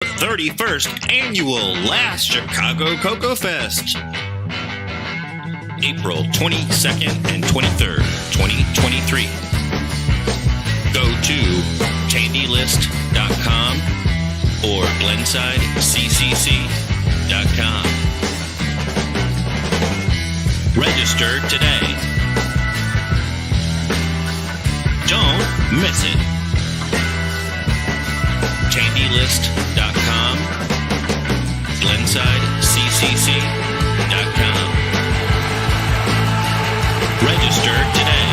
31st Annual Last Chicago CoCo Fest. April 22nd and 23rd, 2023. Go to tandylist.com or glensideccc.com. Register today. Don't miss it. tandylist.com, glensideccc.com. Register today.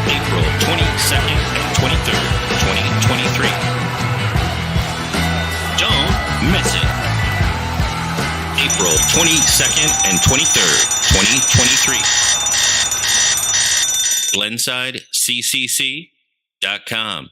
April 22nd and 23rd, 2023. Don't miss it. April 22nd and 23rd, 2023. glensideccc.com.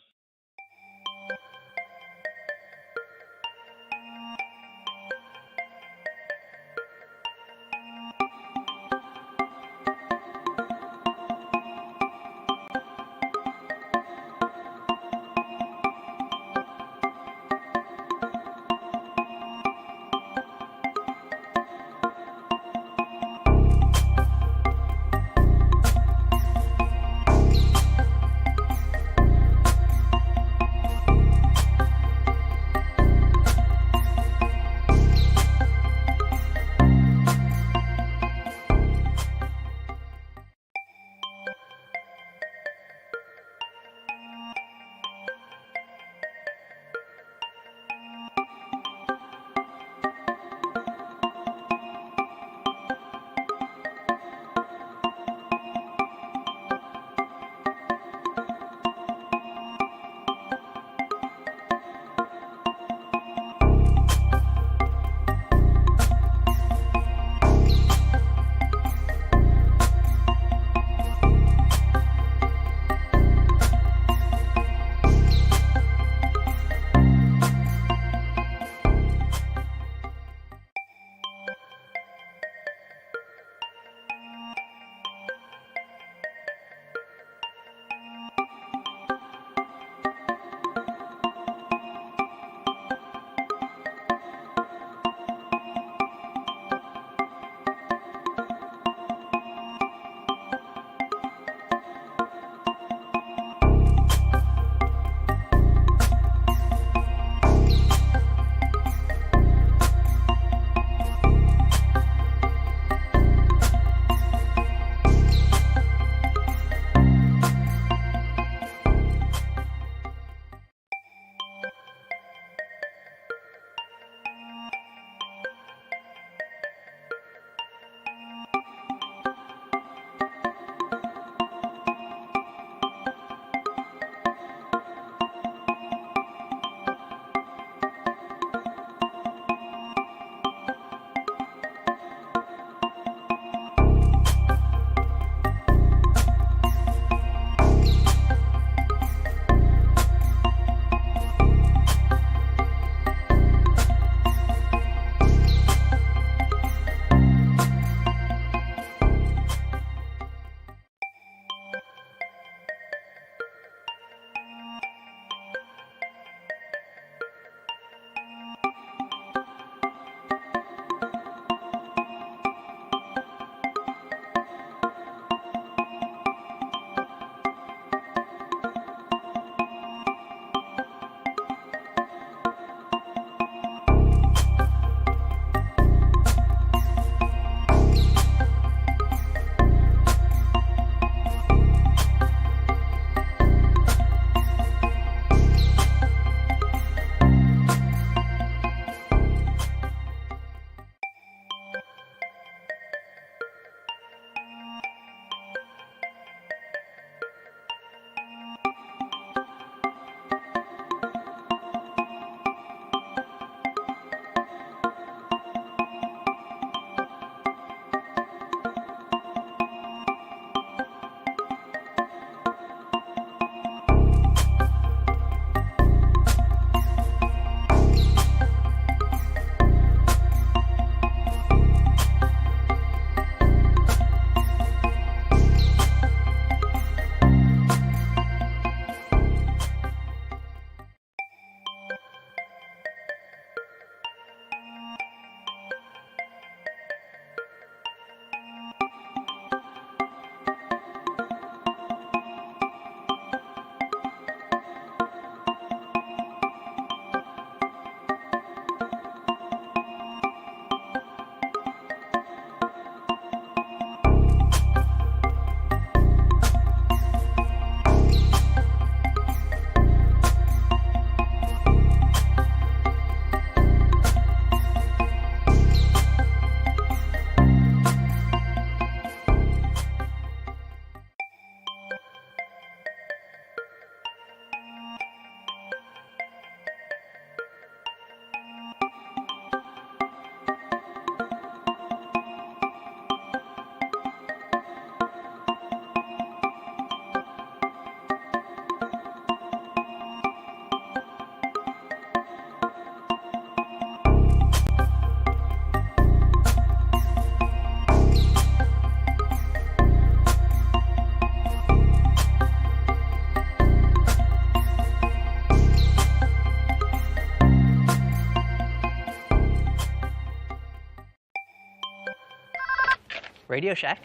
Radio Shack.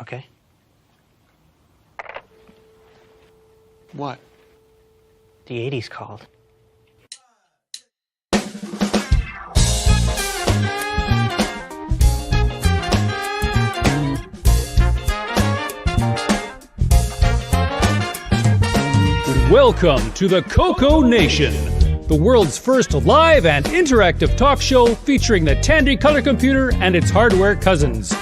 Okay. What? The 80s called. Welcome to the CoCo Nation, the world's first live and interactive talk show featuring the Tandy color computer and its hardware cousins.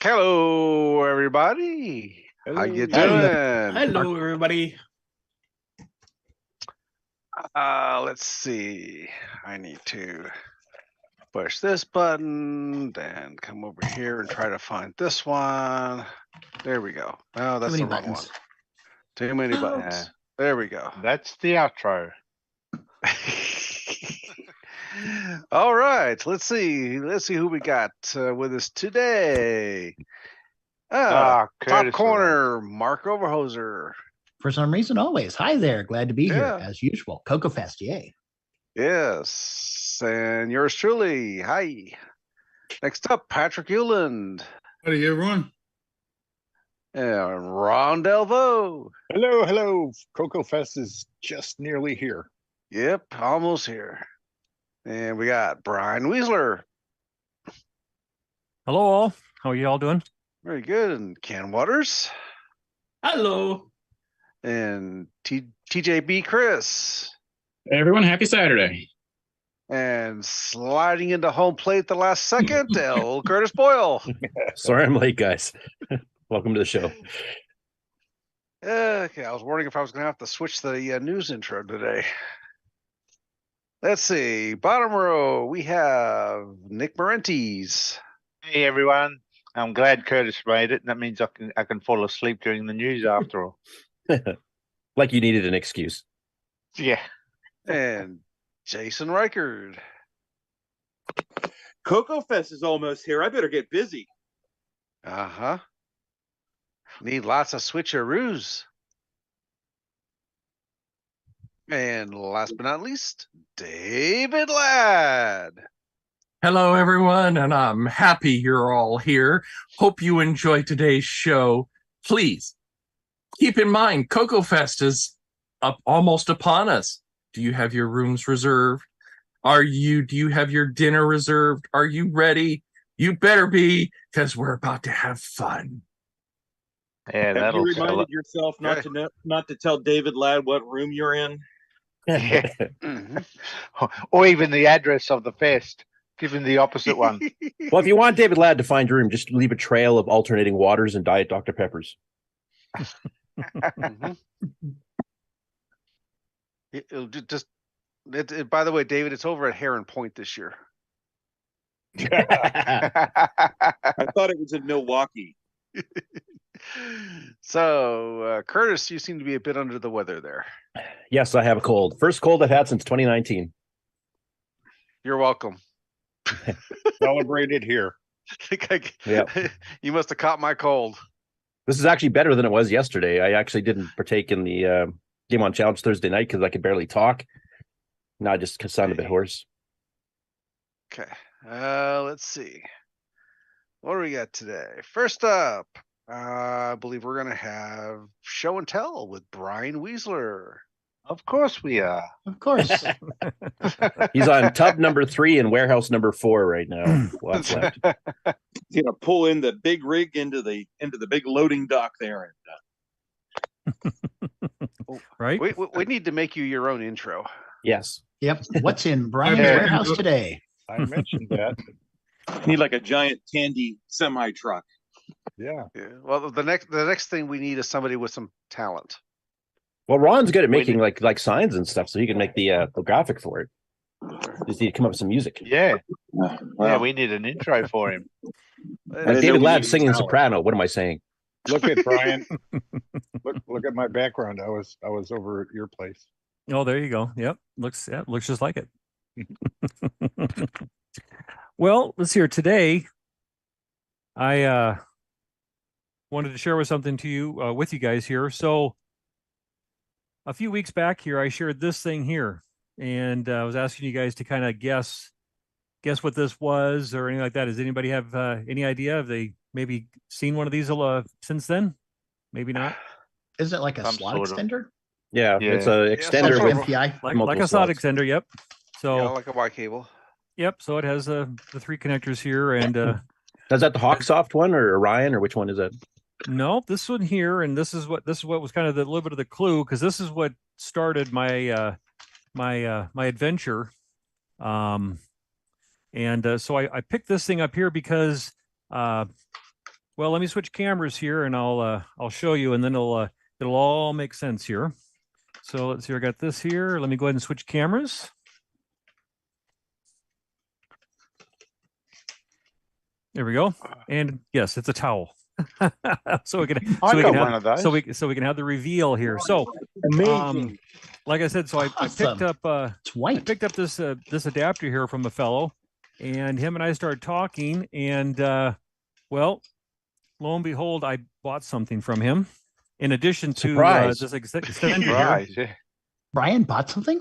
Hello, everybody. How you doing? Hello, everybody. Let's see. I need to push this button, then come over here and try to find this one. There we go. Oh, that's the wrong one. Too many buttons. There we go. That's the outro. All right. Let's see. Let's see who we got with us today. Top Curtis corner, Mark Overhoser. For some reason, always. Hi there. Glad to be here, Yeah. as usual. CoCo Fest, yay. Yes. And yours truly. Hi. Next up, Patrick Euland. Howdy, everyone. And Ron Delvaux. Hello. CoCo Fest is just nearly here. Yep, almost here. And we got Brian Weasler. Hello all. How are you all doing? Very good. And Ken Waters. Hello. And TJB Chris. Hey, everyone. Happy Saturday. And sliding into home plate the last second, L. Curtis Boyle. Sorry I'm late, guys. Welcome to the show. Okay, I was wondering if I was going to have to switch the news intro today. Let's see. Bottom row, we have Nick Marentes. Hey everyone. I'm glad Curtis made it. That means I can fall asleep during the news after all. Like you needed an excuse. Yeah. And Jason Reichard. CoCo Fest is almost here. I better get busy. Uh-huh. Need lots of switcheroos. And last but not least, David Ladd. Hello, everyone, and I'm happy you're all here. Hope you enjoy today's show. Please keep in mind, CoCo Fest is almost upon us. Do you have your rooms reserved? Do you have your dinner reserved? Are you ready? You better be, because we're about to have fun. Yeah, Have that'll you sell reminded it. yourself not to tell David Ladd what room you're in? Yeah. Mhm. Or even the address of the fest. Give him the opposite one. Well, if you want David Ladd to find your room, just leave a trail of alternating waters and Diet Dr. Peppers. Mhm. By the way, David, it's over at Heron Point this year. I thought it was in Milwaukee. So, Curtis, you seem to be a bit under the weather there. Yes, I have a cold. First cold I've had since 2019. You're welcome. Celebrated here. Yeah. You must have caught my cold. This is actually better than it was yesterday. I actually didn't partake in the Game On Challenge Thursday night because I could barely talk. Now I just sound a bit hoarse. Okay. Let's see. What do we got today? First up, I believe we're going to have Show and Tell with Brian Weasler. Of course we are. Of course. He's on tub number 3 and warehouse number 4 right now. Lots left. He's gonna pull in the big rig into the big loading dock there. Right? We need to make you your own intro. Yes. Yep. What's in Brian's Yeah. warehouse today? I mentioned that. Need like a giant Tandy semi truck. Yeah. Yeah. Well, the next thing we need is somebody with some talent. Well, Ron's good at making like signs and stuff, so he can make the graphic for it. Just need to come up with some music. Yeah. Yeah, Well, we need an intro for him. Like didn't know David we Ladd needed singing talent. soprano. What am I saying? Look at Brian. look at my background. I was over at your place. Oh, there you go. Yep. Looks just like it. Well, let's hear today. I wanted to share with you guys here. So a few weeks back here, I shared this thing here, and I was asking you guys to kind of guess what this was or anything like that. Does anybody have any idea? Have they maybe seen one of these since then? Maybe not. Is it like a Some slot sort of- extender? Yeah, Yeah. it's a Yeah, extender some with sort of- MPI? Like multiple a slot slots. extender. Yep. So Yeah, like a Y cable. yep. So it has the 3 connectors here, and Is that the Hawksoft one or Orion or which one is that? no, this one here, and this is what was kind of the little bit of the clue, because this is what started my my adventure. So I picked this thing up here because well, let me switch cameras here, and I'll show you, and then it'll all make sense here. So let's see, I got this here. Let me go ahead and switch cameras. There we go. And yes, it's a towel. so we can I got have, one of those. so we can have the reveal here. So Amazing. like I said, so I picked Awesome. up It's white. this adapter here from a fellow, and him and I started talking, and well, lo and behold, I bought something from him in addition to Surprise. this extender here. Right. Yeah. Brian bought something?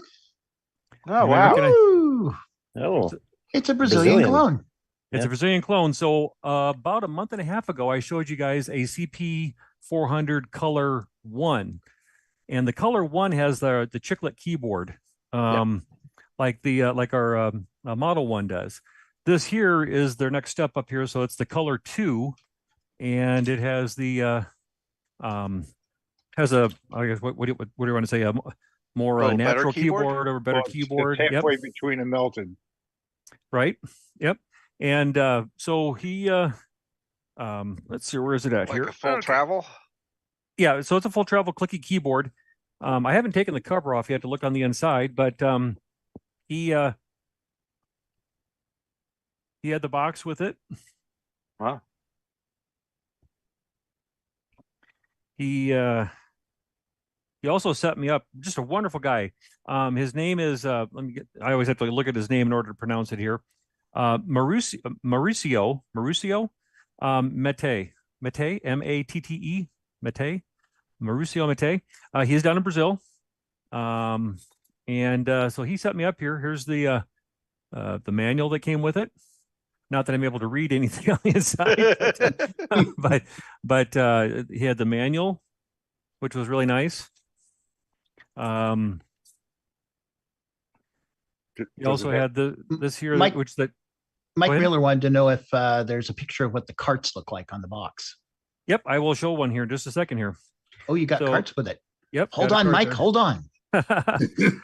Oh, Remember, wow. can I- Ooh, Oh, it's a Brazilian Brazilian. clone. It's Yeah. a Brazilian clone. So about a month and a half ago, I showed you guys a CP 400 Color 1. And the Color 1 has the chiclet keyboard, like our Model 1 does. This here is their next step up here. So it's the Color 2, and it has the has a, I guess, what do you want to say, a more Oh, better natural keyboard? keyboard or a better keyboard. Yep. Halfway between a melted. Right. Yep. And so he let's see, where is it at Like here? a full travel. Yeah, so it's a full travel clicky keyboard. I haven't taken the cover off yet to look on the inside, but he had the box with it. Wow. He also set me up, just a wonderful guy. His name is I always have to look at his name in order to pronounce it here. Mauricio Mete, Matte, Mete, Mauricio Mete. He's down in Brazil. So he set me up here. Here's the manual that came with it. Not that I'm able to read anything on the inside, but he had the manual, which was really nice. He also had this here, Mike- which that. Mike Go ahead. Wheeler wanted to know if there's a picture of what the carts look like on the box. Yep, I will show one here in just a second here. Oh, you got So- carts with it. Yep. Hold got a on, card Mike. there. Hold on.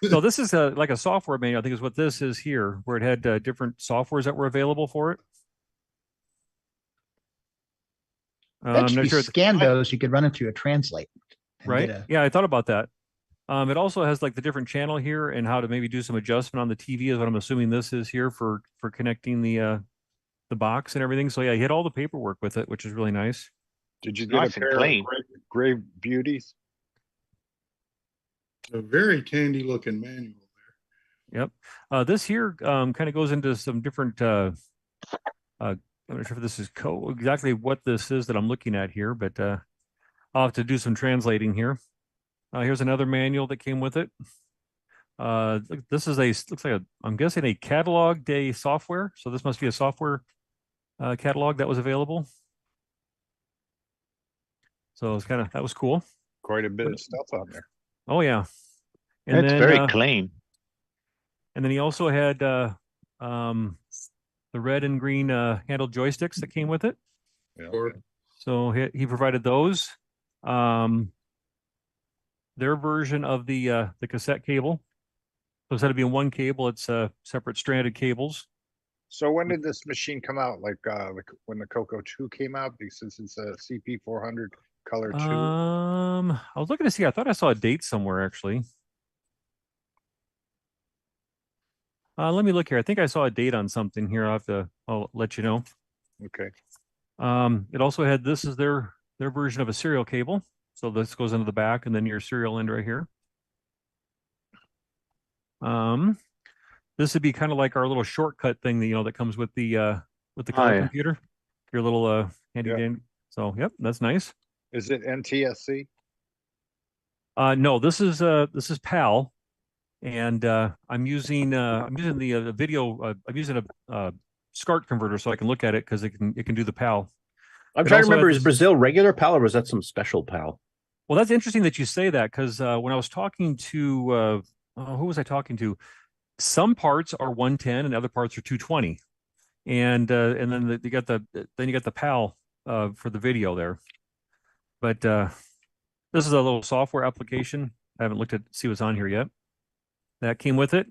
So this is like a software manual, I think is what this is here, where it had different softwares that were available for it. Bet I'm you not sure, scan those, you could run them through a translate. and right? get a- Yeah, I thought about that. It also has like the different channel here and how to maybe do some adjustment on the TV is what I'm assuming this is here for connecting the box and everything. So yeah, he had all the paperwork with it, which is really nice. Did you get Nice a and pair of clean. Grave beauties? A very handy looking manual. Yep. This here kind of goes into some different. I'm not sure if this is exactly what this is that I'm looking at here, but I'll have to do some translating here. Here's another manual that came with it. This is looks like I'm guessing a catalog day software. So this must be a software catalog that was available. So it's that was cool. Quite a bit of stuff on there. Oh yeah. It's very clean. And then he also had the red and green handled joysticks that came with it. Yeah. So he provided those. Their version of the cassette cable. So instead of being one cable, it's separate stranded cables. So when did this machine come out? Like when the CoCo 2 came out? Since it's a CP 400 Color 2. I was looking to see. I thought I saw a date somewhere actually. Let me look here. I think I saw a date on something here. I'll let you know. Okay. It also had, this is their version of a serial cable. So this goes into the back and then your serial end right here. This would be kind of like our little shortcut thing that, that comes with the color computer. your little handy Yeah. dandy. So yep, that's nice. Is it NTSC? No, this is PAL, and I'm using the video. I'm using a SCART converter so I can look at it because it can do the PAL. I'm It trying to also remember, has is this- Brazil regular PAL or was that some special PAL? Well, that's interesting that you say that because when I was talking to who was I talking to? Some parts are 110 and other parts are 220, and then you got the PAL for the video there. But this is a little software application. I haven't looked at see what's on here yet. That came with it,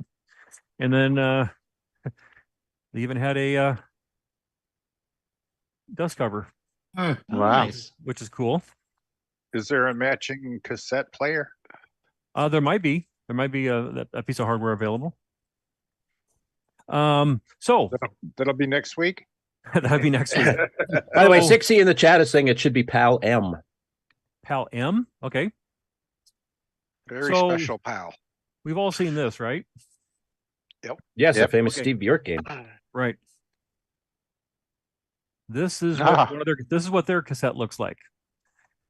and then they even had a dust cover, Huh. Oh, Wow. nice. which is cool. Is there a matching cassette player? There might be a piece of hardware available. So That'll be next week. that'd be next week. By the way, So- 6E in the chat is saying it should be PAL M. PAL M. Okay, Very So- special, pal. we've all seen this, right? Yes, Yep. the famous Okay. Steve Bjork game. Right. This is Ah. this is what their cassette looks like,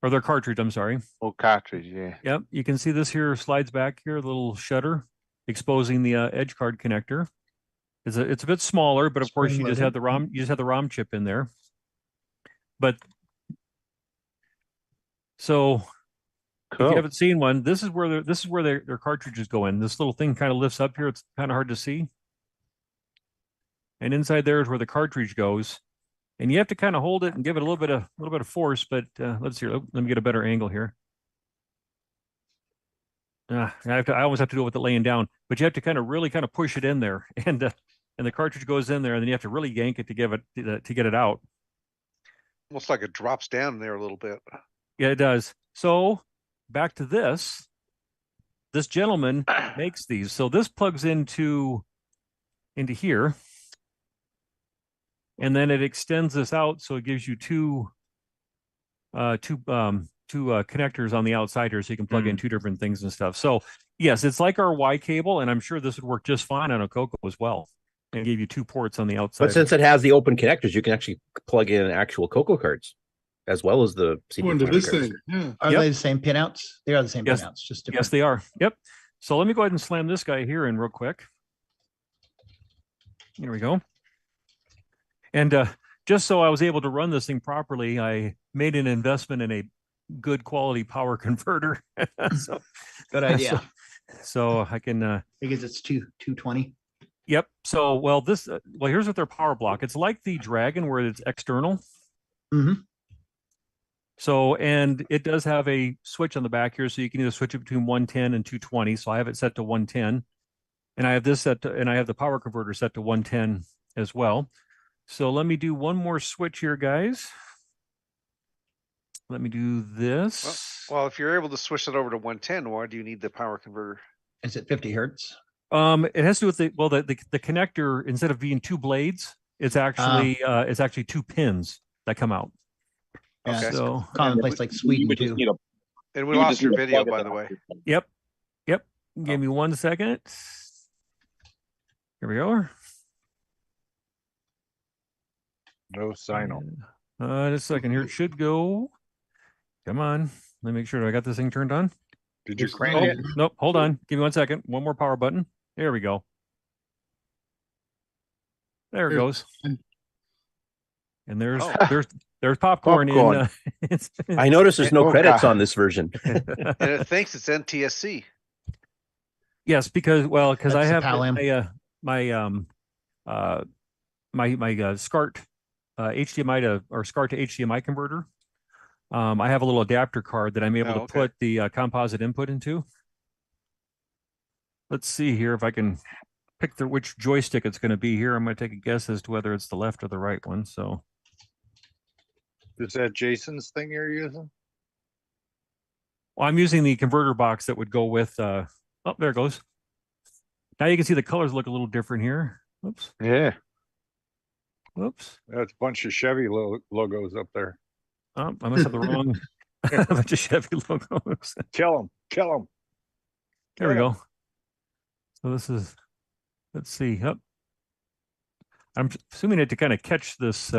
or their cartridge. I'm sorry. Oh, cartridge, yeah. Yep, you can see this here slides back here, a little shutter exposing the edge card connector. It's a bit smaller, but of course you just have the ROM chip in there. But so if Cool. you haven't seen one, this is where their cartridges go in. This little thing kind of lifts up here. It's kind of hard to see. And inside there is where the cartridge goes. And you have to kind of hold it and give it a little bit of force, but let's see. Let me get a better angle here. I always have to do it with it laying down, but you have to kind of really kind of push it in there, and the cartridge goes in there, and then you have to really yank it to get it out. Almost like it drops down there a little bit. Yeah, it does. So back to this. This gentleman makes these. So this plugs into here, and then it extends this out, so it gives you two connectors on the outside here, so you can plug in two different things and stuff. So yes, it's like our Y cable, and I'm sure this would work just fine on a CoCo as well. And give you two ports on the outside. But since it has the open connectors, you can actually plug in actual CoCo cards as well as the Go into CP500 this cards. thing. Yeah. Are Yep. they the same pinouts? They are the same Yes. pinouts, just Yes, different. they are. Yep. So let me go ahead and slam this guy here in real quick. Here we go. And just so I was able to run this thing properly, I made an investment in a good quality power converter. So Good idea. so I can Because it's 220. yep. So well here's what their power block. It's like the Dragon where it's external. Mhm. So and it does have a switch on the back here, so you can either switch it between 110 and 220. So I have it set to 110. And I have this set to, and I have the power converter set to 110 as well. So let me do one more switch here, guys. Let me do this. Well, if you're able to switch it over to 110, why do you need the power converter? Is it 50 hertz? It has to do with the connector. Instead of being two blades, it's actually two pins that come out. Yeah, Okay. it's So commonplace like Sweden too. And we lost your video, by the way. yep. Give me 1 second. Here we go. No signal. Just a second here. It should go. Come on. Let me make sure I got this thing turned on. Did you Oh, crank Oh, it? nope. Hold on. Give me 1 second. One more power button. There we go. There it There's- goes. And there's Oh. there's popcorn, Popcorn. in. I noticed there's no Oh, credits God. on this version. And it thinks it's NTSC. Yes, because I That's the have PAL-M. my SCART HDMI to SCART to HDMI converter. I have a little adapter card that I'm able Oh, to okay. put the composite input into. Let's see here if I can pick which joystick it's going to be here. I'm going to take a guess as to whether it's the left or the right one. So Is that Jason's thing you're using? well, I'm using the converter box that would go with. Oh, there it goes. Now you can see the colors look a little different here. Oops. Yeah. Whoops. That's a bunch of Chevy logos up there. Oh, I must have the wrong bunch of Chevy logos. Kill them. Kill them. There we go. So this is, let's see. Yep. I'm assuming it to kind of catch this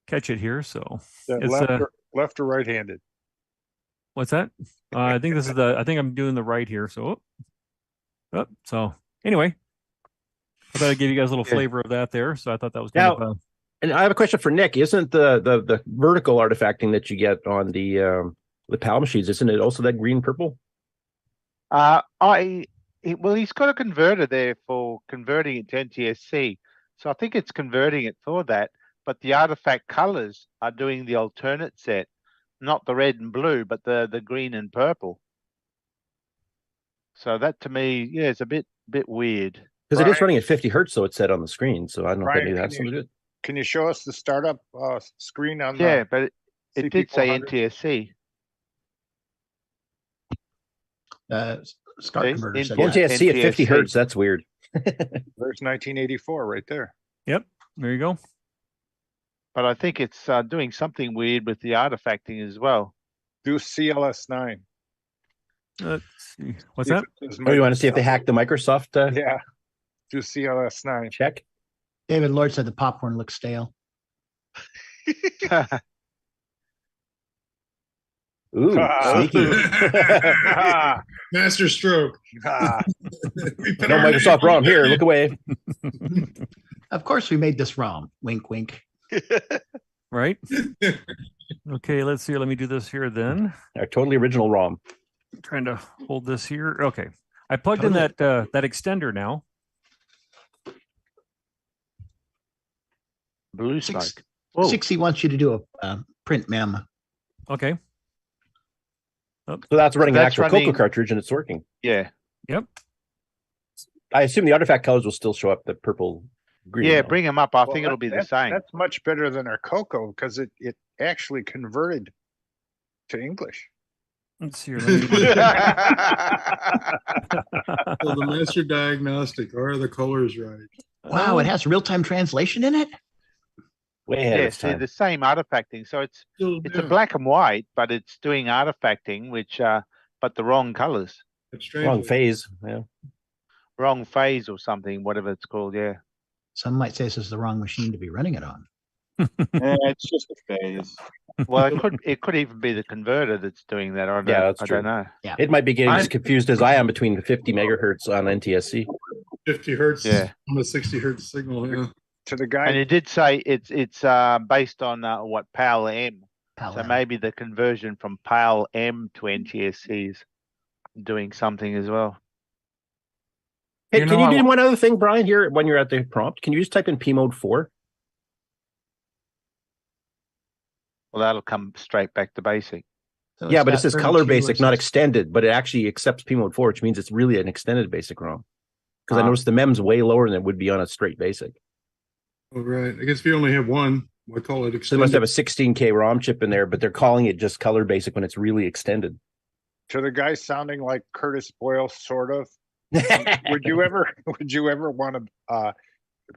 catch it here. So That it's left or right-handed? what's that? I think this is I think I'm doing the right here. So, so anyway, I thought I'd give you guys a little flavor of that there. So I thought that was kind of And I have a question for Nick. Isn't the vertical artifacting that you get on the PAL machines, isn't it also that green purple? Well, he's got a converter there for converting it to NTSC. So I think it's converting it for that. But the artifact colors are doing the alternate set, not the red and blue, but the green and purple. So that to me, yeah, it's a bit weird. Because it is running at 50 hertz, so it said on the screen. So I don't know if Brian, maybe that's something to do. Can you show us the startup screen on Yeah, the but it did say CP400? NTSC. Start See? converter said Yeah. that. NTSC at 50 NTSC. hertz, that's weird. There's 1984 right there. Yep. There you go. But I think it's doing something weird with the artifacting as well. Do CLS9. Let's see. What's See if that? it says Oh, you want to see if they hacked the Microsoft Yeah. Do CLS9. check? David Lord said the popcorn looks stale. Ooh, sneaky. Master stroke. Ah, No Microsoft ROM here. Look away. Of course, we made this ROM. Wink, wink. Right. Okay. Let's see. Let me do this here then. Our totally original ROM. Trying to hold this here. Okay. I plugged in that extender now. Blue Six- smoke. Whoa. 60 wants you to do a print mem. Okay. So that's running an That's actual running- CoCo cartridge and it's working. Yeah. Yep. I assume the artifact colors will still show up the purple, green. Yeah, though. bring them up. I well, think it'll be the that's- same. That's much better than our CoCo because it actually converted to English. Let's see here. Let me... So the master diagnostic, are the colors right? Wow, it has real-time translation in it? Way ahead Yeah, of its see time. the same artifacting. So it's Still a do. black and white, but it's doing artifacting, which but the wrong colors, It's strange. Wrong phase. Yeah. wrong phase or something, whatever it's called. Yeah. Some might say this is the wrong machine to be running it on. It's just a phase. Well, it could even be the converter that's doing that. I that's don't true. know. It might be getting I- as confused as I am between the 50 megahertz on NTSC. 50 hertz Yeah. on a 60 hertz signal. Yeah. To the And guy, it did say it's based on what PAL M. So Pal-M. maybe the conversion from PAL M to NTSC is doing something as well. Hey, You can know, you I do one other thing, Brian, here when you're at the prompt? Can you just type in P mode 4? Well, that'll come straight back to basic. So Yeah, it's but it got says 32 color basic, not versus- extended, but it actually accepts P mode 4, which means it's really an extended basic ROM. Because I Ah. noticed the MEM's way lower than it would be on a straight basic. Oh, right. I guess if you only have one, we'll call it So they extended. must have a 16K ROM chip in there, but they're calling it just color basic when it's really extended. to the guy sounding like Curtis Boyle, sort of. Would you ever want to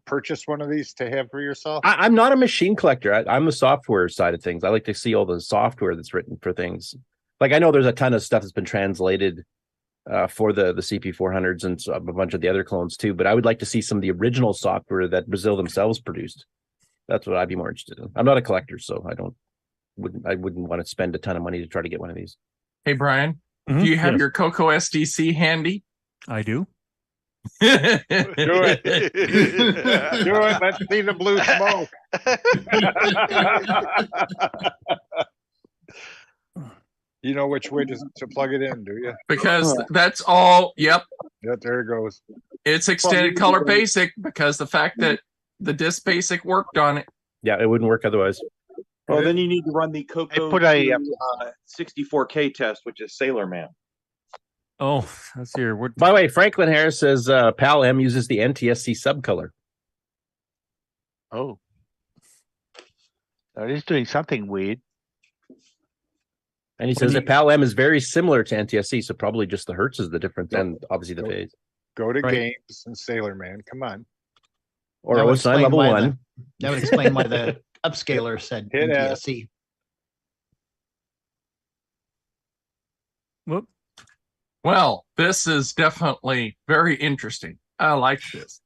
purchase one of these to have for yourself? I'm not a machine collector. I'm the software side of things. I like to see all the software that's written for things. Like I know there's a ton of stuff that's been translated for the CP400s and a bunch of the other clones too. But I would like to see some of the original software that Brazil themselves produced. That's what I'd be more interested in. I'm not a collector, so I wouldn't want to spend a ton of money to try to get one of these. Hey, Brian, Mhm, do you have yes, your CoCo SDC handy? I do. Do it. Do it. Let's see the blue smoke. You know which way to plug it in, do you? Because that's all. Yep, Yeah, there it goes. it's extended color basic because the fact that the disk basic worked on it. Yeah, it wouldn't work otherwise. Well, then you need to run the CoCo put a, 64K test, which is Sailor Man. Oh, let's see here. What? By the way, Franklin Harris says PAL M uses the NTSC subcolor. Oh. So it is doing something weird. And he says that PAL M is very similar to NTSC, so probably just the hertz is the difference, and obviously the phase. Go to Right. games and Sailor Man. Come on. Or That would OS9 explain level why 1. That would explain why the upscaler said Hit it. NTSC. Whoop. Well, this is definitely very interesting. I like this.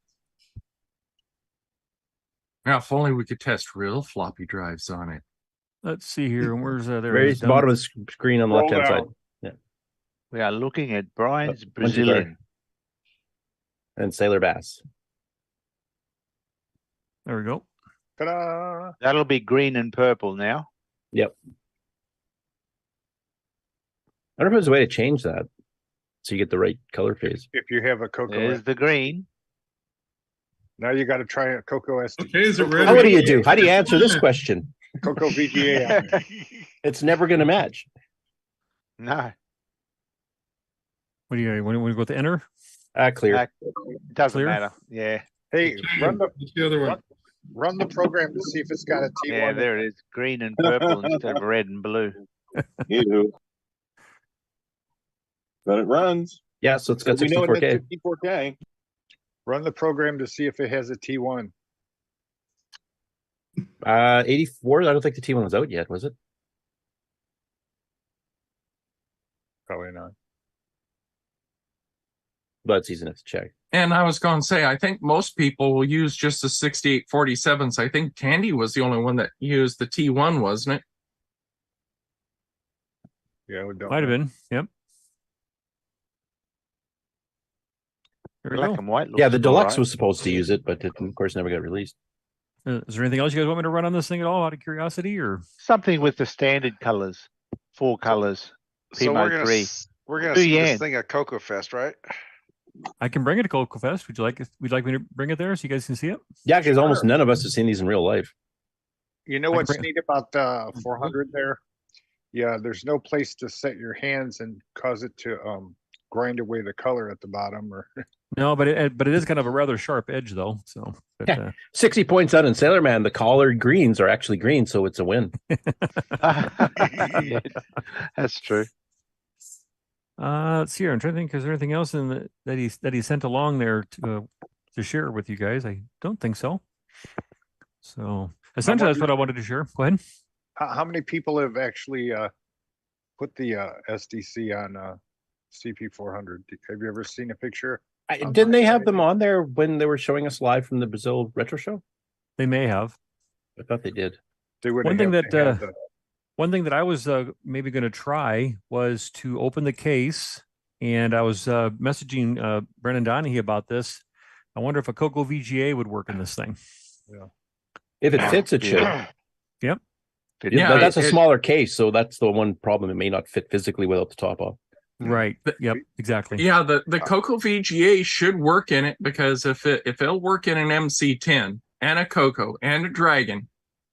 Now, if only we could test real floppy drives on it. Let's see here. Where's there? Very it is, bottom done. of the screen on the Roll left-hand side. down. We are looking at Brian's Once you go. Brazilian. And Sailor Bass. There we go. Ta-da! That'll be green and purple now. Yep. I wonder if there's a way to change that so you get the right color phase. If you have a CoCo, There's the green. now you got to try a CoCo SD. Okay, is it ready? What do you do? How do you answer this question? CoCo VGA. on it. It's never going to match. No, What do you want to go with the enter? Clear. it doesn't Clear? matter. Yeah, Hey, run the What's the other one? run the program to see if it's got a T1. yeah, there it is. Green and purple instead of red and blue. Anywho. But it runs. Yeah, so it's got We know it 64K. has 64K. Run the program to see if it has a T1. 84. I don't think the T1 was out yet, was it? Probably not. But it's easy enough to check. And I was going to say, I think most people will use just the 6847s. I think Tandy was the only one that used the T1, wasn't it? Yeah, we don't. Might have know. been. Yep. There we Black go. and white. Yeah, the looks deluxe alright. was supposed to use it, but it, of course, never got released. Is there anything else you guys want me to run on this thing at all out of curiosity, or? Something with the standard colors, 4 colors. So we're gonna, P-Mo3. we're gonna 2 see yen. this thing at CoCo Fest, right? I can bring it to CoCo Fest. Would you like me to bring it there so you guys can see it? Yeah, because almost none of us have seen these in real life. You know I can what's bring- neat about the 400 there? Yeah, there's no place to set your hands and cause it to grind away the color at the bottom. Or No, but it is kind of a rather sharp edge though. So, but, Yeah. 60 points out in Sailor Man. The collared greens are actually green, so it's a win. Yeah, that's true. Let's see here. I'm trying to think. Is there anything else in that he sent along there to share with you guys? I don't think so. So essentially, that's what I wanted to share. Go ahead. how many people have actually put the SDC on CP400? Have you ever seen a picture? Didn't they have them on there when they were showing us live from the Brazil Retro Show? They may have. I thought they did. They would. One thing that I was maybe going to try was to open the case, and I was messaging Brennan Donahue about this. I wonder if a CoCo VGA would work in this thing. If it fits, it should. Yep. Yeah, but that's a smaller case, so that's the one problem. It may not fit physically without the top off. Right. Yep. Exactly. Yeah, the CoCo VGA should work in it, because if it'll work in an MC10 and a CoCo and a Dragon,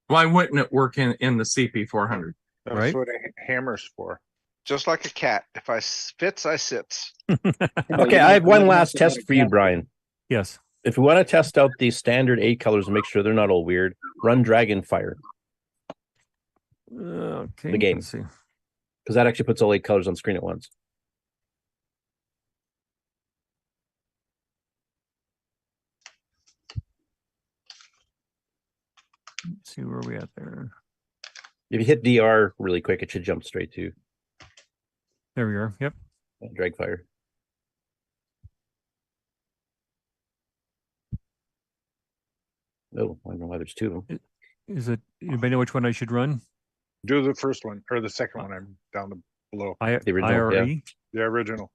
why wouldn't it work in the CP400? That's Right. what a hammer's for. Just like a cat. If I fits, I sits. Okay, I have one last test for you, Brian. Yes. If we want to test out the standard 8 colors and make sure they're not all weird, run Dragon Fire, Okay. the game. Let's see. because that actually puts all 8 colors on screen at once. Let's see where we at there. If you hit DR really quick, it should jump straight to There we are. Yep. Drag Fire. Oh, I don't know why there's 2 of them. Is it? Anybody know which one I should run? Do the first one or the second one. I'm down below. The original, yeah. IRE? The original.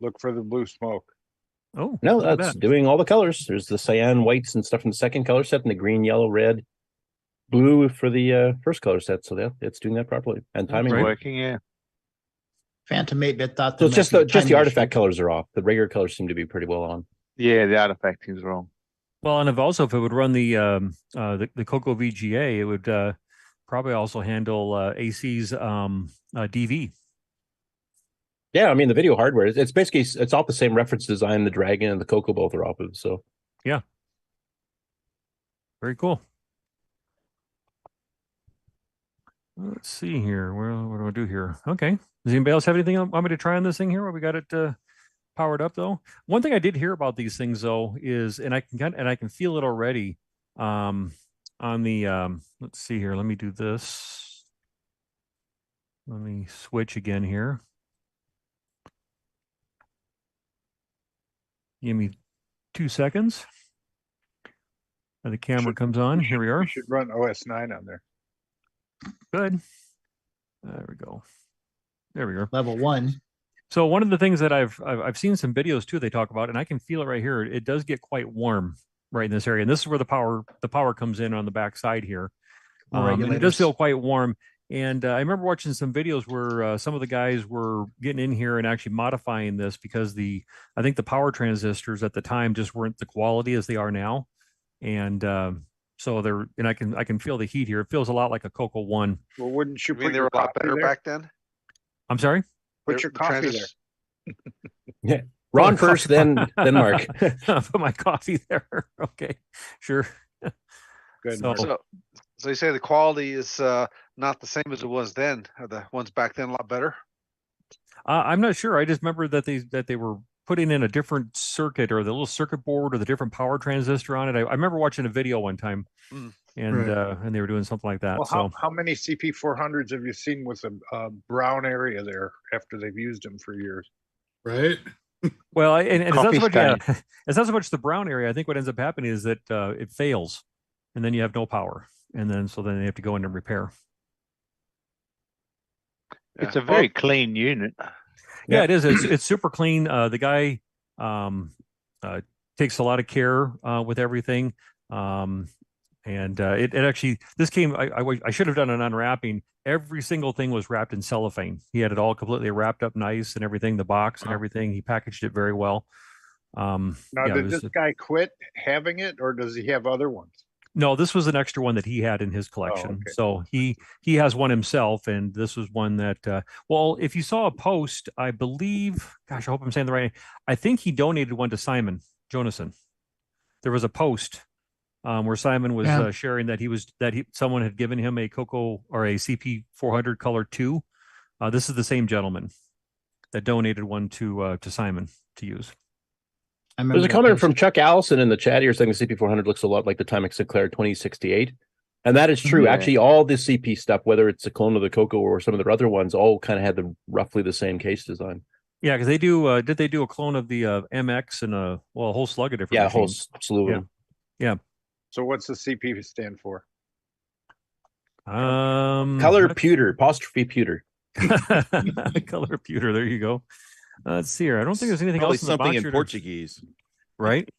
Look for the blue smoke. Oh, No, look at that's that. doing all the colors. There's the cyan whites and stuff from the second color set, and the green, yellow, red, blue for the first color set. So that it's doing that properly and timing. Right. Working, yeah. Phantom 8-bit thought So there it's might be a just the timing artifact issue. colors are off. The regular colors seem to be pretty well on. Yeah, the artifacting is wrong. Well, and if it would run the CoCo VGA, it would probably also handle AC's DV. Yeah, I mean the video hardware. It's basically it's off the same reference design. The Dragon and the CoCo both are off of. So Very cool. Let's see here. Well, what do I do here? Okay. Does anybody else have anything want me to try on this thing here? While we got it powered up though. One thing I did hear about these things though is, and I can feel it already. On the let's see here. Let me do this. Let me switch again here. Give me 2 seconds. And the camera comes on. Here we are. You should run OS 9 on there. Good. There we go. There we go. Level 1. So one of the things that I've seen some videos too they talk about, and I can feel it right here. It does get quite warm right in this area, and this is where the power comes in on the back side here. And it does feel quite warm. And I remember watching some videos where some of the guys were getting in here and actually modifying this because I think the power transistors at the time just weren't the quality as they are now. And so I can feel the heat here. It feels a lot like a CoCo 1. Well, wouldn't you I mean, put they your were a lot coffee better there? back then. I'm sorry? Put your The coffee transist- there. Yeah. Ron first, then Mark. Put my coffee there. Okay, sure. Good. So- Mark. So you say the quality is not the same as it was then. Are the ones back then a lot better? I'm not sure. I just remember that they were putting in a different circuit or the little circuit board or the different power transistor on it. I remember watching a video one time, and they were doing something like that. Well, So how many CP400s have you seen with a brown area there after they've used them for years? Right? well, and it's not Coffee so much stain. it's not so much the brown area. I think what ends up happening is that it fails, and then you have no power, and then they have to go in and repair. It's a very clean unit. Yeah, it is. It's super clean. The guy takes a lot of care with everything. And it actually, this came, I should have done an unwrapping. Every single thing was wrapped in cellophane. He had it all completely wrapped up nice and everything, the box and everything. He packaged it very well. Now, yeah, did this guy quit having it, or does he have other ones? No, this was an extra one that he had in his collection. okay. So he has one himself, and this was one that well, if you saw a post, I believe, gosh, I hope I'm saying the right. I think he donated one to Simon Jonason. There was a post where Simon was sharing that someone had given him a CoCo or a CP400 color 2. This is the same gentleman that donated one to Simon to use. There's a comment from Chuck Allison in the chat here saying the CP400 looks a lot like the Timex Sinclair 2068. And that is true. Yeah. Actually, all the CP stuff, whether it's a clone of the CoCo or some of the other ones, all kind of had roughly the same case design. Yeah, because they do. Did they do a clone of the MX and a whole slug of different? Yeah, a whole machines? slew of them. Yeah. So what's the CP stand for? Color pewter, apostrophe pewter. Color pewter. There you go. Let's see here. I don't think there's anything Probably else in the something box in here Portuguese. right?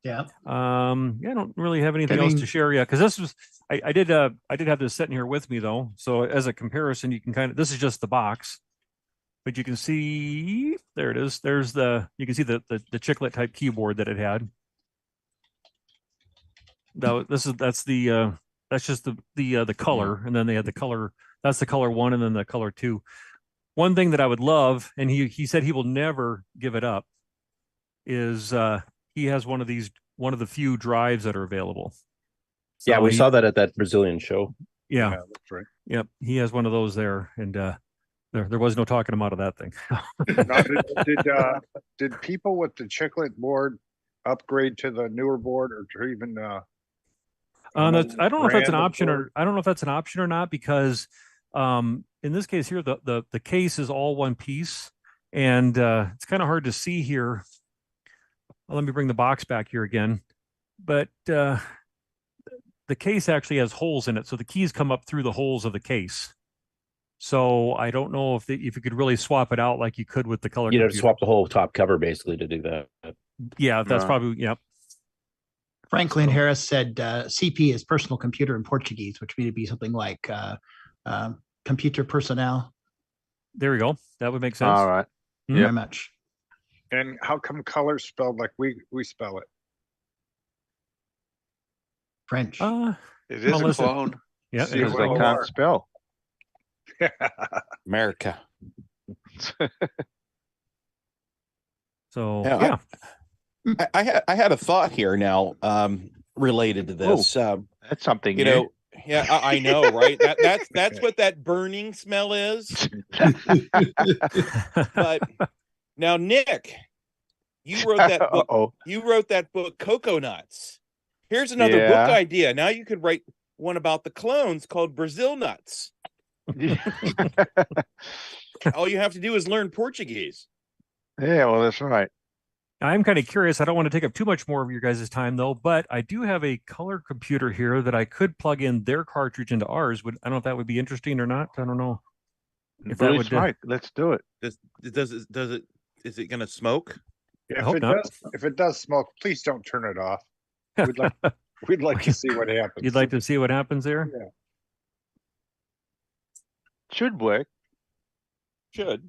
Yeah. Yeah, I don't really have anything else to share yet because this was I did have this sitting here with me though. So as a comparison, you can this is just the box, but you can see there it is. You can see the chiclet type keyboard that it had. That's just the color, and then they had the color. That's the color 1, and then the color 2. One thing that I would love, and he said he will never give it up, is he has one of the few drives that are available. So yeah, we saw that at that Brazilian show. Yeah, that's right. Yep, he has one of those there, and there was no talking him out of that thing. Now, did people with the chiclet board upgrade to the newer board, or to even I don't know if that's an brand of option board? I don't know if that's an option or not, because in this case here, the case is all one piece, and it's kind of hard to see here. Well, let me bring the box back here again, but the case actually has holes in it, so the keys come up through the holes of the case. So I don't know if you could really swap it out like you could with the color. You'd have to computer. swap the whole top cover basically to do that. Yeah, that's probably yep. Franklin Harris said CP is personal computer in Portuguese, which would be something like computer personnel. There we go. That would make sense. All right. Very much. And how come color spelled like we spell it? French. It is a clone. Yeah, Because they can't spell. America. So Yeah, I had a thought here now related to this. That's something you new. know. Yeah, I know, right? That's what that burning smell is. But now, Nick, you wrote that book. You wrote that book, CoCo Nuts. Here's another book idea. Now you could write one about the clones called Brazil Nuts. All you have to do is learn Portuguese. Yeah, well, that's right. I'm kind of curious. I don't want to take up too much more of your guys' time though, but I do have a color computer here that I could plug in their cartridge into ours. I don't know if that would be interesting or not. I don't know. If that would right, let's do it. Is it gonna smoke? If it does smoke, please don't turn it off. We'd like to see what happens. You'd like to see what happens there? Yeah. Should work. Should.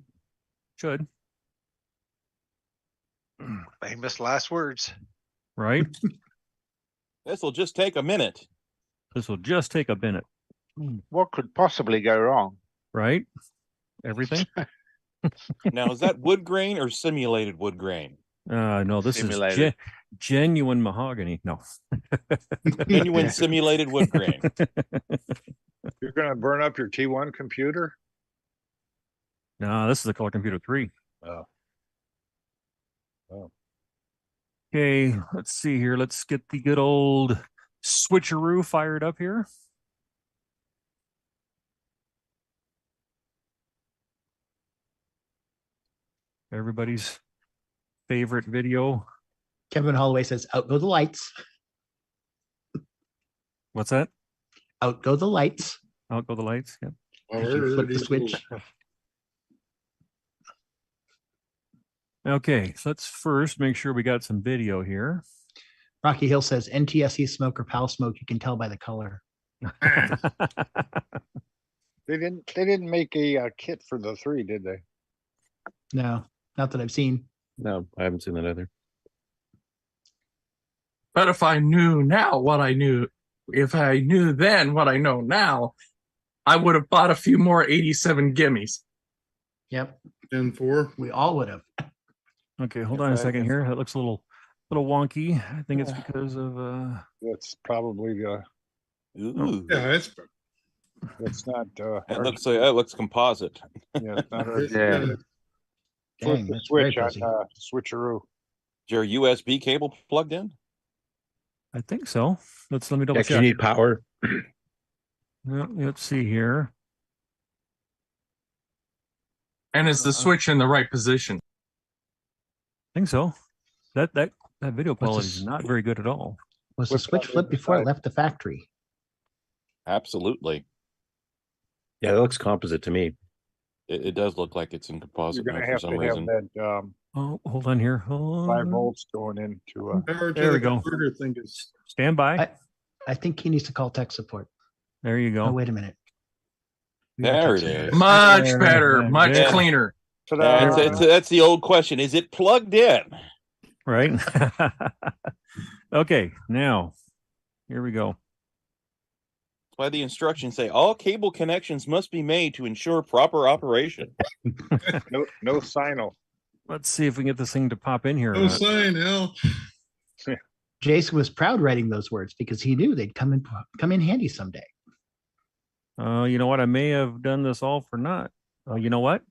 Famous last words. Right? This will just take a minute. This will just take a minute. What could possibly go wrong? Right? Everything? Now, is that wood grain or simulated wood grain? No, this Simulated. is genuine mahogany. No. Genuine simulated wood grain. You're going to burn up your T1 computer? No, this is a Color Computer 3. Oh. Okay, let's see here. Let's get the good old switcheroo fired up here. Everybody's favorite video. Kevin Holloway says, out go the lights. What's that? Out go the lights. Out go the lights. Yep. As you flip the switch. Okay, so let's first make sure we got some video here. Rocky Hill says NTSC smoke or PAL smoke, you can tell by the color. They didn't make a kit for the 3, did they? No, not that I've seen. No, I haven't seen that either. But if I knew now what I knew, if I knew then what I know now, I would have bought a few more 87 gimmies. Yep. 10-4. We all would have. Okay, hold on a second here. That looks a little wonky. I think it's because of That's probably the. Ooh. Yeah, That's not. That looks composite. Yeah, it's not. yeah. Flip Dang, the that's very switch on fuzzy. switcheroo. Is your USB cable plugged in? I think so. Let me double Yeah, 'cause check. you need power. Yeah, let's see here. And is the switch in the right position? I think so. That video quality this? is not very good at all. Was the What's switch on the flipped before it inside? left the factory? Absolutely. Yeah, that looks composite to me. It does look like it's in You're composite going to mode for have some to have reason. that Oh, hold on here. Hold 5 on. volts going into. Power to There we the go. converter thing is Stand by. I think he needs to call tech support. There you Oh, go. wait a minute. There it is. Much There, better, there, much there. cleaner. That's the old question. Is it plugged in? Right? Okay, now here we go. That's why the instructions say all cable connections must be made to ensure proper operation. No signal. Let's see if we can get this thing to pop in here. or no not. sign, Al. Jason was proud writing those words because he knew they'd come in handy someday. You know what? I may have done this all for naught. You know what?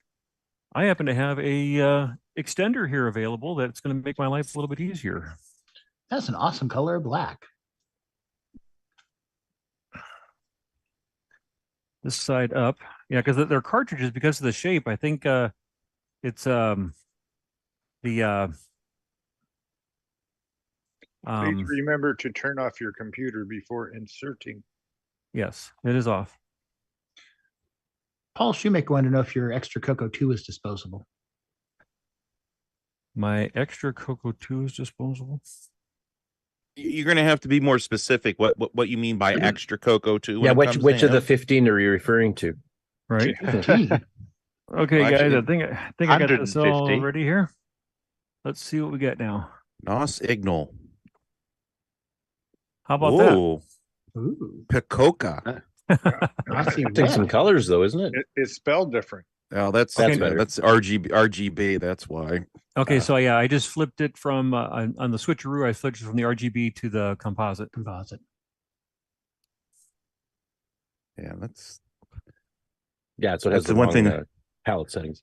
I happen to have a extender here available that's going to make my life a little bit easier. That's an awesome color of black. This side up, yeah, because they're cartridges because of the shape. I think it's Please remember to turn off your computer before inserting. yes, it is off. Paul Shoemaker wanted to know if your extra CoCo 2 is disposable. My extra CoCo 2 is disposable. You're going to have to be more specific. What you mean by extra CoCo 2? Yeah, which of the 15 are you referring to? Right. 15. Okay, Well, guys, actually, I think I got this all 150. ready here. Let's see what we got now. NOS Ignal. How about that? Ooh. Picoca. I see Take some red. colors though, isn't it? It's spelled different. Oh, that's Okay. better. that's RGB. That's why. Okay, so yeah, I just flipped it from on the switcheroo. I flipped it from the RGB to the composite. Composite. Yeah, that's Yeah, so it has That's the the one wrong, thing- palette settings.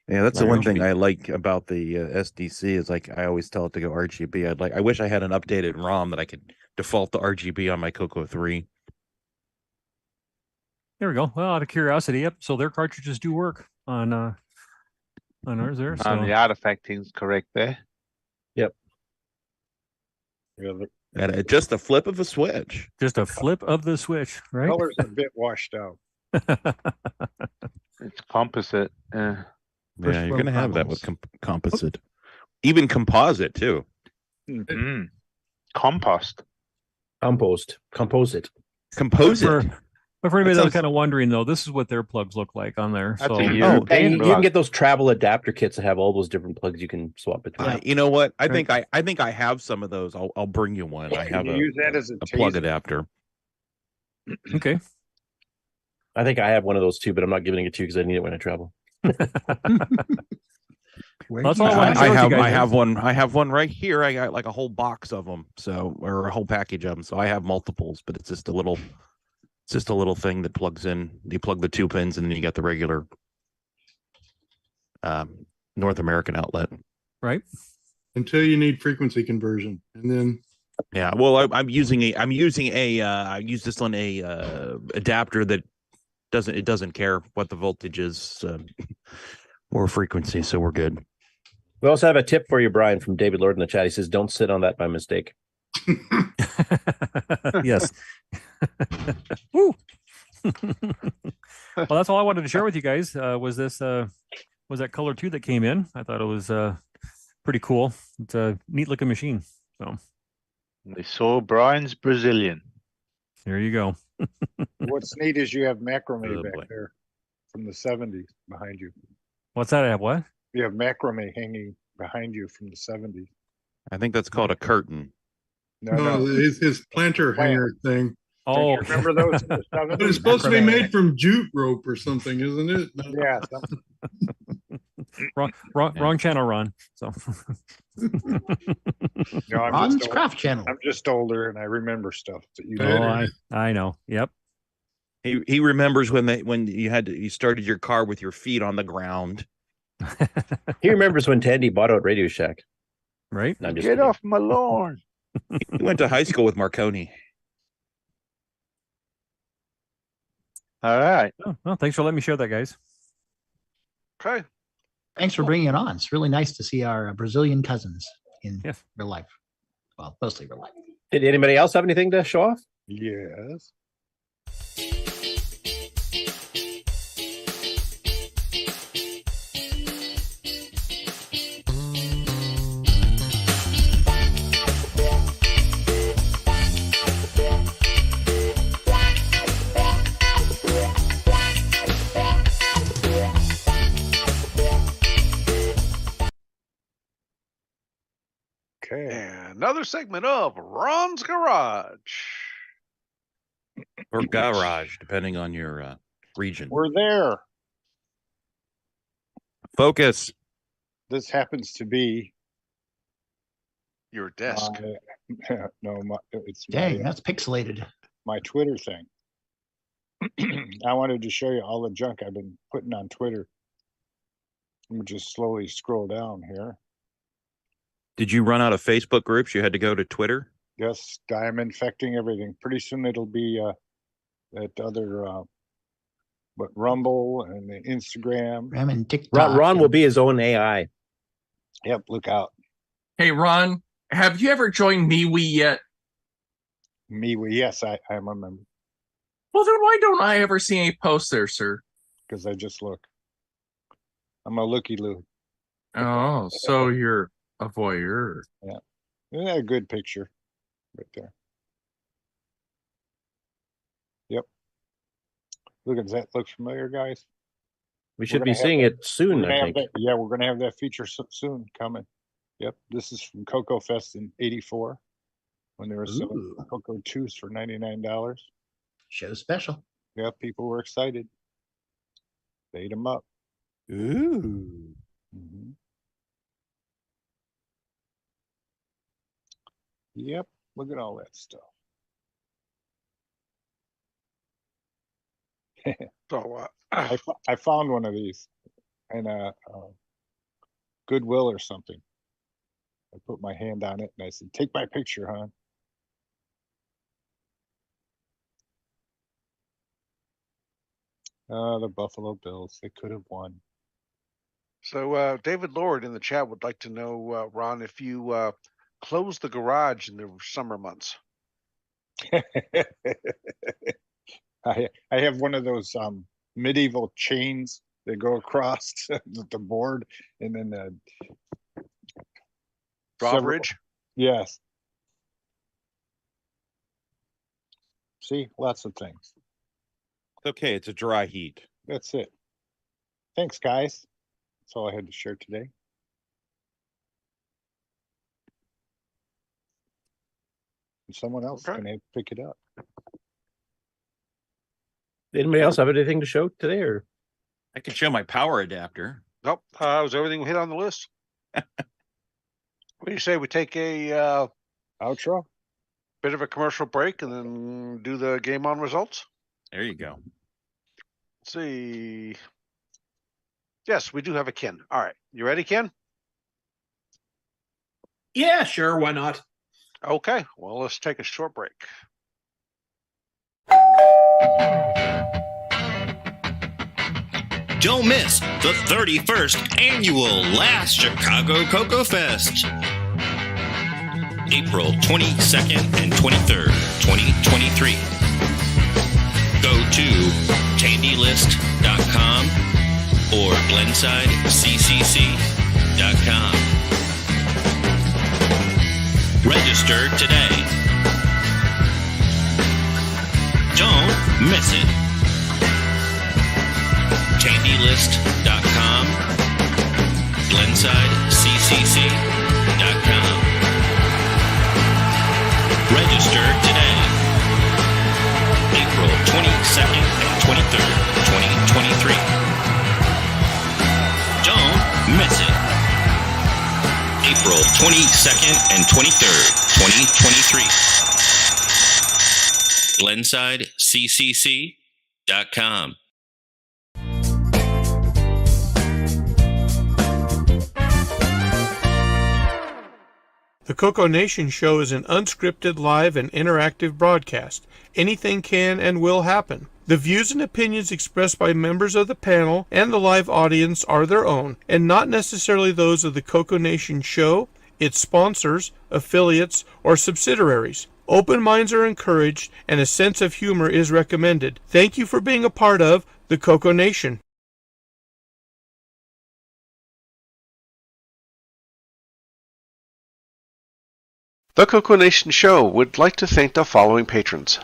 the Like one RGB. thing I like about the SDC is like I always tell it to go RGB. I wish I had an updated ROM that I could default to RGB on my CoCo 3. There we go. Well, out of curiosity, yep. So their cartridges do work on ours there. So And the artifacting's correct there. Yep. Yeah, the And just a flip of a switch. Just a flip of the switch, right? colors are a bit washed out. It's composite. Yeah, First you're world going to have that with problems. composite. Even composite, too. Mm. Compost. Compost. Composite. Composite. But for anybody that was sounds- kind of wondering, though, this is what their plugs look like on there. That's So a Oh, European you can plug. get those travel adapter kits that have all those different plugs you can swap between. You know what? I Right. think I have some of those. I'll bring you one. I Can have you use that as a plug taser? adapter. okay. I think I have one of those too, but I'm not giving it to you because I need it when I travel. That's all I wanted to share with you guys. I have one right here. I got like a whole box of them, or a whole package of them. So I have multiples, but it's just a little thing that plugs in. You plug the 2 pins, and then you got the regular North American outlet. Right. Until you need frequency conversion, and then Yeah. Well, I use this on a adapter that doesn't care what the voltage is or frequency, so we're good. We also have a tip for you, Brian, from David Lord in the chat. He says, "Don't sit on that by mistake." Yes. Woo. Well, that's all I wanted to share with you guys. Was that color 2 that came in? I thought it was pretty cool. It's a neat looking machine. So They saw Brian's Brazilian. there you go. What's neat is you have macrame Oh, back boy. there from the 70s behind you. What's that? I have what? You have macrame hanging behind you from the 70s. I think that's called a curtain. No, no, no. his planter Plant. hanger thing. Don't Oh, you remember those in the 70s? But it's supposed to be Macrame. made from jute rope or something, isn't it? Yeah, something. wrong channel, Ron. So No, I'm Ron's just old. Craft Channel. I'm just older and I remember stuff that you Oh, don't. I know. Yep. He remembers when you started your car with your feet on the ground. He remembers when Tandy bought out Radio Shack. Right. No, I'm just Get kidding. off my lawn. He went to high school with Marconi. All right. Oh, well, thanks for letting me share that, guys. Okay. Thanks for bringing it on. It's really nice to see our Brazilian cousins in Yes. real life. Well, mostly real life. Did anybody else have anything to show off? Yes. Okay. And another segment of Ron's Garage. Or garage, depending on your region. We're there. Focus. This happens to be Your desk. it's Dang, my, that's pixelated. my Twitter thing. I wanted to show you all the junk I've been putting on Twitter. Let me just slowly scroll down here. Did you run out of Facebook groups? You had to go to Twitter? Yes, I'm infecting everything. Pretty soon it'll be that other but Rumble and the Instagram. Ram and TikTok. Ron will be his own AI. Yep, look out. Hey, Ron, have you ever joined MeWe yet? Yes, I am a member Well, then why don't I ever see any posts there, sir? because I just look. I'm a looky loo. Oh, so you're a voyeur. Yeah, a good picture right there. Yep. Look, does that look familiar, guys? We should gonna be have seeing that- it soon, We're gonna I have think. that, yeah, we're gonna have that feature soon coming. Yep, this is from Coco Fest in '84 when they were selling Ooh. Coco 2s for $99. Show special. Yeah, people were excited. They ate them up. Ooh. Mhm. Yep, look at all that stuff. So, I found one of these in a Goodwill or something. I put my hand on it and I said, "Take my picture, hon." The Buffalo Bills, they could have won. So David Lord in the chat would like to know, Ron, if you close the garage in the summer months. I have one of those medieval chains that go across the board, and then the Drawbridge. Yes. See, lots of things. Okay, it's a dry heat. That's it. Thanks, guys. That's all I had to share today. And someone else can pick it up. Anybody else have anything to show today, or? I could show my power adapter. Nope. Was everything we hit on the list? What do you say we take a outro? Bit of a commercial break and then do the game on results? There you go. Let's see. Yes, we do have a Ken. All right. You ready, Ken? Yeah, sure. Why not? Okay. Well, let's take a short break. Don't miss the 31st annual Last Chicago CoCo Fest. April 22nd and 23rd, 2023. Go to tandylist.com or glensideccc.com. Register today. Don't miss it. tandylist.com, glensideccc.com. Register today. April 22nd and 23rd, 2023. Don't miss it. April 22nd and 23rd, 2023. glensideccc.com. The CoCo Nation Show is an unscripted, live, and interactive broadcast. Anything can and will happen. The views and opinions expressed by members of the panel and the live audience are their own, and not necessarily those of the CoCo Nation Show, its sponsors, affiliates, or subsidiaries. Open minds are encouraged, and a sense of humor is recommended. Thank you for being a part of the CoCo Nation. The CoCo Nation Show would like to thank the following patrons: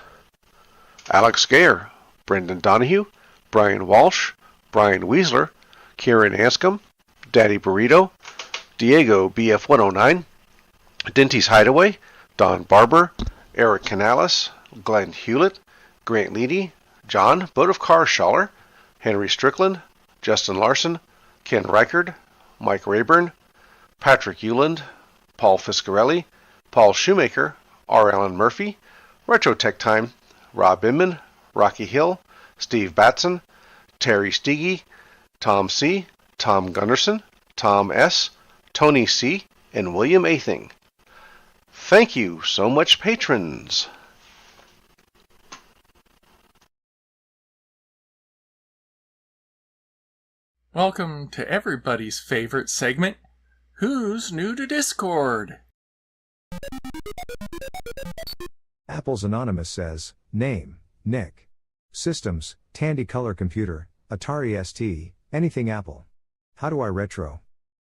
Alex Gayer, Brendan Donahue, Brian Walsh, Brian Weasler, Kieran Anscombe, Daddy Burrito, Diego BF109, Dinty's Hideaway, Don Barber, Eric Canales, Glenn Hewlett, Grant Leedy, John Boat of Carshaller, Henry Strickland, Justin Larson, Ken Reichard, Mike Rayburn, Patrick Euland, Paul Fiscarelli, Paul Shoemaker, R. Allen Murphy, Retro Tech Time, Rob Inman, Rocky Hill, Steve Batson, Terry Steege, Tom C., Tom Gunderson, Tom S., Tony C., and William Athing. Thank you so much, patrons. Welcome to everybody's favorite segment, Who's New to Discord? Apple's Anonymous says, name, Nick. Systems, Tandy Color Computer, Atari ST, anything Apple. How do I retro?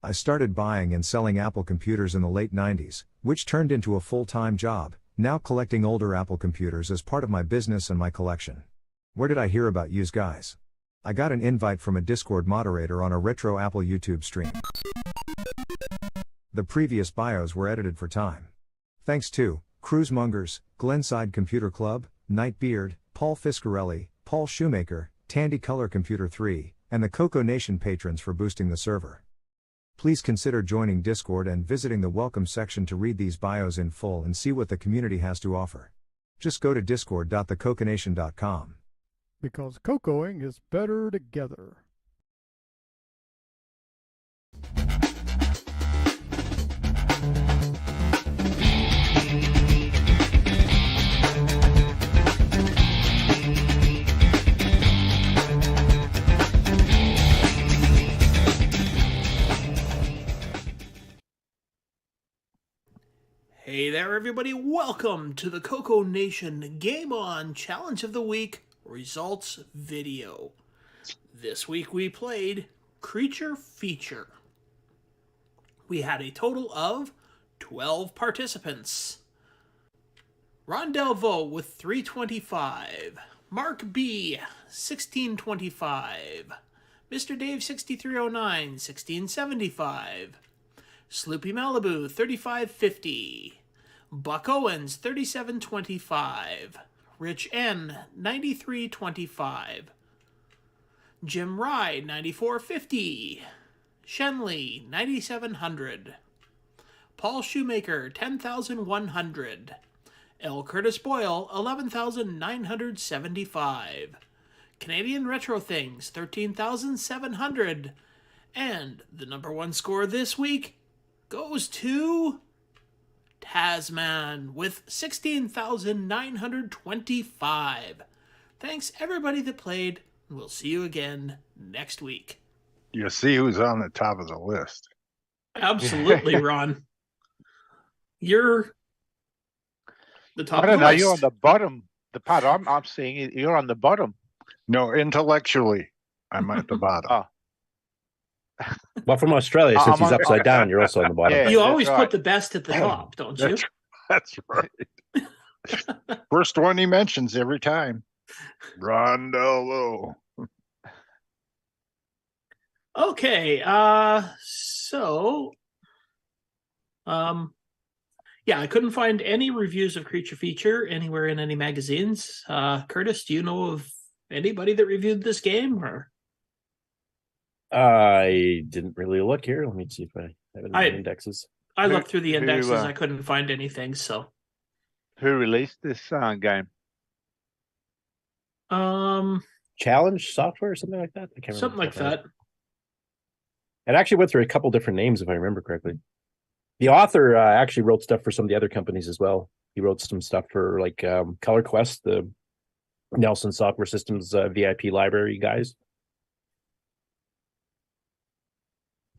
I started buying and selling Apple computers in the late 90s, which turned into a full-time job, now collecting older Apple computers as part of my business and my collection. Where did I hear about yous guys? I got an invite from a Discord moderator on a Retro Apple YouTube stream. The previous bios were edited for time. Thanks to Cruisemongers, Glenside Computer Club, Nightbeard, Paul Fiscarelli, Paul Shoemaker, Tandy Color Computer 3, and the CoCo Nation patrons for boosting the server. Please consider joining Discord and visiting the welcome section to read these bios in full and see what the community has to offer. Just go to discord.thecoconation.com. Because cocoing is better together. Hey there, everybody. Welcome to the CoCo Nation Game On Challenge of the Week results video. This week we played Creature Feature. We had a total of 12 participants. Ron Delvaux with 325. Mark B, 1625. Mr. Dave 6309, 1675. Sloopy Malibu 3550. Buck Owens 3725. Rich N 9325. Jim Rye 9450. Shenley 9700. Paul Shoemaker 10,100. L. Curtis Boyle 11,975. Canadian Retro Things 13,700. And the number one score this week goes to Tasman with 16,925. Thanks everybody that played. We'll see you again next week. You see who's on the top of the list. Absolutely, Ron. You're the top I don't of the know. list. You're on the bottom. The part I'm seeing, you're on the bottom. No, intellectually, I'm at the bottom. Oh. Well, from Australia, since he's upside down, you're also on the bottom. Yeah, you always right. put the best at the top, don't you? That's right. First one he mentions every time. Ron Delvaux. Okay, yeah, I couldn't find any reviews of Creature Feature anywhere in any magazines. Curtis, do you know of anybody that reviewed this game? Or I didn't really look here. Let me see if I have it in my indexes. I looked through the indexes. who, I couldn't find anything. So, Who released this game? Challenge Software or something like that? I can't remember. Something like that. It actually went through a couple different names, if I remember correctly. The author actually wrote stuff for some of the other companies as well. He wrote some stuff for like Color Quest, the Nelson Software Systems VIP library guys.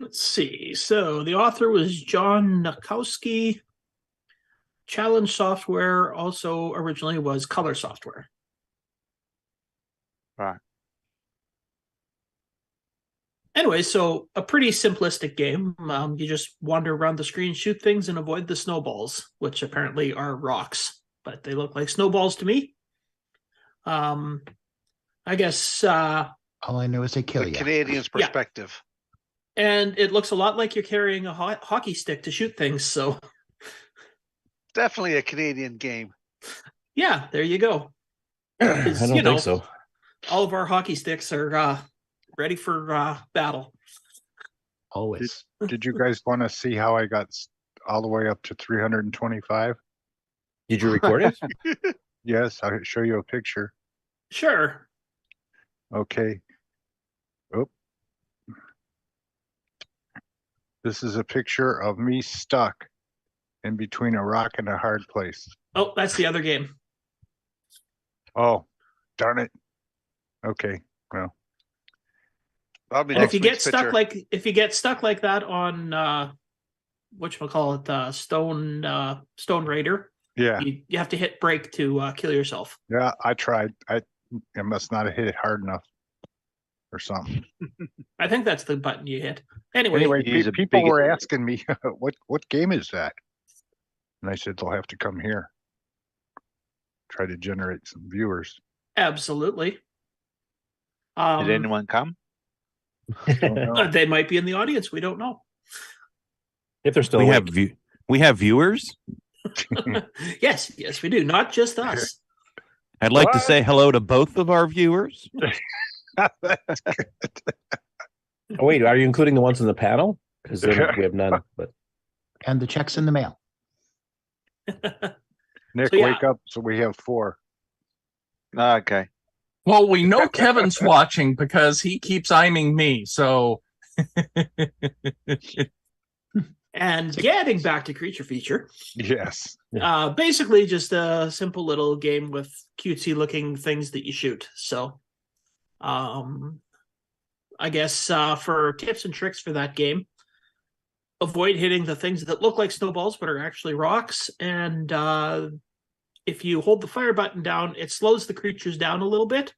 Let's see. So the author was John Nukowski. Challenge Software also originally was Color Software. Right. Anyway, so a pretty simplistic game. You just wander around the screen, shoot things, and avoid the snowballs, which apparently are rocks, but they look like snowballs to me. I guess. All I know is they kill you. Canadian's perspective. And it looks a lot like you're carrying a hockey stick to shoot things. So Definitely a Canadian game. yeah, there you go. I don't think so. All of our hockey sticks are ready for battle. Always. Did you guys want to see how I got all the way up to 325? Did you record it? Yes, I'll show you a picture. Sure. Okay. Oh. This is a picture of me stuck in between a rock and a hard place. Oh, that's the other game. Oh, darn it. Okay, well. That'll be And next if you get week's stuck picture. like that on whatchamacallit, Stone Raider, Yeah. you have to hit break to kill yourself. Yeah, I tried. I must not have hit it hard enough or something. I think that's the button you hit. Anyway, People were asking me, what game is that? And I said, they'll have to come here. Try to generate some viewers. absolutely. Did anyone come? They might be in the audience. We don't know. If they're still we awake. have we have viewers. Yes, we do. Not just us. I'd like to say hello to both of our viewers. That's good. Oh, wait, are you including the ones in the panel? Because then we have none. But And the checks in the mail. Nick, So, yeah. wake up. So we have 4. Okay. Well, we know Kevin's watching because he keeps eyeing me. So And getting back to Creature Feature, Yes. basically just a simple little game with cutesy looking things that you shoot. So, I guess for tips and tricks for that game, avoid hitting the things that look like snowballs but are actually rocks. And if you hold the fire button down, it slows the creatures down a little bit,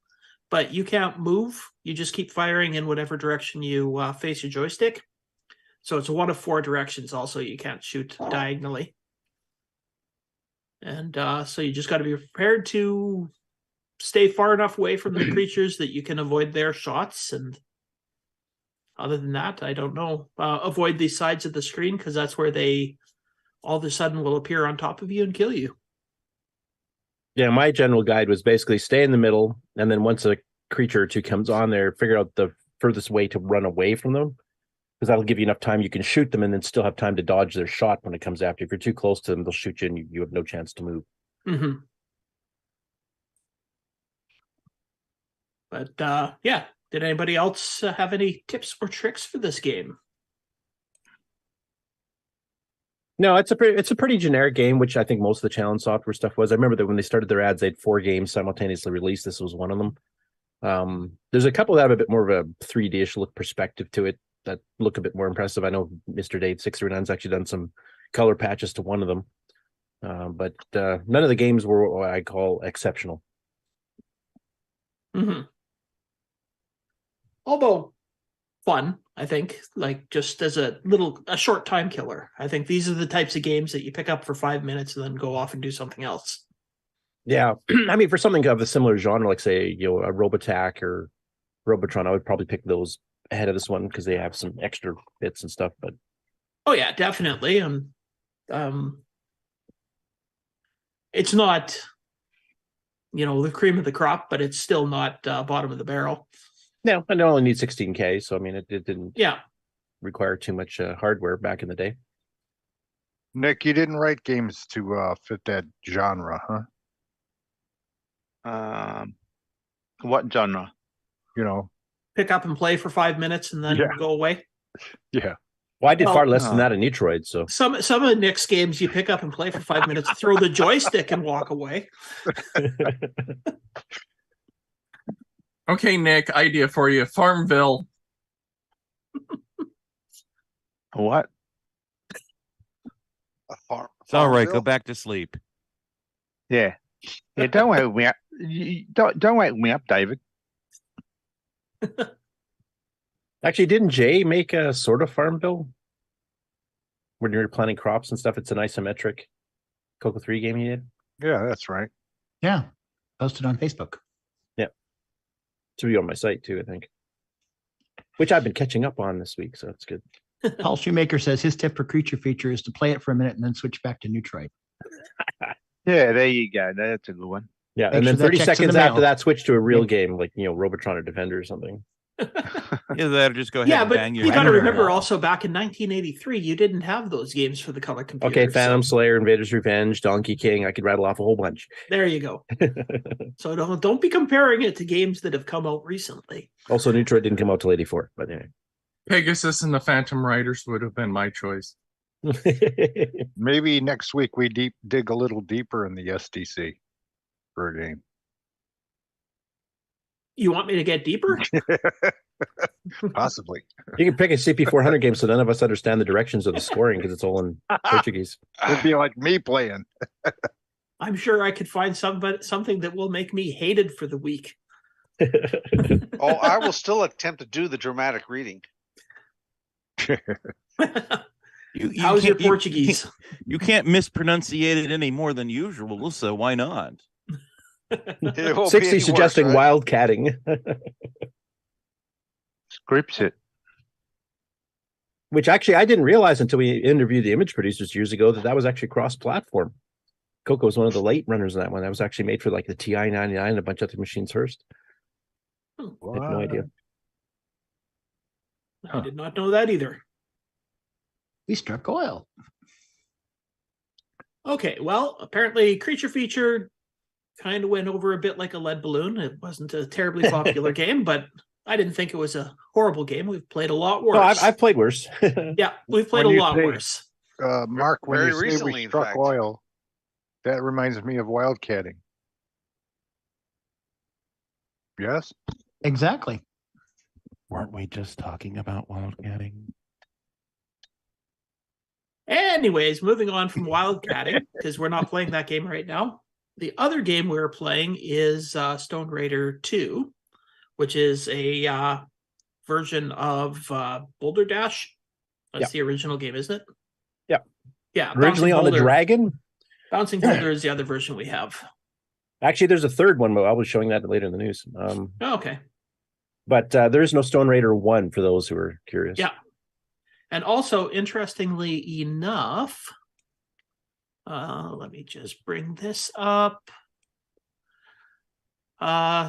but you can't move. You just keep firing in whatever direction you face your joystick. So it's one of 4 directions. Also, you can't shoot diagonally. And so you just got to be prepared to stay far enough away from the creatures that you can avoid their shots. And other than that, I don't know. Avoid the sides of the screen because that's where they all of a sudden will appear on top of you and kill you. Yeah, my general guide was basically stay in the middle, and then once a creature or two comes on there, figure out the furthest way to run away from them, because that'll give you enough time. You can shoot them and then still have time to dodge their shot when it comes after. If you're too close to them, they'll shoot you and you have no chance to move. Mm-hmm. But yeah, did anybody else have any tips or tricks for this game? No, it's a pretty generic game, which I think most of the challenge software stuff was. I remember that when they started their ads, they had 4 games simultaneously released. This was one of them. There's a couple that have a bit more of a 3D-ish look perspective to it that look a bit more impressive. I know Mr. Dave 639's actually done some color patches to one of them, but none of the games were what I call exceptional. Mm-hmm. Although fun, I think, like just as a short time killer. I think these are the types of games that you pick up for 5 minutes and then go off and do something else. Yeah, I mean, for something of a similar genre, like say, a Robotech or Robotron, I would probably pick those ahead of this one because they have some extra bits and stuff. But oh yeah, definitely. It's not, the cream of the crop, but it's still not bottom of the barrel. No, and it only needs 16K, so I mean, it didn't require too much hardware back in the day. Nick, you didn't write games to fit that genre, huh? What genre? Pick up and play for 5 minutes and then go away. Yeah. Well, I did far less than that in Detroit. So some of Nick's games you pick up and play for 5 minutes, throw the joystick and walk away. Okay, Nick, idea for you. Farmville. What? It's all right. Go back to sleep. Yeah. Yeah, don't wake me up. Don't wake me up, David. Actually, didn't Jay make a sort of Farmville? When you're planting crops and stuff, it's an isometric CoCo 3 game he did. Yeah, that's right. Yeah. Posted on Facebook. Yeah. To be on my site too, I think. Which I've been catching up on this week, so it's good. Paul Shoemaker says his tip for creature feature is to play it for a minute and then switch back to Neutroid. Yeah, there you go. That's a good one. Yeah, Make and then sure that 30 checks in seconds the after mail. that, switch to a real game like Robotron or Defender or something. Yeah, that'll just go ahead Yeah, and but bang your you got to head on the remember wall. also back in 1983, you didn't have those games for the color computer. Okay, Phantom so Slayer, Invader's Revenge, Donkey King. I could rattle off a whole bunch. there you go. So don't be comparing it to games that have come out recently. Also, Neutroid didn't come out till 84, but anyway. Pegasus and the Phantom Riders would have been my choice. Maybe next week we dig a little deeper in the SDC for a game. You want me to get deeper? Possibly. You can pick a CP400 game so none of us understand the directions of the scoring because it's all in Portuguese. It'd be like me playing. I'm sure I could find something that will make me hated for the week. Oh, I will still attempt to do the dramatic reading. How's your Portuguese? You can't mispronunciate it any more than usual, so why not? 60 suggesting wildcatting. Scripts it. Which actually I didn't realize until we interviewed the image producers years ago that was actually cross-platform. CoCo was one of the late runners in that one. That was actually made for like the TI-99 and a bunch of other machines first. I had no idea. I did not know that either. We struck oil. Okay, well, apparently creature feature kind of went over a bit like a lead balloon. It wasn't a terribly popular game, but I didn't think it was a horrible game. We've played a lot worse. No, I've played worse. Yeah, we've played a lot worse. Mark, when Very you say recently, we in struck fact. oil, that reminds me of wildcatting. Yes? Exactly. Weren't we just talking about wildcatting? Anyways, moving on from wildcatting, because we're not playing that game right now. The other game we're playing is Stone Raider 2, which is a version of Boulder Dash. That's the original game, isn't it? Yeah. Yeah. Originally on the Dragon? Bouncing Boulder is the other version we have. Actually, there's a third one, but I was showing that later in the news. Okay. But there's no Stone Raider 1 for those who are curious. Yeah. And also, interestingly enough, let me just bring this up.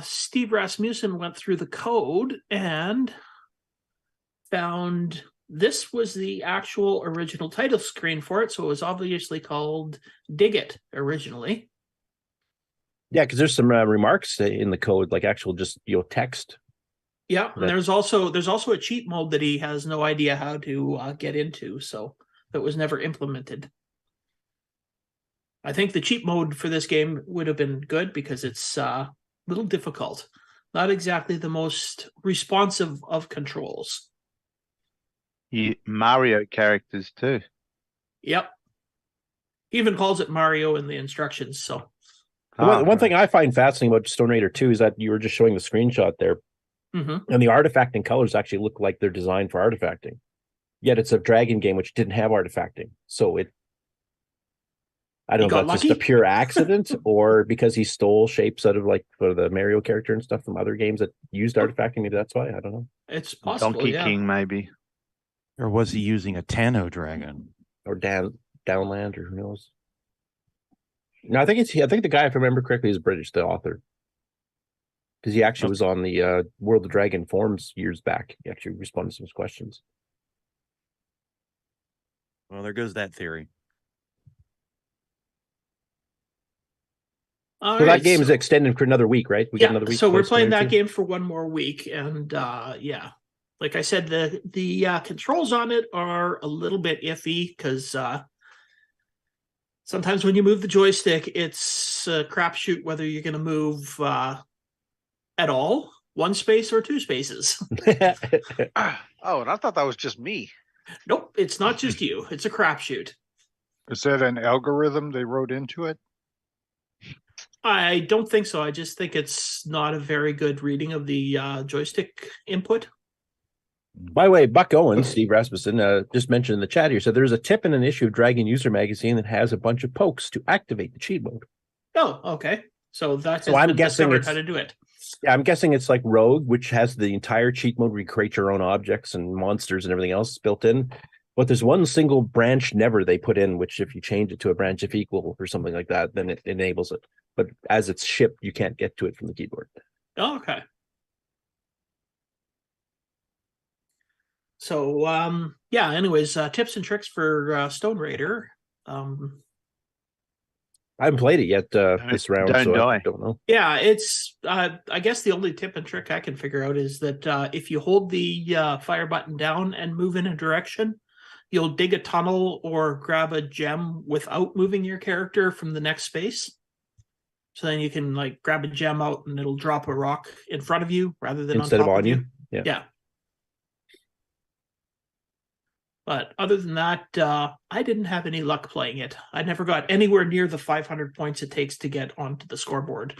Steve Rasmussen went through the code and found this was the actual original title screen for it. So it was obviously called Dig It originally. Yeah, because there's some remarks in the code, like actual just text. Yeah, and there's also a cheat mode that he has no idea how to get into, so that was never implemented. I think the cheat mode for this game would have been good because it's a little difficult. Not exactly the most responsive of controls. Mario characters too. Yep. He even calls it Mario in the instructions, so. One thing I find fascinating about Stone Raider 2 is that you were just showing the screenshot there. Mm-hmm. And the artifacting colors actually look like they're designed for artifacting. Yet it's a dragon game which didn't have artifacting. So I don't know if that's just a pure accident or because he stole shapes out of for the Mario character and stuff from other games that used artifacting. Maybe that's why. I don't know. It's possible. Donkey King, maybe. Or was he using a Tano dragon? Or Downland, or who knows? No, I think the guy, if I remember correctly, is British, the author. Because he actually was on the World of Dragon forums years back. He actually responded to some questions. Well, there goes that theory. That game is extended for another week, right? We got another week. So we're playing that game for one more week, and like I said, the controls on it are a little bit iffy because sometimes when you move the joystick, it's a crapshoot whether you're going to move at all, one space or two spaces. Oh, and I thought that was just me. Nope, it's not just you. It's a crapshoot. Is that an algorithm they wrote into it? I don't think so. I just think it's not a very good reading of the joystick input. By the way, Buck Owens, Steve Rasmussen, just mentioned in the chat here, said there's a tip in an issue of Dragon User Magazine that has a bunch of pokes to activate the cheat mode. Oh, okay. So that's I'm guessing how to do it. Yeah, I'm guessing it's like Rogue, which has the entire cheat mode where you create your own objects and monsters and everything else built in. But there's one single branch never they put in, which if you change it to a branch if equal or something like that, then it enables it. But as it's shipped, you can't get to it from the keyboard. Oh, okay. So, anyways, tips and tricks for Stone Raider. I haven't played it yet this round, so I don't know. Yeah, it's, I guess the only tip and trick I can figure out is that if you hold the fire button down and move in a direction, you'll dig a tunnel or grab a gem without moving your character from the next space. So then you can grab a gem out and it'll drop a rock in front of you rather than instead on top of on you. Yeah. But other than that, I didn't have any luck playing it. I never got anywhere near the 500 points it takes to get onto the scoreboard.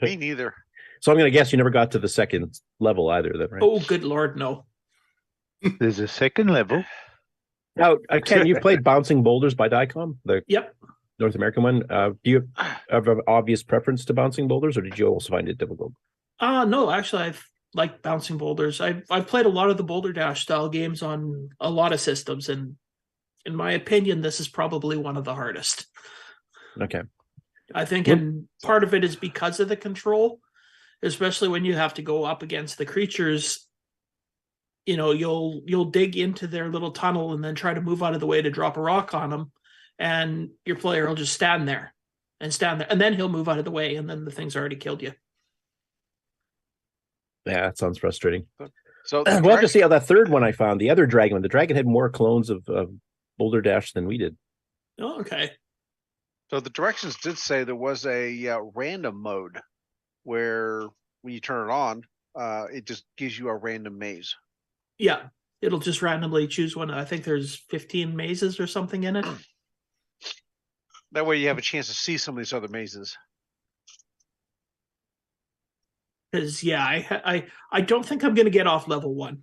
Me neither. So I'm going to guess you never got to the second level either, then, right? Oh, good Lord, no. There's a second level. Now, Ken, you've played Bouncing Boulders by Dicom, the North American one. Do you have an obvious preference to Bouncing Boulders, or did you also find it difficult? No, actually, I've liked Bouncing Boulders. I've played a lot of the Boulder Dash style games on a lot of systems, and in my opinion, this is probably one of the hardest. Okay. I think part of it is because of the control, especially when you have to go up against the creatures. You know, you'll dig into their little tunnel and then try to move out of the way to drop a rock on them, and your player will just stand there, and then he'll move out of the way, and then the thing's already killed you. Yeah, that sounds frustrating. So we'll have to see how that third one I found, the other dragon one. The dragon had more clones of Boulder Dash than we did. Oh, okay. So the directions did say there was a random mode where when you turn it on, it just gives you a random maze. Yeah. it'll just randomly choose one. I think there's 15 mazes or something in it. That way you have a chance to see some of these other mazes. Because yeah, I don't think I'm going to get off level 1.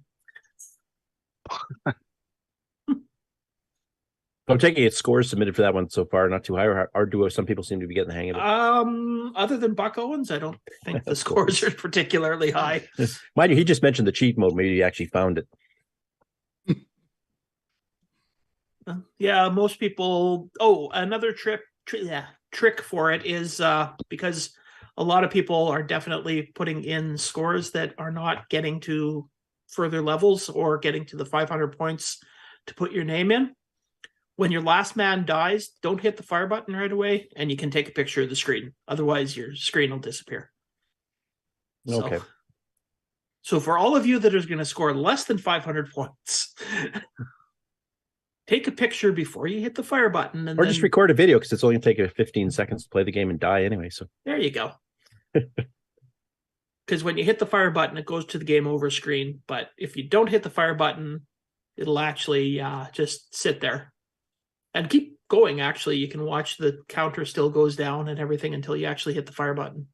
I'm taking it scores submitted for that one so far, not too high, or do some people seem to be getting the hang of it? Other than Buck Owens, I don't think the scores are particularly high. Mind you, he just mentioned the cheat mode. Maybe he actually found it. Yeah, most people. Oh, another trick for it is because a lot of people are definitely putting in scores that are not getting to further levels or getting to the 500 points to put your name in. When your last man dies, don't hit the fire button right away, and you can take a picture of the screen. Otherwise, your screen will disappear. Okay. So for all of you that are going to score less than 500 points, take a picture before you hit the fire button. And or just record a video, because it's only going to take 15 seconds to play the game and die anyway. So there you go. Because when you hit the fire button, it goes to the game over screen. But if you don't hit the fire button, it'll actually just sit there. And keep going, actually. You can watch the counter still goes down and everything until you actually hit the fire button.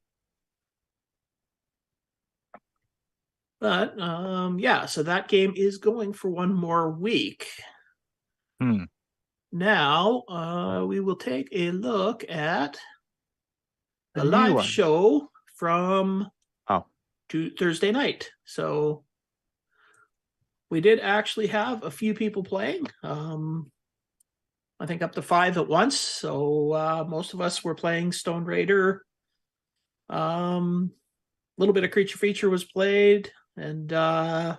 But, yeah, so that game is going for one more week. Now, we will take a look at the live show from Thursday night. So we did actually have a few people playing. I think up to 5 at once. So most of us were playing Stone Raider. A little bit of Creature Feature was played. And yeah,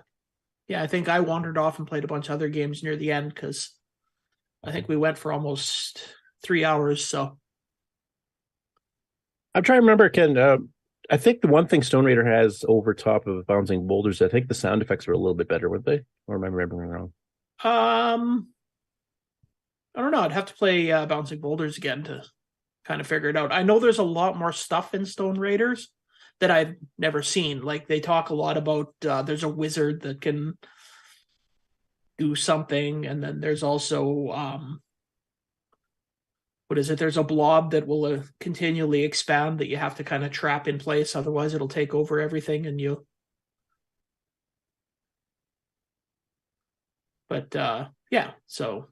I think I wandered off and played a bunch of other games near the end because I think we went for almost 3 hours. So I'm trying to remember, Ken. I think the one thing Stone Raider has over top of Bouncing Boulders, I think the sound effects were a little bit better, weren't they? Or am I remembering wrong? I don't know. I'd have to play Bouncing Boulders again to kind of figure it out. I know there's a lot more stuff in Stone Raiders that I've never seen. Like they talk a lot about there's a wizard that can do something, and then there's also what is it? There's a blob that will continually expand that you have to kind of trap in place, otherwise it'll take over everything and you. But yeah, so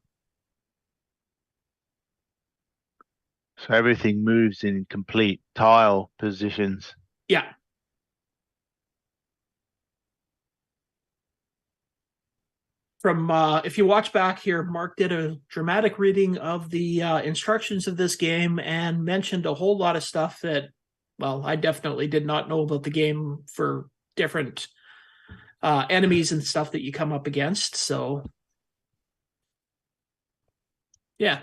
everything moves in complete tile positions. Yeah. From if you watch back here, Mark did a dramatic reading of the instructions of this game and mentioned a whole lot of stuff that, well, I definitely did not know about the game for different enemies and stuff that you come up against. So, yeah.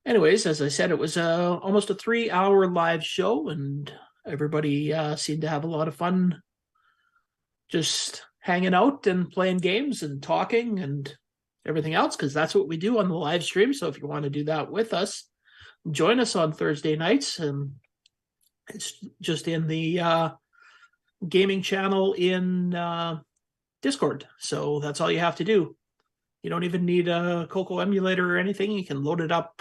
Anyways, as I said, it was almost a 3-hour live show, and everybody seemed to have a lot of fun just hanging out and playing games and talking and everything else, because that's what we do on the live stream. So if you want to do that with us, join us on Thursday nights. And it's just in the gaming channel in Discord. So that's all you have to do. You don't even need a CoCo emulator or anything. You can load it up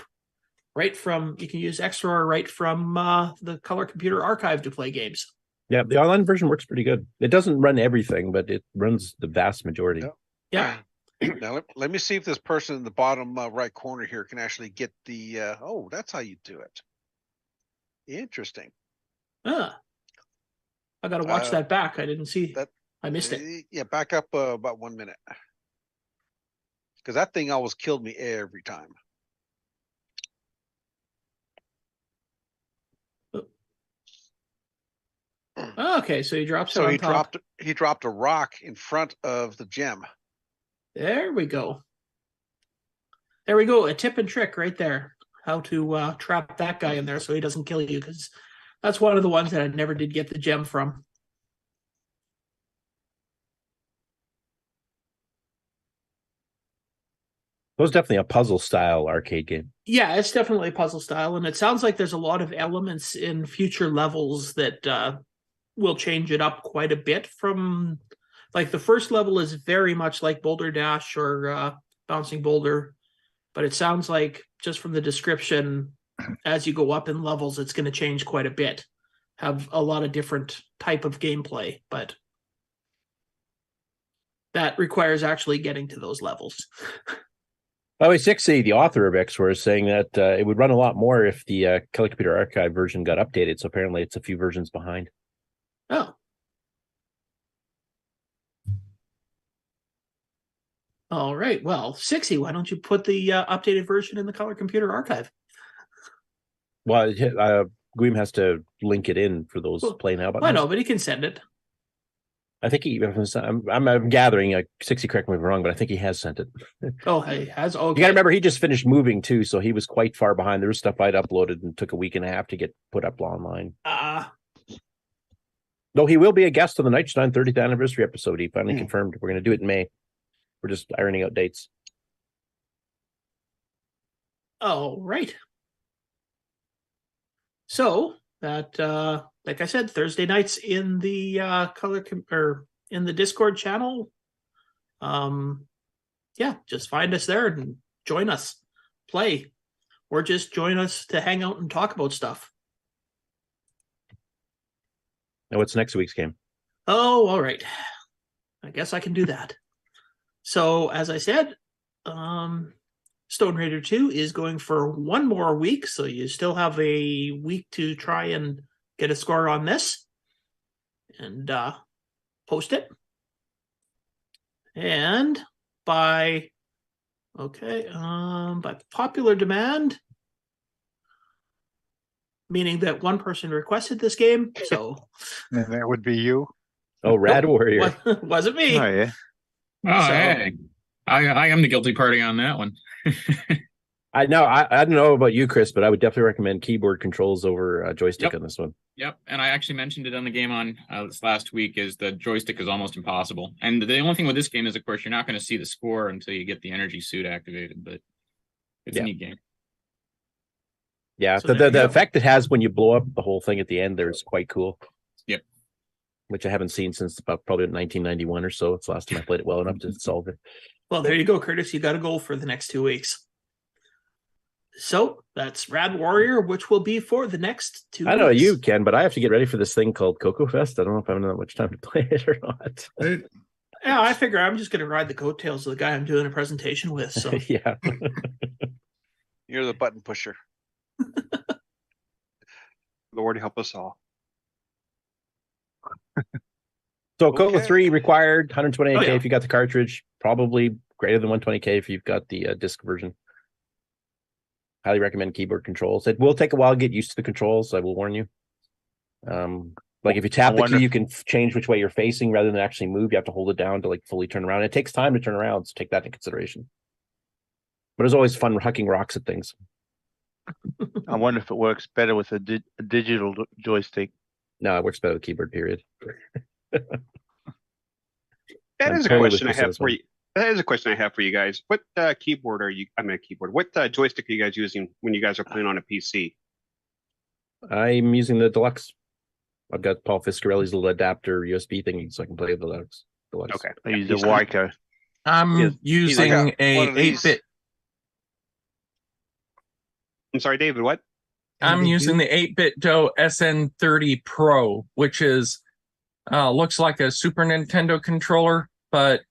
right from, you can use Extra right from the Color Computer Archive to play games. Yeah, the online version works pretty good. It doesn't run everything, but it runs the vast majority. Yeah. Now let me see if this person in the bottom right corner here can actually get the. Oh, that's how you do it. Interesting. I got to watch that back. I didn't see that. I missed it. Yeah, back up about 1 minute, because that thing always killed me every time. Okay, so he drops it So on he top. dropped a rock in front of the gem. There we go. There we go. A tip and trick right there. How to trap that guy in there so he doesn't kill you, because that's one of the ones that I never did get the gem from. It was definitely a puzzle style arcade game. Yeah, it's definitely puzzle style, and it sounds like there's a lot of elements in future levels that will change it up quite a bit from, like, the first level is very much like Boulder Dash or Bouncing Boulder, but it sounds like just from the description, as you go up in levels, it's going to change quite a bit, have a lot of different type of gameplay, but that requires actually getting to those levels. By the way, Sixty, the author of X-War, is saying that it would run a lot more if the Color Computer Archive version got updated. So apparently it's a few versions behind. Oh. All right. Well, 60, why don't you put the updated version in the Color Computer Archive? Well, Guim has to link it in for those play now buttons. I know, but he can send it. I think I'm gathering, 60, correct me if I'm wrong, but I think he has sent it. Oh, he has? Okay. You got to remember, he just finished moving too, so he was quite far behind. There was stuff I'd uploaded and took a week and a half to get put up online. Though he will be a guest on the Nightstein 30th anniversary episode. He finally confirmed we're going to do it in May. We're just ironing out dates. All right. So that, like I said, Thursday nights in the in the Discord channel. Yeah, just find us there and join us, play, or just join us to hang out and talk about stuff. Now, what's next week's game? Oh, all right. I guess I can do that. So, as I said, Stone Raider 2 is going for one more week, so you still have a week to try and get a score on this and post it. And by popular demand, meaning that one person requested this game, so and that would be you. Oh, Rad Warrior. Wasn't me. Oh, yeah. Oh, So- hey. I am the guilty party on that one. I know. I don't know about you, Chris, but I would definitely recommend keyboard controls over joystick on this one. Yep, and I actually mentioned it on the game on this last week. Is the joystick is almost impossible, and the only thing with this game is, of course, you're not going to see the score until you get the energy suit activated. But it's a neat game. Yeah, So the effect it has when you blow up the whole thing at the end there is quite cool. Yep. Which I haven't seen since about probably 1991 or so. It's the last time I played it well enough to solve it. Well, there you go, Curtis. You got a goal for the next 2 weeks. So that's Rad Warrior, which will be for the next 2 weeks. I don't know you, Ken, but I have to get ready for this thing called CoCo Fest. I don't know if I'm going to have much time to play it or not. Yeah, I figure I'm just going to ride the coattails of the guy I'm doing a presentation with. So yeah. You're the button pusher. Lord help us all. So CoCo 3 required 128K Oh, yeah. if you got the cartridge, probably greater than 120K if you've got the disc version. Highly recommend keyboard controls. It will take a while to get used to the controls, I will warn you. Like if you tap the key, you can change which way you're facing rather than actually move. You have to hold it down to like fully turn around. It takes time to turn around, so take that into consideration. But it's always fun hucking rocks at things. I wonder if it works better with a digital joystick. No, it works better with keyboard, period. That is a totally question I with have this for one. you. That is a question I have for you guys. What keyboard are you? I mean, keyboard. What joystick are you guys using when you guys are playing on a PC? I'm using the Deluxe. I've got Paul Fiscarelli's little adapter USB thingy, so I can play the Deluxe. Okay. I use the Wyco. I'm using one a of these. 8-bit. I'm sorry, David. What? I'm using the 8-bit DOE SN30 Pro, which is looks like a Super Nintendo controller, but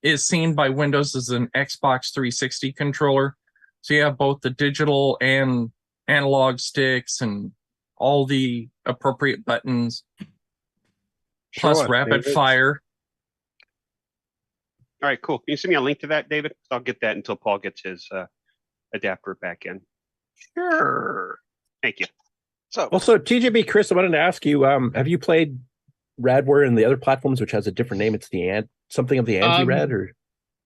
is seen by Windows as an Xbox 360 controller. So you have both the digital and analog sticks and all the appropriate buttons, plus Sure, rapid David. fire. All right, cool. Can you send me a link to that, David? I'll get that until Paul gets his adapter back in. Sure. Thank you. So Also, TJB Chris, I wanted to ask you, have you played Radware and the other platforms, which has a different name? It's the something of the anti-rad, or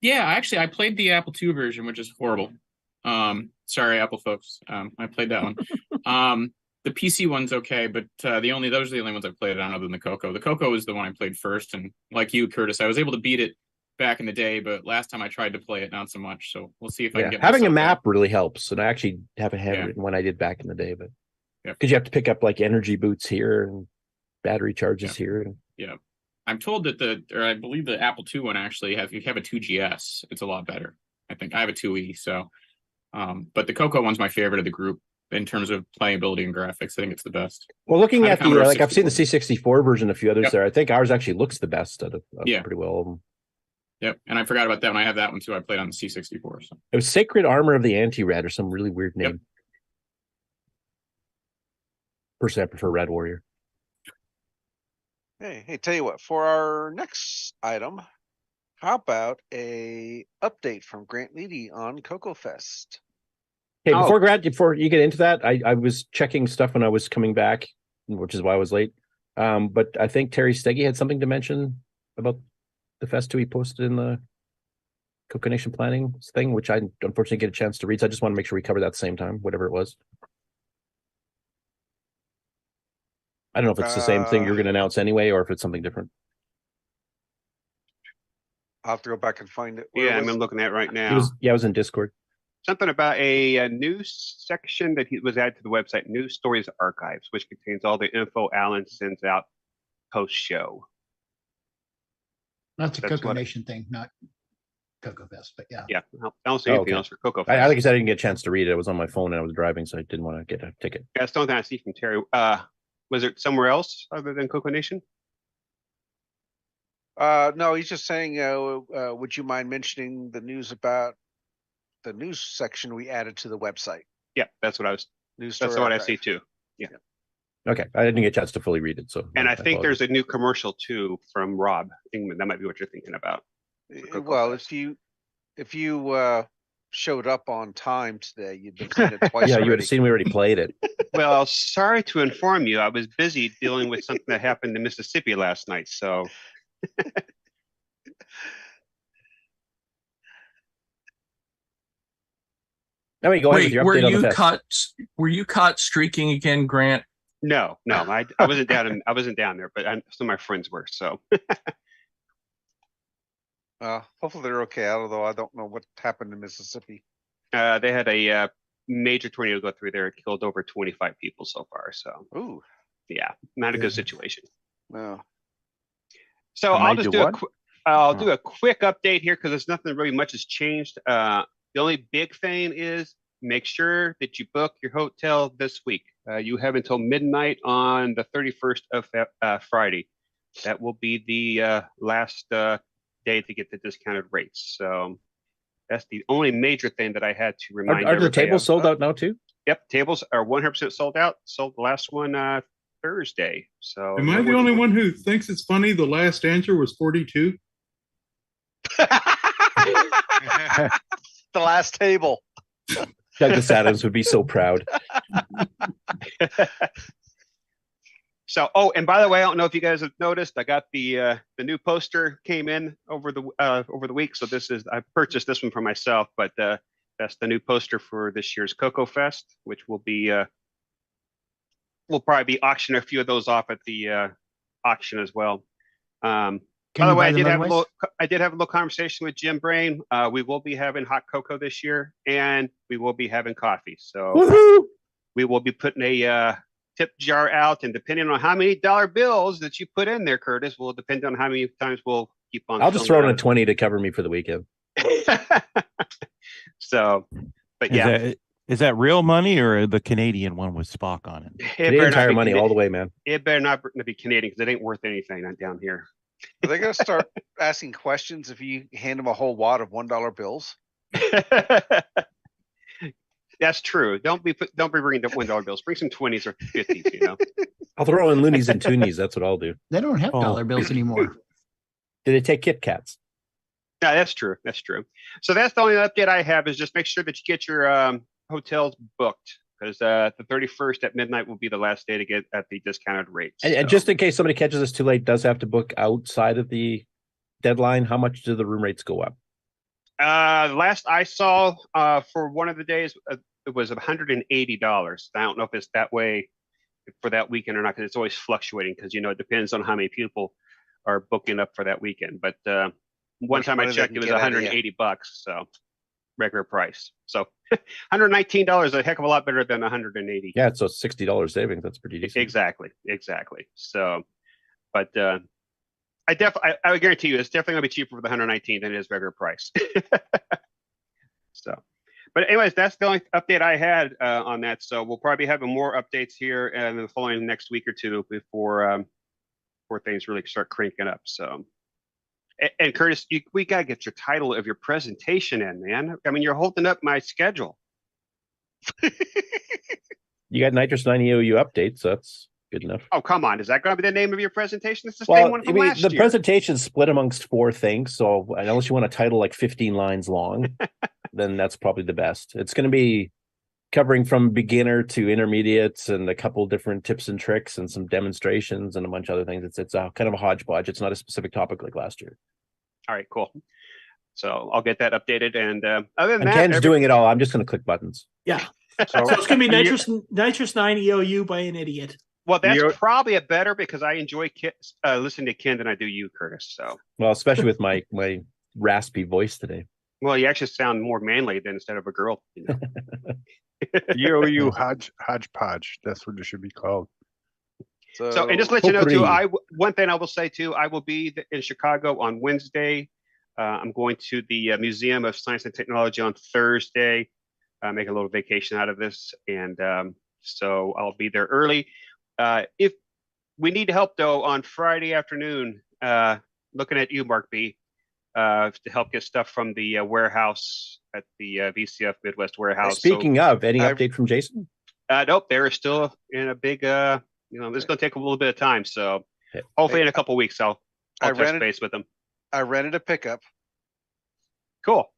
Yeah, actually, I played the Apple II version, which is horrible. Sorry, Apple folks. I played that one. The PC one's okay, but those are the only ones I've played on other than the CoCo. The CoCo is the one I played first, and like you, Curtis, I was able to beat it back in the day, but last time I tried to play it, not so much. So we'll see if I can get having a myself map really helps. And I actually have a handwritten one I did back in the day, but because you have to pick up like energy boots here and battery charges here. Yeah. I'm told that I believe the Apple II one actually has, if you have a 2GS, it's a lot better. I think I have a 2E, so, but the CoCo one's my favorite of the group in terms of playability and graphics. I think it's the best. Well, looking at the, like I've seen the 64. C64 version, a few others Yep. there. I think ours actually looks the best out of Yeah. pretty well of them. Yep. And I forgot about that one. I have that one too. I played on the C64. So. It was Sacred Armor of the Anti-Red or some really weird name. Yep. Personally, I prefer Red Warrior. Hey, tell you what, for our next item, how about a update from Grant Leedy on CoCo Fest? Hey, before Grant, before you get into that, I was checking stuff when I was coming back, which is why I was late. But I think Terry Steggy had something to mention about the fest too. He posted in the CoCo Nation planning thing, which I unfortunately get a chance to read. So I just want to make sure we cover that at the same time, whatever it was. I don't know if it's the same thing you're going to announce anyway, or if it's something different. I'll have to go back and find it. Yeah, I'm looking at it right now. It was in Discord. Something about a news section that was added to the website, News Stories Archives, which contains all the info Alan sends out post-show. That's a That's CoCo what- Nation thing, not CoCo Fest, but yeah. Yeah, I don't see anything else for CoCo Fest. Like I said, I didn't get a chance to read it. I was on my phone and I was driving, so I didn't want to get a ticket. Yeah, that's the only thing I see from Terry. Was it somewhere else other than CoCo Nation? No, he's just saying, would you mind mentioning the news about the news section we added to the website? Yeah, that's what I was. News That's story what I archive. see too. Yeah. Okay, I didn't get a chance to fully read it, so. And I think there's a new commercial too from Rob Ingman. That might be what you're thinking about. Well, if you showed up on time today, you'd have seen it twice. Yeah, you would already. have seen we already played it. Well, sorry to inform you, I was busy dealing with something that happened in Mississippi last night. So I mean, go ahead with Wait, your were update on the you fest. were you caught streaking again, Grant? no, I wasn't down. I wasn't down there, but some of my friends were. So Hopefully they're okay. Although I don't know what happened in Mississippi. they had a major tornado go through there. It killed over 25 people so far. So Ooh, yeah, not a good situation. no. So A I'll just major do what? I'll do a quick update here because there's nothing really much has changed. The only big thing is make sure that you book your hotel this week. You have until midnight on the 31st of Friday. That will be the last day to get the discounted rates. So that's the only major thing that I had to remind Are the everybody tables of. sold out now too? Yep, tables are 100% sold out. Sold the last one Thursday. So Am I the only one who thinks it's funny the last answer was 42? The last table. Douglas Adams would be so proud. So, oh, and by the way, I don't know if you guys have noticed, I got the new poster came in over the week. So I purchased this one for myself, but that's the new poster for this year's CoCo Fest, which will be we'll probably be auctioning a few of those off at the auction as well. By the way, I did have a little conversation with Jim Brain. We will be having hot cocoa this year, and we will be having coffee. So Woohoo! we will be putting a tip jar out, and depending on how many dollar bills that you put in there, Curtis, will depend on how many times we'll keep on. I'll just throw in a 20 to cover me for the weekend. So, but yeah, Is that real money or the Canadian one with Spock on it? Canadian Tire money all the way, man. It better not be Canadian because it ain't worth anything down here. Are they gonna start asking questions if you hand them a whole wad of $1 bills? That's true. Don't be bringing the $1 bills. Bring some 20s or 50s. You know. I'll throw in loonies and toonies. That's what I'll do. They don't have dollar bills anymore. Do they take Kit Kats? Yeah, that's true. That's true. So that's the only update I have is just make sure that you get your hotels booked because the 31st at midnight will be the last day to get at the discounted rates. And just in case somebody catches us too late, does have to book outside of the deadline. How much do the room rates go up? Last I saw for one of the days, it was $180. I don't know if it's that way for that weekend or not because it's always fluctuating because it depends on how many people are booking up for that weekend. But one time I checked, it was $180. So regular price. So $119 is a heck of a lot better than $180. Yeah, so $60 savings. That's pretty decent. Exactly. So, but I would guarantee you it's definitely gonna be cheaper for the 119 than it is regular price. So, but anyways, that's the only update I had on that. So we'll probably be having more updates here in the following next week or two before things really start cranking up. So, and Curtis, we gotta get your title of your presentation in, man. I mean, you're holding up my schedule. You got Nitrous 9 EOU updates, so that's good enough. Oh, come on. Is that going to be the name of your presentation? It's the same one from last the year. presentation's split amongst 4 things, so unless you want a title like 15 lines long, then that's probably the best. It's going to be covering from beginner to intermediates and a couple different tips and tricks and some demonstrations and a bunch of other things. It's a kind of a hodgepodge. It's not a specific topic like last year. All right, cool. So I'll get that updated. And other than And that, Ken's doing it all. I'm just going to click buttons. Yeah. So it's going to be Nitrous 9 EOU by an idiot. Well, that's probably a better because I enjoy listening to Ken than I do you, Curtis. So, well, especially with my raspy voice today. Well, you actually sound more manly than instead of a girl. You know? EOU hodgepodge. That's what it should be called. So, and just to let you know too, one thing I will say too, I will be in Chicago on Wednesday. I'm going to the Museum of Science and Technology on Thursday. Make a little vacation out of this, and so I'll be there early. If we need help though on Friday afternoon, looking at you, Mark B, to help get stuff from the warehouse at the VCF Midwest warehouse. Speaking of, any update from Jason? Nope, they're still in a big. This is going to take a little bit of time. So hopefully in a couple of weeks, I'll touch base with them. I rented a pickup. Cool.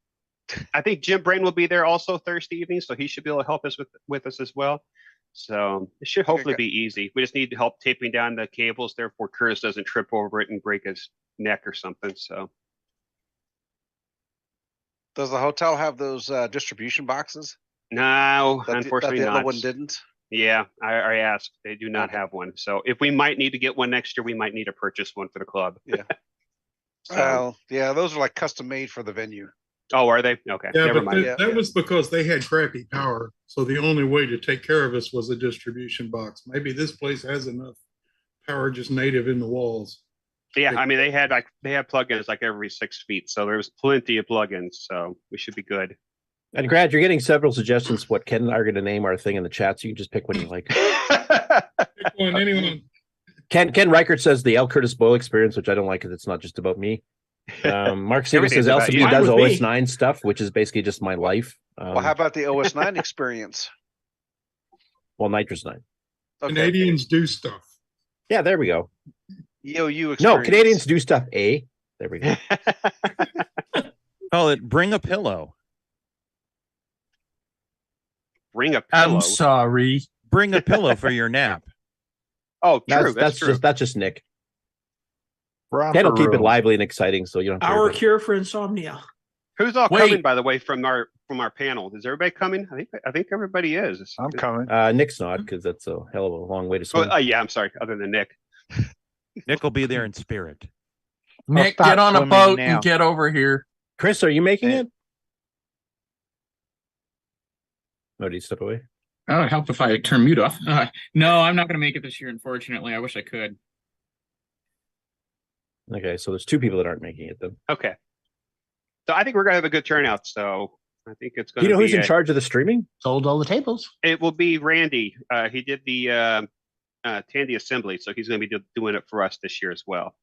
I think Jim Brain will be there also Thursday evening, so he should be able to help us with us as well. So it should hopefully be easy. We just need help taping down the cables, therefore Curtis doesn't trip over it and break his neck or something. So, does the hotel have those distribution boxes? No, unfortunately the not. other one didn't. Yeah, I asked. They do not have one. So if we might need to get one next year, we might need to purchase one for the club. Yeah. Well, yeah, those are like custom made for the venue. Oh, are they? Okay. Yeah, never but mind. that was because they had crappy power. So the only way to take care of us was a distribution box. Maybe this place has enough power just native in the walls. Yeah, I mean they had plugins like every 6 feet, so there was plenty of plugins, so we should be good. And Grant, you're getting several suggestions what Ken and I are going to name our thing in the chat, so you can just pick one you like. Pick one, anyone. Ken Reichert says the L. Curtis Boyle experience, which I don't like because it's not just about me. Mark Seaver says LCD does OS9 stuff, which is basically just my life. Well, how about the OS9 experience? Well, Nitrous 9. Okay. Canadians do stuff. Yeah, there we go. EOU experience. No, Canadians do stuff. There we go. Call it Bring a Pillow. Bring a pillow. I'm sorry. Bring a pillow for your nap. Oh, true. That's true. just Nick. That'll keep it lively and exciting, so you don't. Our cure for insomnia. Who's all coming, by the way, from our panel? Is everybody coming? I think everybody is. I'm coming. Nick's not because that's a hell of a long way to swim. Yeah, I'm sorry. Other than Nick, Nick will be there in spirit. Nick, get on a boat and get over here. Chris, are you making it? No, do you step away? Oh, it'd help if I turn mute off. No, I'm not going to make it this year, unfortunately. I wish I could. Okay, so there's 2 people that aren't making it then. Okay. So I think we're going to have a good turnout. So I think it's going to be... You know who's in charge of the streaming? Sold all the tables. It will be Randy. He did the Tandy Assembly, so he's going to be doing it for us this year as well.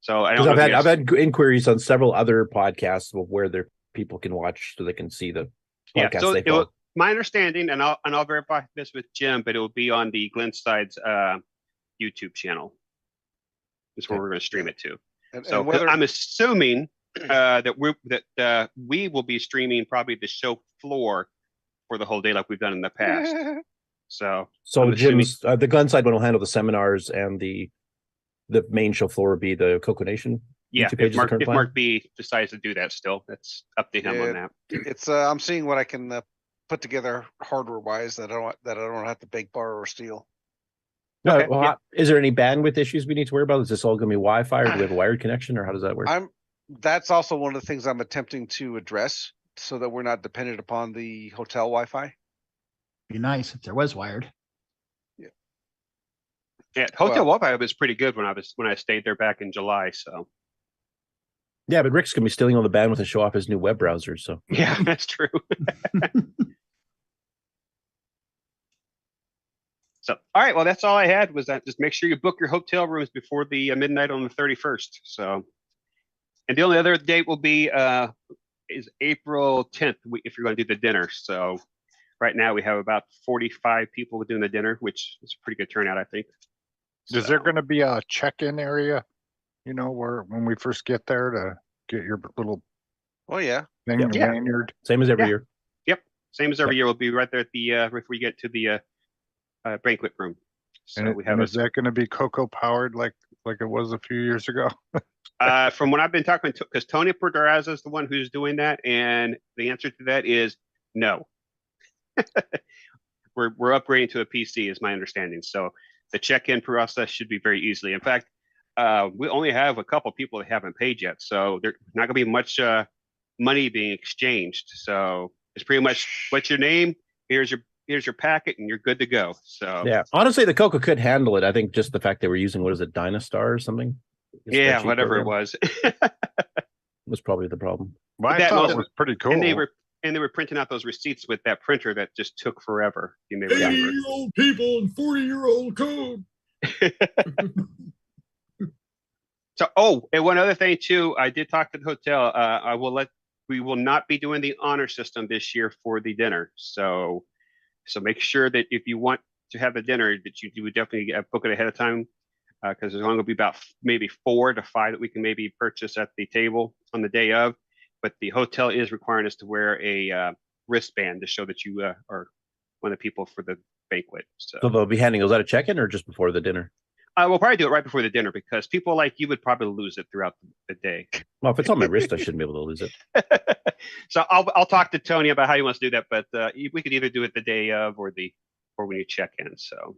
So I don't know. I've had inquiries on several other podcasts of where their people can watch so they can see the podcast so they follow. my understanding, and I'll verify this with Jim, but it will be on the Glenside's YouTube channel. Is where we're going to stream it to. So I'm assuming that we will be streaming probably the show floor for the whole day, like we've done in the past. So Jim's the Glenside one will handle the seminars, and the main show floor will be the CoCo Nation. Yeah, if Mark B decides to do that, still that's up to him on that. It's I'm seeing what I can put together hardware wise that I don't have to bake, borrow, or steal. No, is there any bandwidth issues we need to worry about? Is this all going to be Wi-Fi, or do we have a wired connection, or how does that work? That's also one of the things I'm attempting to address so that we're not dependent upon the hotel Wi-Fi? Be nice if there was wired. Yeah, hotel Wi-Fi was pretty good when I stayed there back in July. So Yeah, but Rick's gonna be stealing all the bandwidth to show off his new web browser. So yeah, that's true. So, all right. Well, that's all I had was that just make sure you book your hotel rooms before the midnight on the 31st. So, and the only other date will be is April 10th if you're going to do the dinner. So right now we have about 45 people doing the dinner, which is a pretty good turnout, I think. Is there going to be a check-in area, you know, where when we first get there to get your little thing, your lanyard? Same as every year. Yep. Same as every year. We'll be right there at the if we get to the banquet room. So And, we have is that going to be CoCo powered like it was a few years ago? From what I've been talking to, because Tony Perdoraza is the one who's doing that, and the answer to that is no. We're upgrading to a PC, is my understanding. So the check-in process should be very easily. In fact, we only have a couple people that haven't paid yet, so there's not going to be much money being exchanged. So it's pretty much, what's your name? Here's your packet, and you're good to go. So yeah, honestly, the CoCo could handle it. I think just the fact they were using, what is it, Dynastar or something? Yeah, whatever it was. Was probably the problem. Well, I thought it was pretty cool. And they were printing out those receipts with that printer that just took forever. You may remember. 80-year-old people and 40-year-old code. So, and one other thing too, I did talk to the hotel. We will not be doing the honor system this year for the dinner. So make sure that if you want to have the dinner, that you would definitely book it ahead of time, because there's only going to be about maybe 4 to 5 that we can maybe purchase at the table on the day of. But the hotel is requiring us to wear a wristband to show that you are one of the people for the banquet. So they'll be handing those out at check-in or just before the dinner? We'll probably do it right before the dinner, because people like you would probably lose it throughout the day. Well, if it's on my wrist, I shouldn't be able to lose it. So I'll talk to Tony about how he wants to do that, but we could either do it the day of or when you check in. So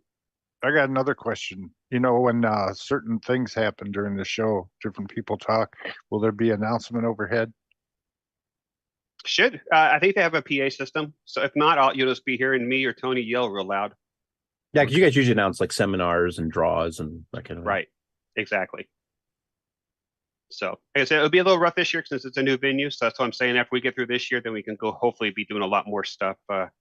I got another question. You know, when certain things happen during the show, different people talk, will there be announcement overhead? Should. I think they have a PA system. So if not, you'll just be hearing me or Tony yell real loud. Yeah, because you guys usually announce like seminars and draws and that kind of thing. Right. Exactly. So like I said, it'll be a little rough this year since it's a new venue. So that's what I'm saying. After we get through this year, then we can go hopefully be doing a lot more stuff, for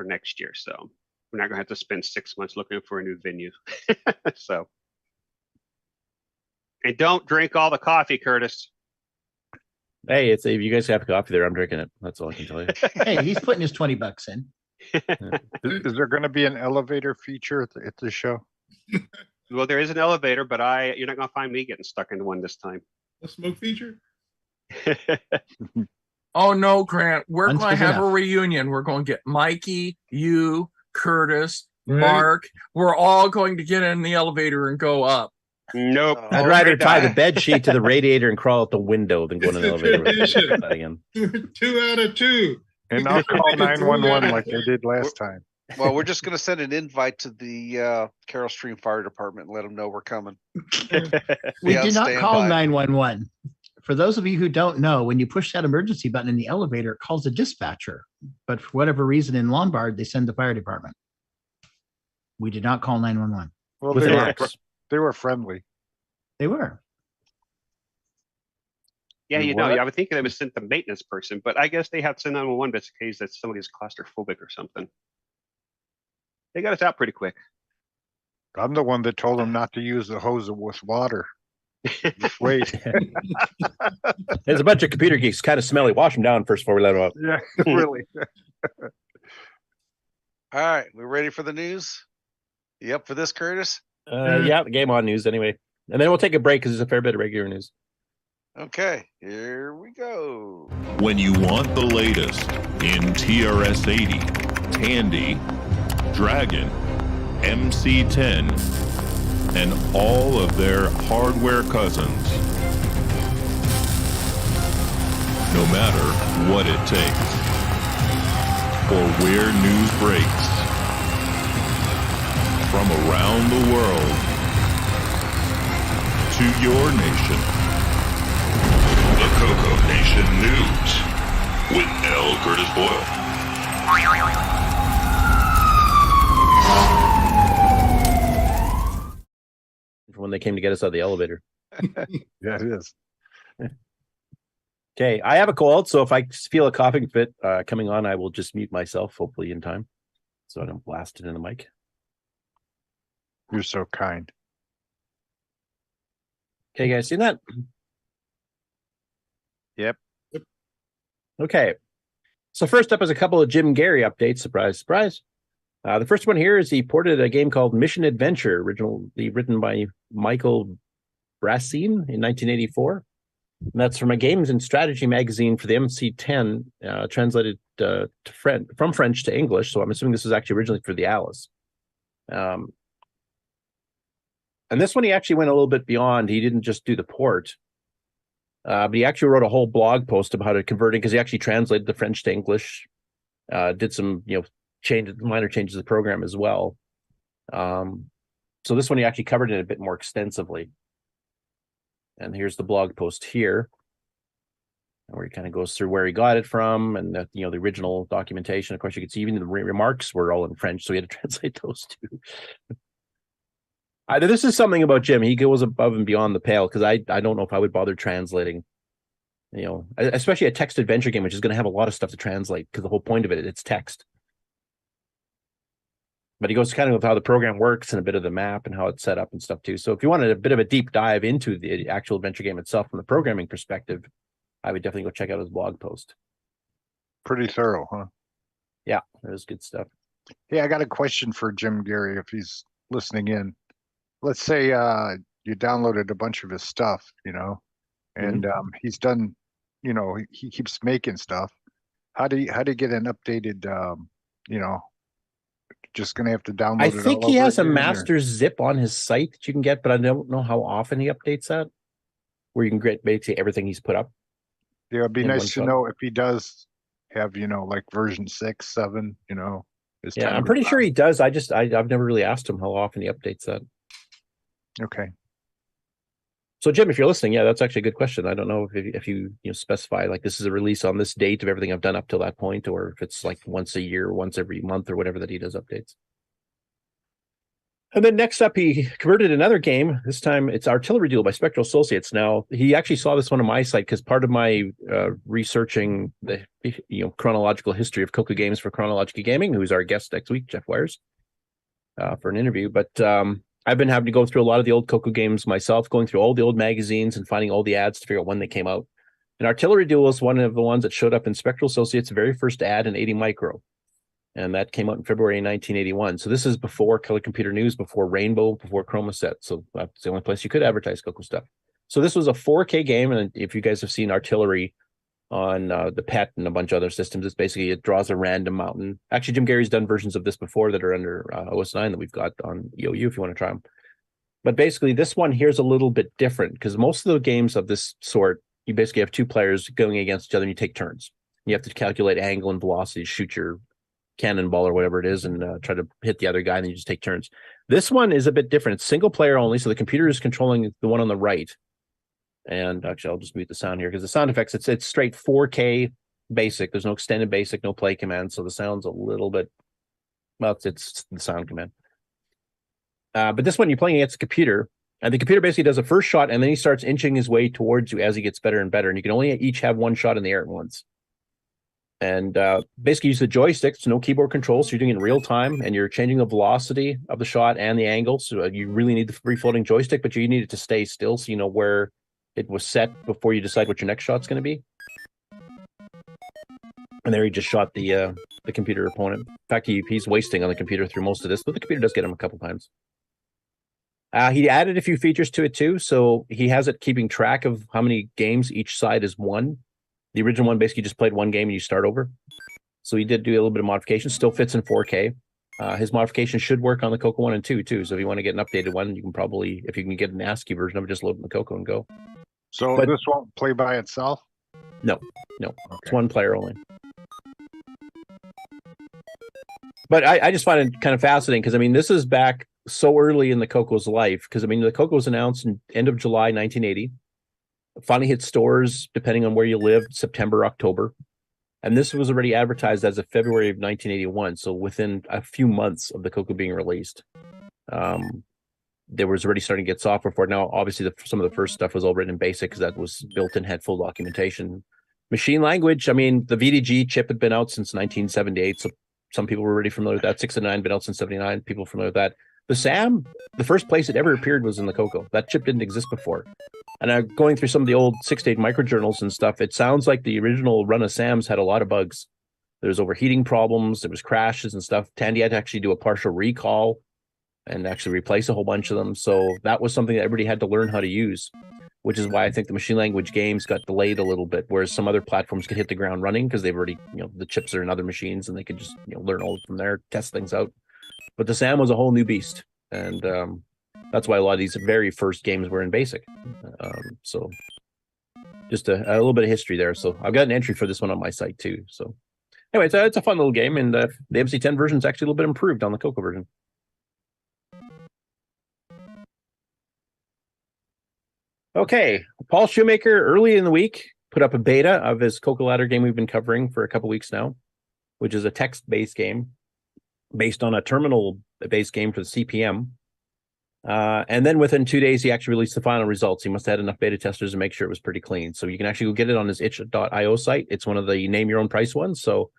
next year. So we're not going to have to spend 6 months looking for a new venue. So. And don't drink all the coffee, Curtis. Hey, if you guys have coffee there, I'm drinking it. That's all I can tell you. Hey, he's putting his $20 in. Is there going to be an elevator feature at the show? Well, there is an elevator, but you're not going to find me getting stuck into one this time. A smoke feature? Oh no, Grant, we're One's going to good have a enough. reunion. We're going to get Mikey, you, Curtis, Right. Mark. We're all going to get in the elevator and go up. Nope. I'd rather tie the bed sheet to the radiator and crawl out the window than go in an It's a elevator with tradition. that again. 2 out of 2. And I'll call 911 like I did last time. Well, we're just going to send an invite to the Carroll Stream Fire Department and let them know we're coming. We Be on do not call standby. 911. For those of you who don't know, when you push that emergency button in the elevator, it calls a dispatcher. But for whatever reason in Lombard, they send the fire department. We did not call 911. Well, With they an were, X. they were friendly. They were. Yeah, You I what? would think they would send the maintenance person, but I guess they have to send 911 just in case that somebody's claustrophobic or something. They got us out pretty quick. I'm the one that told them not to use the hose with water. Just wait. There's a bunch of computer geeks, kind of smelly. Wash them down first before we let them out. Yeah, really. All right, we ready for the news? You up for this, Curtis? Yeah, the game on news anyway. And then we'll take a break because there's a fair bit of regular news. Okay, here we go. When you want the latest in TRS-80, Tandy, Dragon, MC-10, and all of their hardware cousins, no matter what it takes, or where news breaks, from around the world to your nation, the CoCo Nation News. with L. Curtis Boyle. When they came to get us out of the elevator. Yeah, it is. Okay, I have a cold, so if I feel a coughing fit coming on, I will just mute myself, hopefully in time, so I don't blast it in the mic. You're so kind. Okay, guys, see that? Yep. Okay, so first up is a couple of Jim Gary updates. Surprise, surprise. The first one here is he ported a game called Mission Adventure, originally written by Michael Brassin in 1984. And that's from a games and strategy magazine for the MC10, translated from French to English. So I'm assuming this was actually originally for the Alice. And this one, he actually went a little bit beyond. He didn't just do the port, but he actually wrote a whole blog post about it converting, because he actually translated the French to English, did some, minor changes to the program as well. So this one, he actually covered it a bit more extensively. And here's the blog post here, where he kind of goes through where he got it from, and the original documentation. Of course, you can see even the remarks were all in French, so he had to translate those too. This is something about Jim. He goes above and beyond the pale, because I don't know if I would bother translating, especially a text adventure game, which is going to have a lot of stuff to translate, because the whole point of it's text. But he goes kind of with how the program works and a bit of the map and how it's set up and stuff too. So if you wanted a bit of a deep dive into the actual adventure game itself from the programming perspective, I would definitely go check out his blog post. Pretty thorough, huh? Yeah, it was good stuff. Hey, I got a question for Jim Gary if he's listening in. Let's say you downloaded a bunch of his stuff, and he's done, he keeps making stuff. How do you get an updated, just gonna have to download it? I think he has a master zip on his site that you can get, but I don't know how often he updates that, where you can get basically everything he's put up. Yeah, it'd be nice to know if he does have, like version 6, 7, Yeah, I'm pretty sure he does. I've never really asked him how often he updates that. Okay. So Jim, if you're listening, yeah, that's actually a good question. I don't know if you specify like this is a release on this date of everything I've done up till that point, or if it's like once a year, once every month, or whatever that he does updates. And then next up, he converted another game. This time it's Artillery Duel by Spectral Associates. Now, he actually saw this one on my site because part of my researching the chronological history of CoCo Games for Chronological Gaming, who's our guest next week, Jeff Wires, for an interview. But I've been having to go through a lot of the old CoCo games myself, going through all the old magazines and finding all the ads to figure out when they came out. And Artillery Duel is one of the ones that showed up in Spectral Associates' very first ad in 80 Micro. And that came out in February 1981. So this is before Color Computer News, before Rainbow, before Chromaset. So that's the only place you could advertise CoCo stuff. So this was a 4K game. And if you guys have seen Artillery on the PET and a bunch of other systems, it's basically, it draws a random mountain. Actually, Jim Gary's done versions of this before that are under OS 9 that we've got on EOU if you want to try them. But basically, this one here is a little bit different because most of the games of this sort, you basically have two players going against each other and you take turns. You have to calculate angle and velocity, shoot your cannonball or whatever it is, and try to hit the other guy, and then you just take turns. This one is a bit different. It's single player only, so the computer is controlling the one on the right. And actually, I'll just mute the sound here because the sound effects, it's straight 4K basic. There's no extended basic, no play command, so the sound's a little bit, well, it's the sound command. But this one, you're playing against a computer, and the computer basically does a first shot, and then he starts inching his way towards you as he gets better and better, and you can only each have one shot in the air at once. And basically use the joysticks, no keyboard controls, so you're doing it in real time, and you're changing the velocity of the shot and the angle, so you really need the free-floating joystick, but you need it to stay still so you know where it was set before you decide what your next shot's going to be. And there he just shot the computer opponent. In fact, he's wasting on the computer through most of this, but the computer does get him a couple times. He added a few features to it too, so he has it keeping track of how many games each side has won. The original one basically just played one game and you start over. So he did do a little bit of modification, still fits in 4K. His modification should work on the CoCo 1 and 2 too. So if you want to get an updated one, you can probably, if you can get an ASCII version of it, just load in the CoCo and go. So this won't play by itself? No. Okay. It's one player only. But I just find it kind of fascinating because, I mean, this is back so early in the CoCo's life because, I mean, the CoCo was announced in end of July 1980. Finally hit stores, depending on where you lived, September, October. And this was already advertised as of February of 1981. So within a few months of the CoCo being released, there was already starting to get software for it. Now, obviously, some of the first stuff was all written in BASIC because that was built in, had full documentation. Machine language, I mean, the VDG chip had been out since 1978. So some people were already familiar with that. 609 been out since 79. People familiar with that. The SAM, the first place it ever appeared was in the CoCo. That chip didn't exist before. And going through some of the old 6-8 microjournals and stuff, it sounds like the original run of SAMs had a lot of bugs. There's overheating problems, there was crashes and stuff. Tandy had to actually do a partial recall and actually replace a whole bunch of them. So that was something that everybody had to learn how to use, which is why I think the machine language games got delayed a little bit, whereas some other platforms could hit the ground running because they've already, the chips are in other machines and they could just, learn all from there, test things out. But the SAM was a whole new beast. And that's why a lot of these very first games were in BASIC. So just a little bit of history there. So I've got an entry for this one on my site too. So anyway, it's a fun little game, and the MC10 version is actually a little bit improved on the CoCo version. Okay, Paul Shoemaker early in the week put up a beta of his CoCo Ladder game we've been covering for a couple weeks now, which is a text-based game based on a terminal-based game for the CPM. And then within 2 days, he actually released the final results. He must have had enough beta testers to make sure it was pretty clean. So you can actually go get it on his itch.io site. It's one of the name your own price ones. So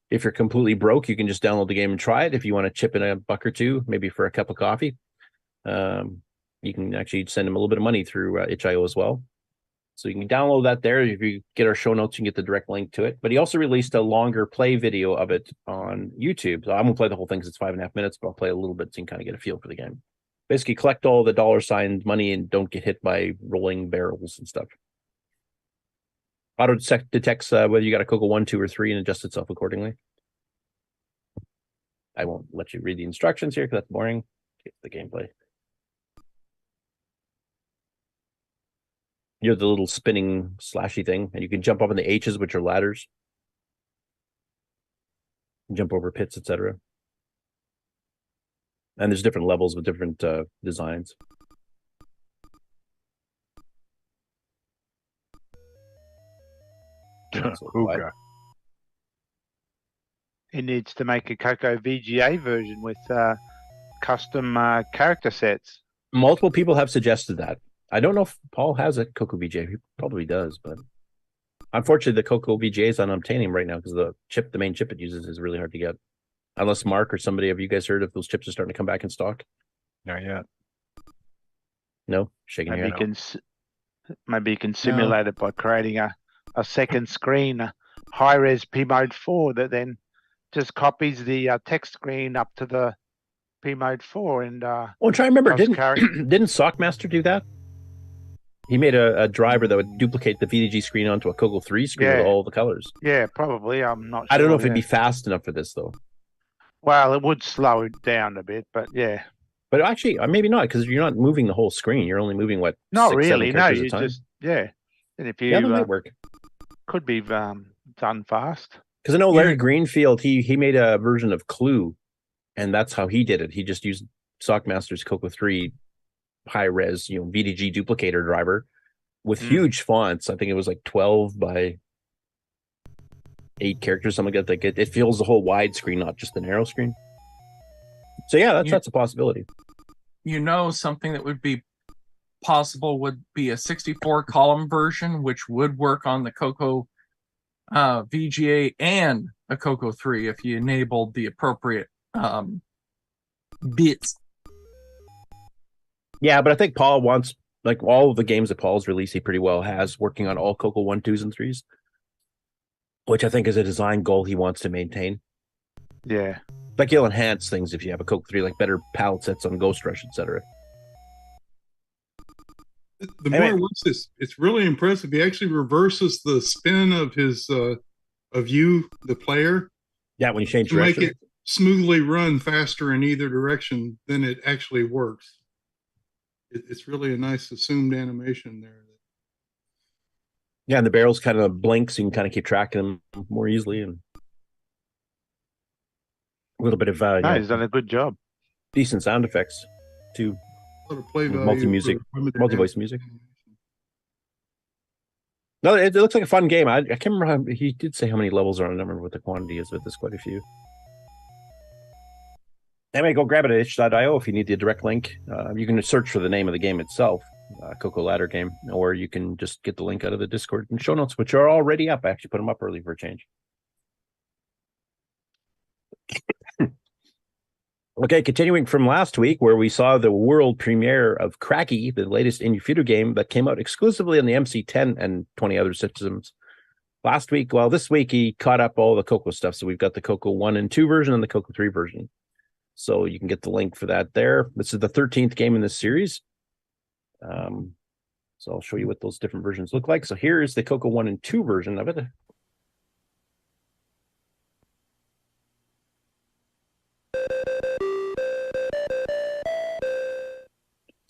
if you're completely broke, you can just download the game and try it. If you want to chip in a buck or two, maybe for a cup of coffee, you can actually send him a little bit of money through itch.io as well. So you can download that there. If you get our show notes, you can get the direct link to it. But he also released a longer play video of it on YouTube. So I won't play the whole thing because it's 5.5 minutes, but I'll play a little bit so you can kind of get a feel for the game. Basically, collect all the $ money and don't get hit by rolling barrels and stuff. Auto detects whether you got a CoCo 1, 2, or 3 and adjusts itself accordingly. I won't let you read the instructions here because that's boring. Get the gameplay. You're the little spinning slashy thing, and you can jump up on the H's, which are ladders. Jump over pits, etc. And there's different levels with different designs. Hookah. He needs to make a CoCo VGA version with custom character sets. Multiple people have suggested that. I don't know if Paul has a CoCo VGA. He probably does, but unfortunately, the CoCo VGA is unobtainium right now because the main chip it uses is really hard to get. Unless Mark or somebody, have you guys heard if those chips are starting to come back in stock? Not yet. No? Shaking Maybe your head. Maybe you can simulate it by creating a second screen, a high-res P mode 4 that then just copies the text screen up to the P mode 4 and try to remember, didn't Sockmaster do that? He made a driver that would duplicate the VDG screen onto a CoCo 3 screen with all the colors. Yeah, probably. I'm not sure. I don't know if it'd be fast enough for this though. Well, it would slow it down a bit, but yeah. But actually, maybe not, because you're not moving the whole screen. You're only moving what? Not 6, really. 7 No, characters you at a time? just And if you that might work. Could be done fast. Because I know Larry Greenfield, he made a version of Clue, and that's how he did it. He just used Sockmaster's CoCo 3 high res, VDG duplicator driver with huge fonts. I think it was like 12 by 8 characters, something like that. Like it fills the whole wide screen, not just the narrow screen. So yeah, that's a possibility. Something that would be possible would be a 64 column version, which would work on the CoCo VGA and a CoCo 3 if you enabled the appropriate bits. Yeah, but I think Paul wants, like all of the games that Paul's released, he pretty well has working on all CoCo 1, 2s, and 3s, which I think is a design goal he wants to maintain. Yeah. Like you'll enhance things if you have a CoCo 3, like better palette sets on Ghost Rush, etc. The more I watch this, it's really impressive. He actually reverses the spin of his of you, the player. Yeah, when you change to direction. make it smoothly run faster in either direction than it actually works. It's really a nice assumed animation there. Yeah, and the barrels kind of blink, so you can kind of keep track of them more easily, and a little bit of he's done a good job. Decent sound effects too. A lot of play value Multi-music, for limited multi-voice music. No, it looks like a fun game. I can't remember how he did say how many levels are on. I don't remember what the quantity is, but there's quite a few. Anyway, go grab it at itch.io if you need the direct link. You can search for the name of the game itself, CoCo Ladder Game, or you can just get the link out of the Discord and show notes, which are already up. I actually put them up early for a change. Okay, continuing from last week, where we saw the world premiere of Cracky, the latest indie feeder game that came out exclusively on the MC10 and 20 other systems. This week he caught up all the CoCo stuff. So we've got the CoCo 1 and 2 version and the CoCo 3 version. So you can get the link for that there. This is the 13th game in this series. So I'll show you what those different versions look like. So here is the CoCo 1 and 2 version of it.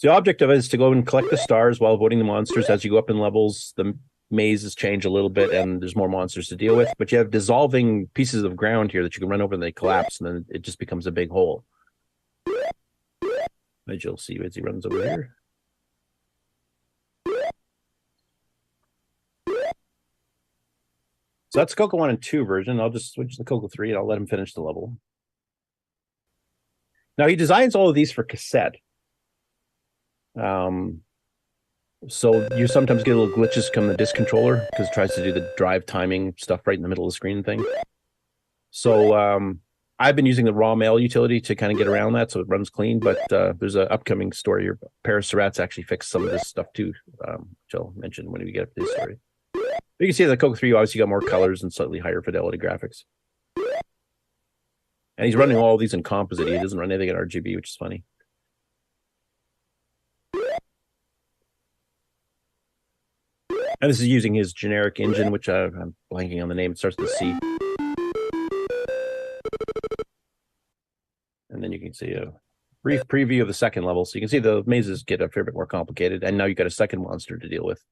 The object of it is to go and collect the stars while avoiding the monsters. As you go up in levels, the mazes change a little bit and there's more monsters to deal with. But you have dissolving pieces of ground here that you can run over and they collapse, and then it just becomes a big hole. As you'll see as he runs over here. So that's CoCo 1 and 2 version. I'll just switch to the CoCo 3 and I'll let him finish the level. Now he designs all of these for cassette. So you sometimes get little glitches come the disc controller because it tries to do the drive timing stuff right in the middle of the screen thing. So I've been using the raw mail utility to kind of get around that so it runs clean, but there's an upcoming story here. Paris Surratt's actually fixed some of this stuff too, which I'll mention when we get up to this story. You can see the CoCo 3 obviously got more colors and slightly higher fidelity graphics. And he's running all these in composite. He doesn't run anything in RGB, which is funny. And this is using his generic engine, which I'm blanking on the name. It starts with C. And then you can see a brief preview of the second level. So you can see the mazes get a fair bit more complicated. And now you've got a second monster to deal with.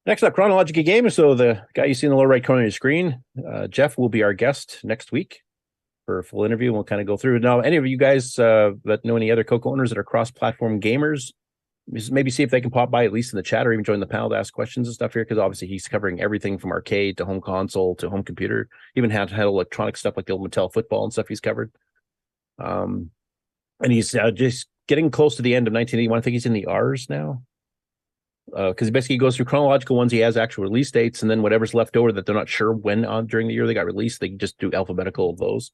Next up, Chronological Gamer. So the guy you see in the lower right corner of your screen, Jeff will be our guest next week for a full interview. We'll kind of go through. Now, any of you guys that know any other CoCo owners that are cross-platform gamers, maybe see if they can pop by at least in the chat or even join the panel to ask questions and stuff here, because obviously he's covering everything from arcade to home console to home computer, even had electronic stuff like the old Mattel football and stuff he's covered. And he's just getting close to the end of 1981. I think he's in the R's now. Because basically he goes through chronological ones. He has actual release dates, and then whatever's left over that they're not sure when during the year they got released, they just do alphabetical of those.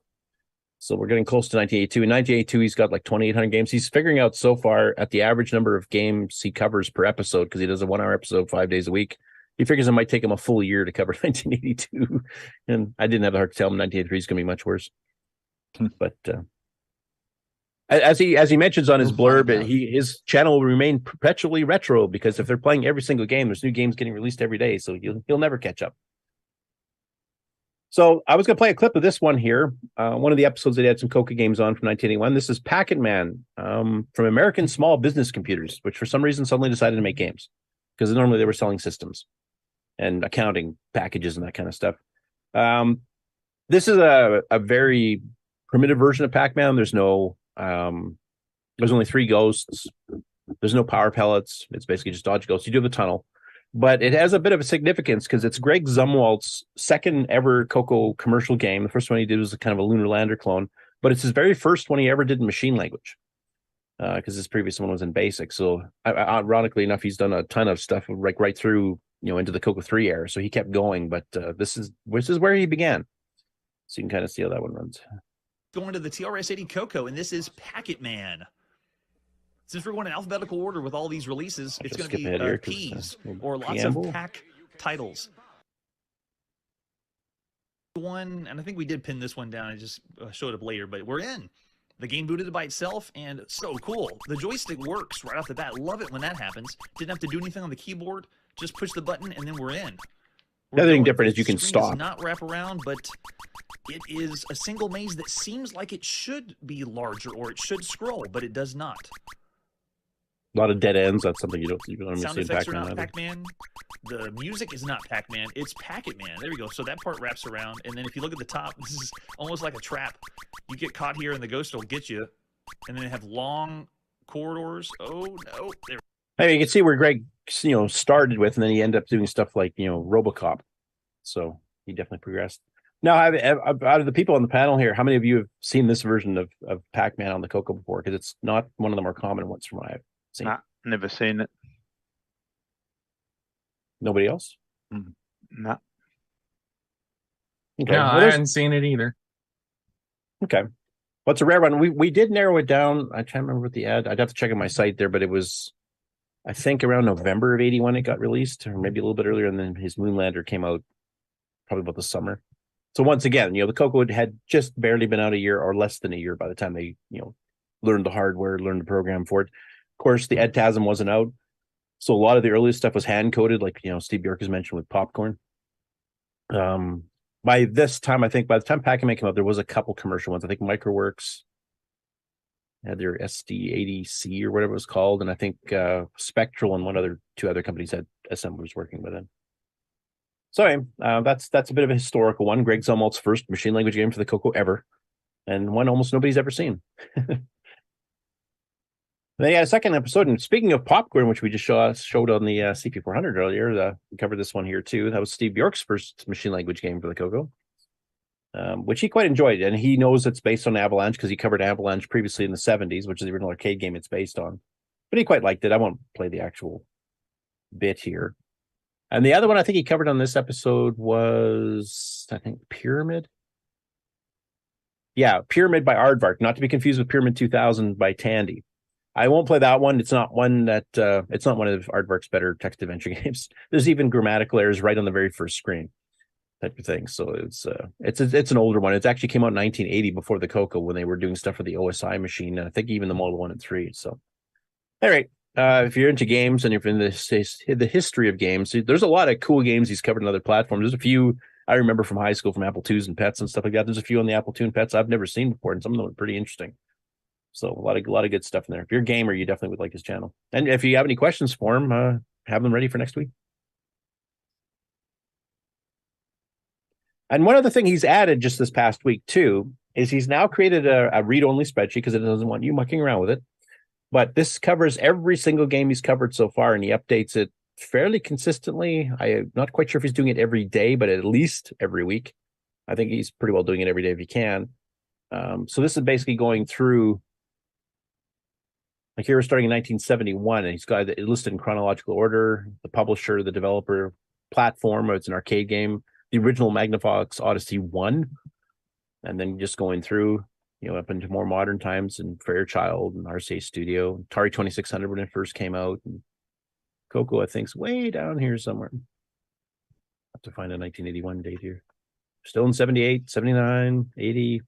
So we're getting close to 1982. In 1982, he's got like 2,800 games. He's figuring out so far at the average number of games he covers per episode, because he does a 1-hour episode 5 days a week. He figures it might take him a full year to cover 1982. And I didn't have the heart to tell him 1983 is going to be much worse. But as he mentions on his blurb, his channel will remain perpetually retro, because if they're playing every single game, there's new games getting released every day. So he'll never catch up. So I was going to play a clip of this one here. One of the episodes that had some CoCo games on from 1981. This is Packet Man from American Small Business Computers, which for some reason suddenly decided to make games, because normally they were selling systems and accounting packages and that kind of stuff. This is a very primitive version of Pac-Man. There's only 3 ghosts. There's no power pellets. It's basically just dodge ghosts. You do the tunnel. But it has a bit of a significance because it's Greg Zumwalt's second ever CoCo commercial game. The first one he did was kind of a Lunar Lander clone, but it's his very first one he ever did in machine language, because his previous one was in BASIC. So ironically enough, he's done a ton of stuff right through into the CoCo 3 era. So he kept going, but this is where he began. So you can kind of see how that one runs. Going to the TRS-80 CoCo, and this is Packet Man. Since we're going in alphabetical order with all these releases, it's going to be P's or lots of pack titles. One, and I think we did pin this one down. I just showed up later, but we're in. The game booted by itself, and so cool. The joystick works right off the bat. Love it when that happens. Didn't have to do anything on the keyboard. Just push the button, and then we're in. The other thing different is you can stop. Does not wrap around, but it is a single maze that seems like it should be larger or it should scroll, but it does not. A lot of dead ends. That's something you don't see in Sound effects are not Pac-Man. Pac-Man. The music is not Pac-Man. It's Packet-Man. There we go. So that part wraps around. And then if you look at the top, this is almost like a trap. You get caught here and the ghost will get you. And then they have long corridors. Oh, no. There. I mean, you can see where Greg, started with, and then he ended up doing stuff like, RoboCop. So he definitely progressed. Now, out of the people on the panel here, how many of you have seen this version of Pac-Man on the CoCo before? Because it's not one of the more common ones from what I've seen. Nah, never seen it. Nobody else? No. Okay. No, Well, I hadn't seen it either. Okay. Well, it's a rare one. We did narrow it down. I can't remember what the ad. I'd have to check on my site there, but it was, I think, around November of '81 it got released, or maybe a little bit earlier, and then his Moonlander came out probably about the summer. So once again, the CoCo had just barely been out a year or less than a year by the time they, learned the hardware, learned the program for it. Of course, the EdTASM wasn't out. So a lot of the earliest stuff was hand-coded, like, Steve Bjork has mentioned with Popcorn. By this time, I think by the time Pac-Man came out, there was a couple commercial ones. I think Microworks had their SD80C or whatever it was called. And I think Spectral and two other companies had assemblers working with it. So that's a bit of a historical one. Greg Zumwalt's first machine language game for the CoCo ever, and one almost nobody's ever seen. Then a second episode, and speaking of Popcorn, which we just showed on the CP400 earlier, we covered this one here too. That was Steve Bjork's first machine language game for the CoCo, which he quite enjoyed, and he knows it's based on Avalanche because he covered Avalanche previously in the 70s, which is the original arcade game it's based on. But he quite liked it. I won't play the actual bit here. And the other one I think he covered on this episode was, I think, Pyramid. Yeah, Pyramid by Aardvark, not to be confused with Pyramid 2000 by Tandy. I won't play that one. It's not one that it's not one of Aardvark's better text adventure games. There's even grammatical errors right on the very first screen, type of thing. So it's an older one. It actually came out in 1980 before the CoCo when they were doing stuff for the OSI machine. And I think even the Model 1 and 3. So, all right. If you're into games and if you're in the history of games, there's a lot of cool games he's covered on other platforms. There's a few I remember from high school from Apple IIs and Pets and stuff like that. There's a few on the Apple II and Pets I've never seen before, and some of them are pretty interesting. So a lot of good stuff in there. If you're a gamer, you definitely would like his channel. And if you have any questions for him, have them ready for next week. And one other thing he's added just this past week too is he's now created a read-only spreadsheet because it doesn't want you mucking around with it. But this covers every single game he's covered so far, and he updates it fairly consistently. I'm not quite sure if he's doing it every day, but at least every week. I think he's pretty well doing it every day if he can. So this is basically going through, like here we're starting in 1971, and he's got it listed in chronological order, the publisher, the developer, platform, it's an arcade game, the original Magnavox Odyssey 1, and then just going through, up into more modern times and Fairchild and RCA Studio, Atari 2600 when it first came out. And CoCo, I think, is way down here somewhere. I have to find a 1981 date here. Still in 78, 79, 80.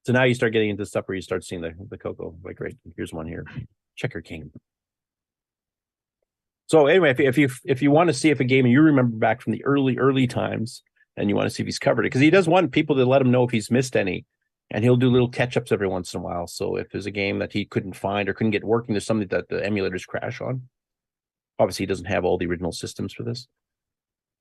So now you start getting into stuff where you start seeing the CoCo. Like, great, here's one here. Checker King. So anyway, if you want to see if a game you remember back from the early times, and you want to see if he's covered it, because he does want people to let him know if he's missed any, and he'll do little catch-ups every once in a while. So if there's a game that he couldn't find or couldn't get working, there's something that the emulators crash on. Obviously, he doesn't have all the original systems for this.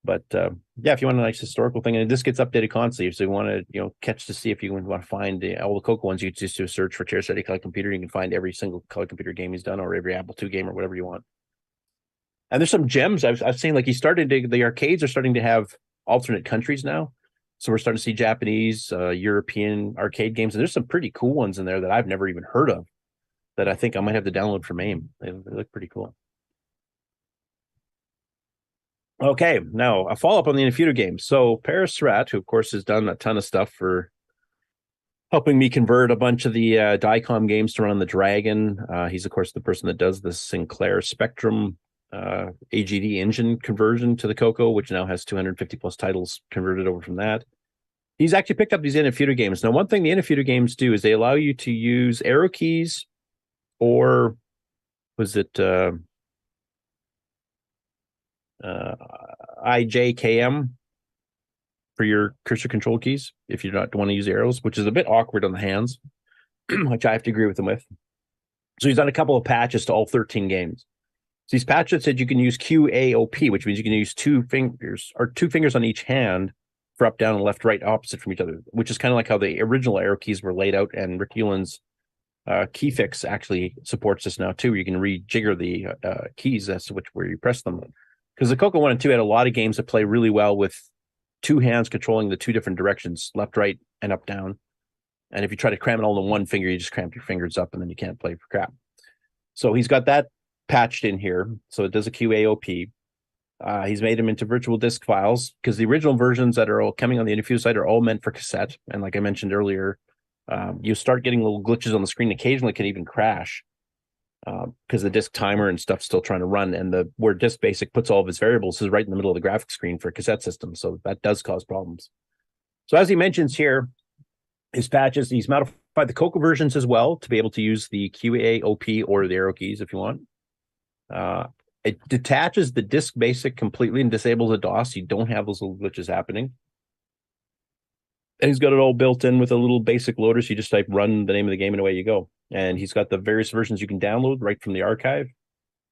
But yeah, if you want a nice historical thing, and this gets updated constantly, so you want to catch to see if you want to find all the CoCo ones, you just do a search for Chair Study Color Computer. You can find every single Color Computer game he's done, or every Apple II game, or whatever you want. And there's some gems I've seen. Like the arcades are starting to have alternate countries now, so we're starting to see Japanese, European arcade games, and there's some pretty cool ones in there that I've never even heard of that I think I might have to download from AIM. They look pretty cool. Okay, now a follow-up on the Infutor games. So Paris Surratt, who of course has done a ton of stuff for helping me convert a bunch of the DICOM games to run on the Dragon. He's of course the person that does the Sinclair Spectrum AGD engine conversion to the CoCo, which now has 250 plus titles converted over from that. He's actually picked up these Infutor games. Now, one thing the Infutor games do is they allow you to use arrow keys, or was it IJKM for your cursor control keys if you don't want to use arrows, which is a bit awkward on the hands, which I have to agree with him with. So he's done a couple of patches to all 13 games. So these patches said you can use QAOP, which means you can use two fingers on each hand for up, down, and left, right, opposite from each other, which is kind of like how the original arrow keys were laid out, and Rick Hewlin's Key Fix actually supports this now too. You can rejigger the keys as to where you press them. Because the CoCo 1 and 2 had a lot of games that play really well with two hands controlling the two different directions, left, right, and up, down. And if you try to cram it all in one finger, you just cramp your fingers up and then you can't play for crap. So he's got that patched in here. So it does a QAOP. He's made them into virtual disk files because the original versions that are all coming on the Infuse site are all meant for cassette. And like I mentioned earlier, you start getting little glitches on the screen. Occasionally, it can even crash because the disk timer and stuff's still trying to run. And where Disk Basic puts all of its variables is right in the middle of the graphics screen for a cassette system. So that does cause problems. So as he mentions here, his patches, he's modified the CoCo versions as well to be able to use the QAOP or the arrow keys if you want. It detaches the Disk Basic completely and disables the DOS. You don't have those little glitches happening. And he's got it all built in with a little basic loader. So you just type run the name of the game and away you go. And he's got the various versions you can download right from the archive,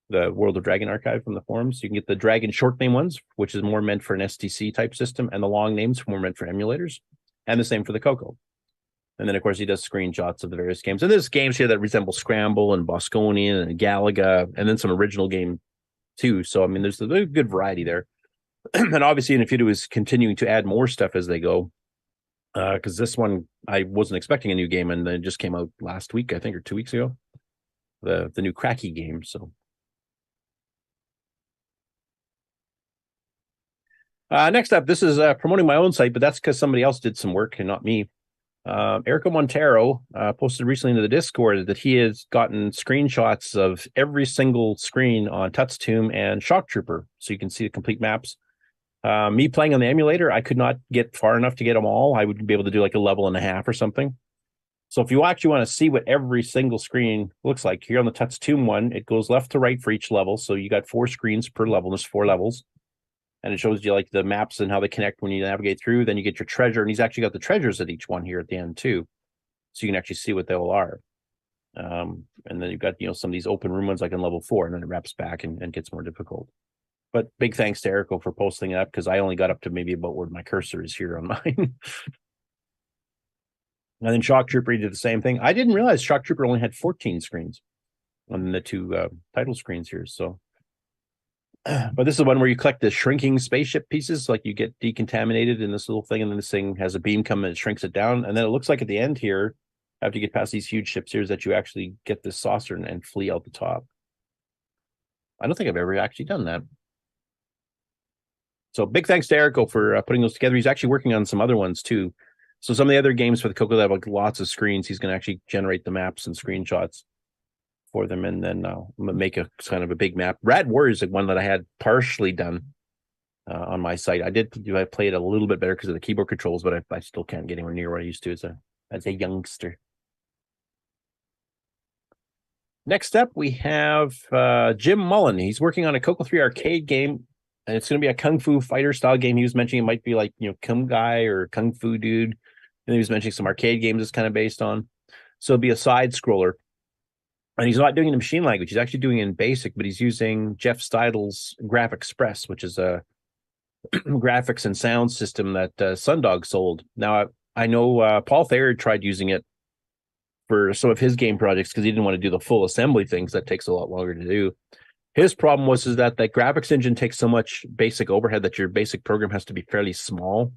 the World of Dragon archive from the forums. You can get the Dragon short name ones, which is more meant for an STC type system, and the long names more meant for emulators. And the same for the CoCo. And then, of course, he does screenshots of the various games. And there's games here that resemble Scramble and Bosconian and Galaga, and then some original game too. So, I mean, there's a good variety there. And obviously, Infinito is continuing to add more stuff as they go. Because this one, I wasn't expecting a new game, and then it just came out last week, I think, or 2 weeks ago. The new Cracky game. So, next up, this is promoting my own site, but that's because somebody else did some work and not me. Erico Montero posted recently into the Discord that he has gotten screenshots of every single screen on Tutstomb and Shock Trooper, so you can see the complete maps. Me playing on the emulator, I could not get far enough to get them all. I would be able to do like a level and a half or something. So if you actually want to see what every single screen looks like, here on the Tutstomb one, it goes left to right for each level. So you got 4 screens per level. There's 4 levels. And it shows you like the maps and how they connect when you navigate through. Then you get your treasure, and he's actually got the treasures at each one here at the end too. So you can actually see what they all are. And then you've got, some of these open room ones like in level 4, and then it wraps back and gets more difficult. But big thanks to Erico for posting it up, because I only got up to maybe about where my cursor is here on mine. And then Shock Trooper did the same thing. I didn't realize Shock Trooper only had 14 screens on the 2 title screens here. So, but this is one where you collect the shrinking spaceship pieces, like you get decontaminated in this little thing, and then this thing has a beam come and it shrinks it down. And then it looks like at the end here, after you get past these huge ships here, is that you actually get this saucer and flee out the top. I don't think I've ever actually done that. So big thanks to Erico for putting those together. He's actually working on some other ones too. So some of the other games for the CoCo that have like lots of screens, he's going to actually generate the maps and screenshots for them, and then I'm going to make a kind of a big map. Rad Warriors is one that I had partially done on my site. I play it a little bit better because of the keyboard controls, but I still can't get anywhere near what I used to as a youngster. Next up, we have Jim Mullen. He's working on a CoCo 3 arcade game, and it's going to be a Kung Fu fighter style game. He was mentioning it might be like, Kung Guy or Kung Fu Dude. And he was mentioning some arcade games it's kind of based on. So it'll be a side scroller. And he's not doing it in machine language. He's actually doing it in BASIC, but he's using Jeff Steidl's Graph Express, which is a graphics and sound system that Sundog sold. Now, I know Paul Thayer tried using it for some of his game projects because he didn't want to do the full assembly things. That takes a lot longer to do. His problem was that graphics engine takes so much basic overhead that your basic program has to be fairly small.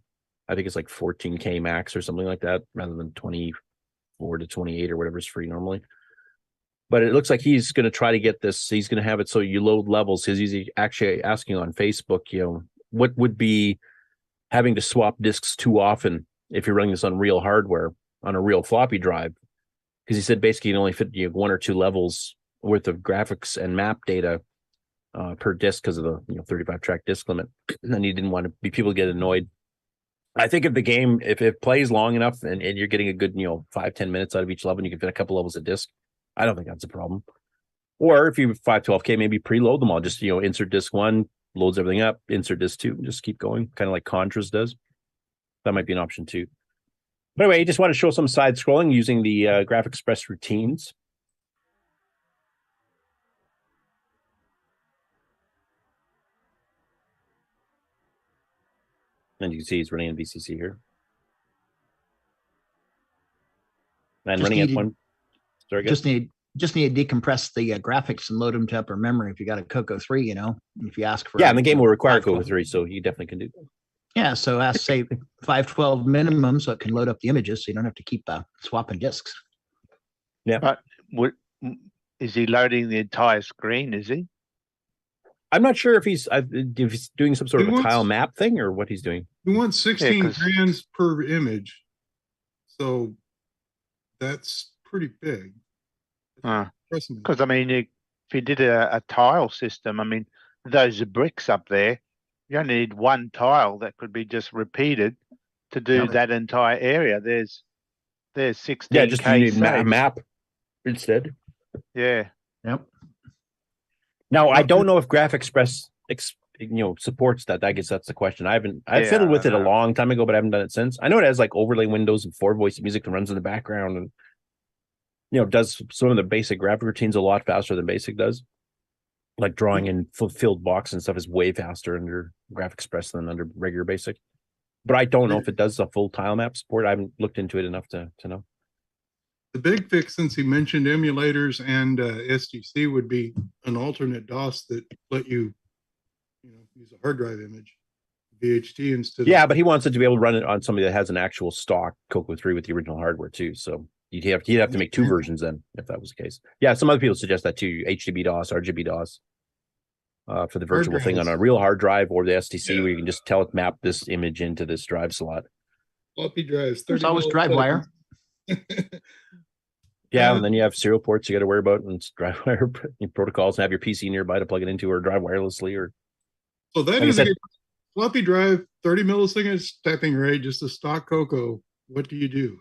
I think it's like 14K max or something like that, rather than 24 to 28 or whatever is free normally. But it looks like he's going to try to get this. He's going to have it so you load levels. He's actually asking on Facebook, what would be having to swap disks too often if you're running this on real hardware, on a real floppy drive? Because he said basically you can only fit 1 or 2 levels worth of graphics and map data per disk because of the 35 track disk limit. And he didn't want people to get annoyed. I think if the game, if it plays long enough and you're getting a good 5-10 minutes out of each level, and you can fit a couple levels of disk, I don't think that's a problem. Or if you 512K, maybe preload them all. Just insert disk 1, loads everything up, insert disk 2, and just keep going, kind of like Contras does. That might be an option too. But anyway, I just want to show some side scrolling using the Graph Express routines. And you can see he's running in VCC here. And running at one. Sorry, Just need to decompress the graphics and load them to upper memory if you got a CoCo 3, you know, if you ask for. Yeah, and the game will require 512. CoCo 3, so you definitely can do that. Yeah, so ask say 512 minimum so it can load up the images so you don't have to keep swapping disks. Yeah. But is he loading the entire screen? Is he? I'm not sure if he's doing some sort of He a wants- tile map thing or what he's doing. We want 16 'cause- grams per image. So that's pretty big. Because I mean, if you did a tile system, I mean, those bricks up there, you only need one tile that could be just repeated to do that entire area. There's 16. Yeah, just you need a map instead. Yeah. Yep. Now I don't know if GraphExpress supports that. I guess that's the question. I Yeah, fiddled with I it a know. long time ago, but I haven't done it since. I know it has like overlay windows and 4-voice music that runs in the background, and does some of the basic graphic routines a lot faster than Basic does. Like drawing in filled box and stuff is way faster under GraphExpress than under regular Basic. But I don't know if it does a full tile map support. I haven't looked into it enough to know. The big fix, since he mentioned emulators and SDC, would be an alternate DOS that let you, use a hard drive image, VHT instead. Yeah, but he wants it to be able to run it on somebody that has an actual stock CoCo 3 with the original hardware too. So he'd have to make two versions then, if that was the case. Yeah, some other people suggest that too: HDB DOS, RGB DOS, for the virtual thing on a real hard drive, or the STC where you can just tell it map this image into this drive slot. Floppy drives. There's always drive wire. Yeah, and then you have serial ports you got to worry about, and it's drive wire protocols, and have your PC nearby to plug it into, or drive wirelessly, or. So that is a floppy drive, 30 milliseconds tapping rate, just a stock CoCo. What do you do?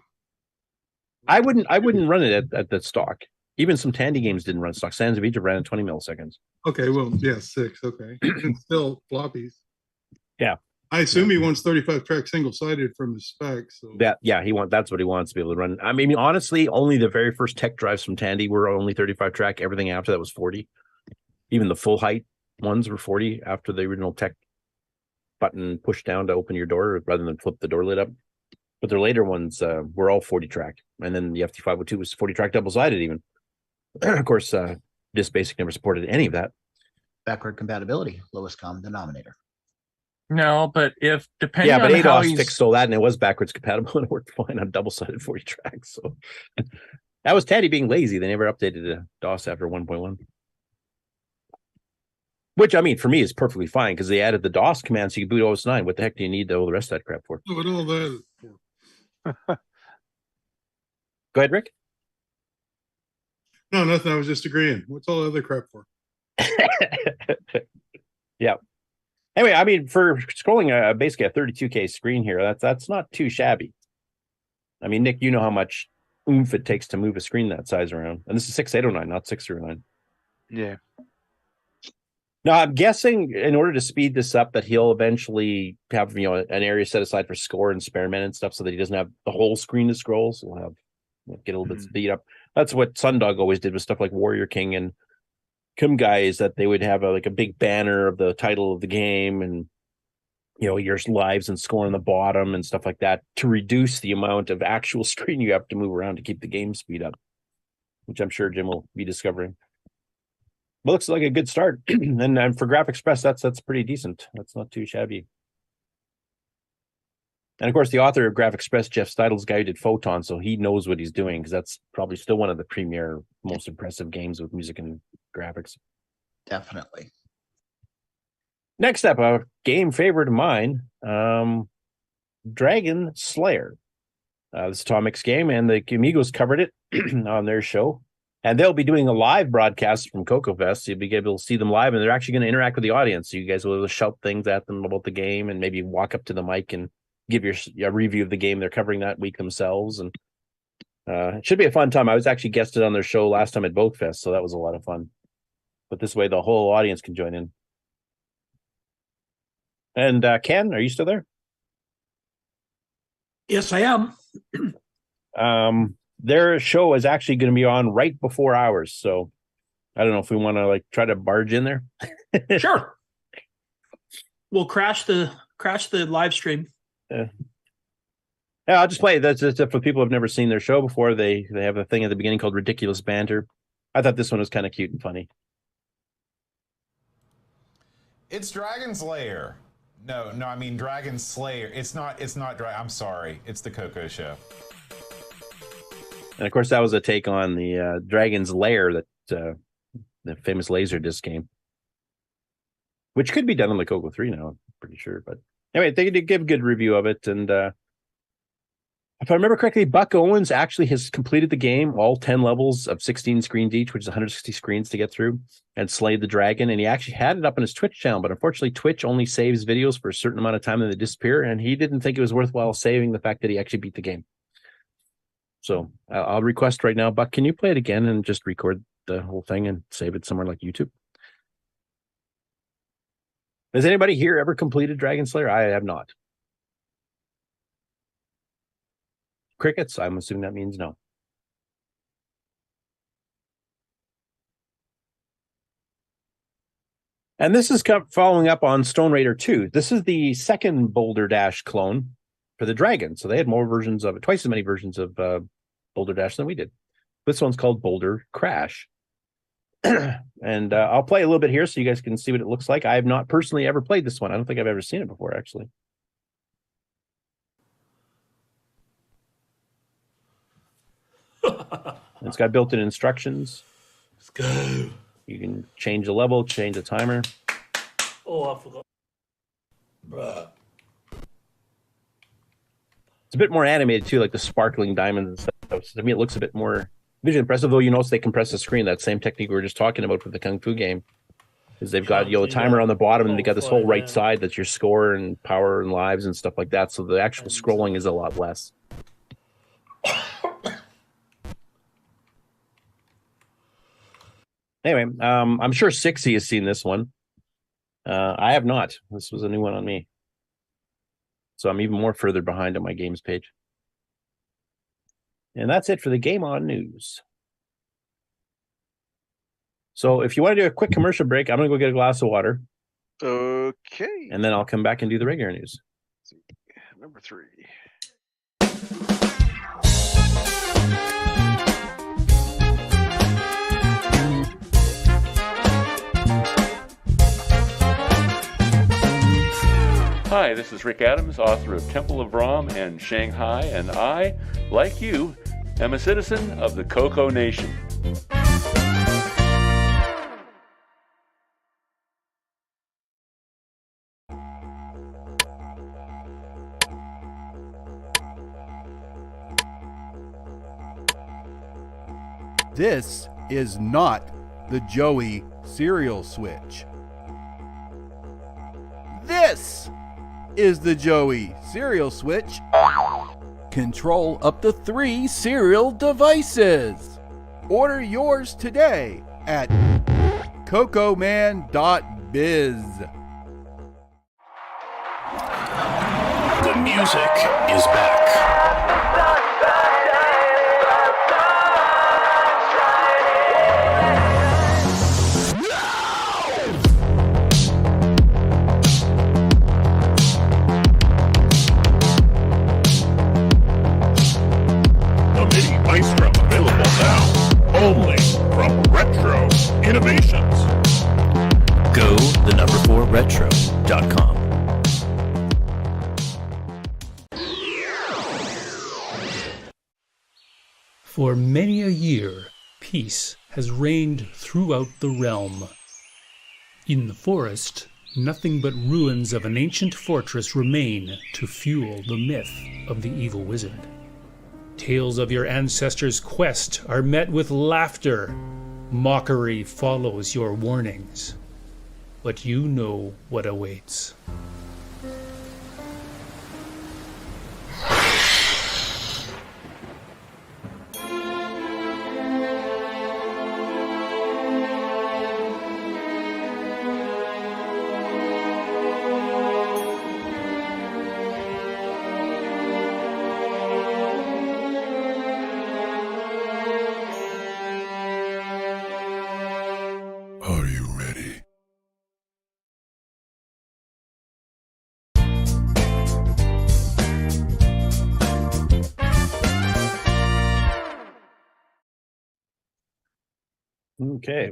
I wouldn't run it at the stock. Even some Tandy games didn't run stock. Sands of Egypt ran at 20 milliseconds. Okay, well, yeah, 6. Okay, it's still floppies. Yeah, I assume he wants 35 track single sided from his specs. So. That's what he wants to be able to run. I mean, honestly, only the very first tech drives from Tandy were only 35 track. Everything after that was 40. Even the full height ones were 40 after the original tech button pushed down to open your door rather than flip the door lid up. But their later ones were all 40 track, and then the FT502 was 40 track double sided even. Of course, this Basic never supported any of that. Backward compatibility, lowest common denominator. No, but if depending on ADOS how he's fixed all that, and it was backwards compatible, and it worked fine on double-sided 40 tracks. So that was Tandy being lazy. They never updated DOS after 1.1. Which, I mean, for me is perfectly fine because they added the DOS command so you can boot OS 9. What the heck do you need all the rest of that crap for? What all that is for? Go ahead, Rick. No, nothing. I was just agreeing. What's all the other crap for? Yeah. Anyway, I mean, for scrolling basically a 32K screen here, that's not too shabby. I mean, Nick, you know how much oomph it takes to move a screen that size around. And this is 6809, not 609. Yeah. Now, I'm guessing in order to speed this up that he'll eventually have, an area set aside for score and spearmen and stuff so that he doesn't have the whole screen to scroll. So we'll get a little bit speed up. That's what Sundog always did with stuff like Warrior King and Kumgai, is that they would have a big banner of the title of the game and, your lives and score on the bottom and stuff like that to reduce the amount of actual screen you have to move around to keep the game speed up, which I'm sure Jim will be discovering. But looks like a good start. and for GraphExpress, that's pretty decent. That's not too shabby. And of course, the author of GraphExpress, Jeff Steidel's guy who did Photon, so he knows what he's doing because that's probably still one of the premier, most impressive games with music and graphics. Definitely. Next up, a game favorite of mine, Dragon Slayer. This is Atomic's game, and the Amigos covered it on their show. And they'll be doing a live broadcast from CoCo Fest. So you'll be able to see them live, and they're actually going to interact with the audience. So you guys will be able to shout things at them about the game and maybe walk up to the mic and give your review of the game they're covering that week themselves. And it should be a fun time. I was actually guested on their show last time at Vogue Fest, so that was a lot of fun. But this way, the whole audience can join in. And Ken, are you still there? Yes, I am. Their show is actually going to be on right before ours, so I don't know if we want to try to barge in there. Sure. We'll crash the live stream. Yeah, I'll just play it. That's just for people who've never seen their show before. They have a thing at the beginning called Ridiculous Banter. I thought this one was kind of cute and funny. It's Dragon's Lair. No, I mean Dragon Slayer. It's not I'm sorry. It's the CoCo Show. And of course, that was a take on the Dragon's Lair, that the famous Laserdisc game, which could be done on the CoCo 3 now, I'm pretty sure. But anyway, they did give a good review of it. And if I remember correctly, Buck Owens actually has completed the game, all 10 levels of 16 screens each, which is 160 screens to get through, and slayed the dragon. And he actually had it up on his Twitch channel, but unfortunately, Twitch only saves videos for a certain amount of time and they disappear. And he didn't think it was worthwhile saving the fact that he actually beat the game. So I'll request right now, Buck, can you play it again and just record the whole thing and save it somewhere like YouTube? Has anybody here ever completed Dragon Slayer? I have not. Crickets, I'm assuming that means no. And this is following up on Stone Raider 2. This is the second Boulder Dash clone for the Dragon. So they had more versions of it, twice as many versions of Boulder Dash than we did. This one's called Boulder Crash. And I'll play a little bit here so you guys can see what it looks like. I have not personally ever played this one. I don't think I've ever seen it before, actually. It's got built-in instructions. Let's go. You can change the level, change the timer. Oh, I forgot. Bruh. It's a bit more animated too, like the sparkling diamonds and stuff. So to me, it looks a bit more visually impressive. Though you notice they compress the screen. That same technique we were just talking about with the Kung Fu game, is they've got the timer on the bottom, and they got this whole right side that's your score and power and lives and stuff like that. So the actual scrolling is a lot less. Anyway, I'm sure Sixie has seen this one. I have not. This was a new one on me. So I'm even more further behind on my games page. And that's it for the Game On News. So if you want to do a quick commercial break, I'm going to go get a glass of water. Okay. And then I'll come back and do the regular news. Number 3. Hi, this is Rick Adams, author of Temple of Rom and Shanghai, and I, like you, am a citizen of the CoCo Nation. This is not the Joey cereal switch. This is the Joey cereal switch. Control up to 3 cereal devices. Order yours today at cocoman.biz. The music is back. Maestro available now, only from Retro Innovations. Go the number 4 retro.com. For many a year, peace has reigned throughout the realm. In the forest, nothing but ruins of an ancient fortress remain to fuel the myth of the evil wizard. Tales of your ancestors' quest are met with laughter. Mockery follows your warnings. But you know what awaits. Okay.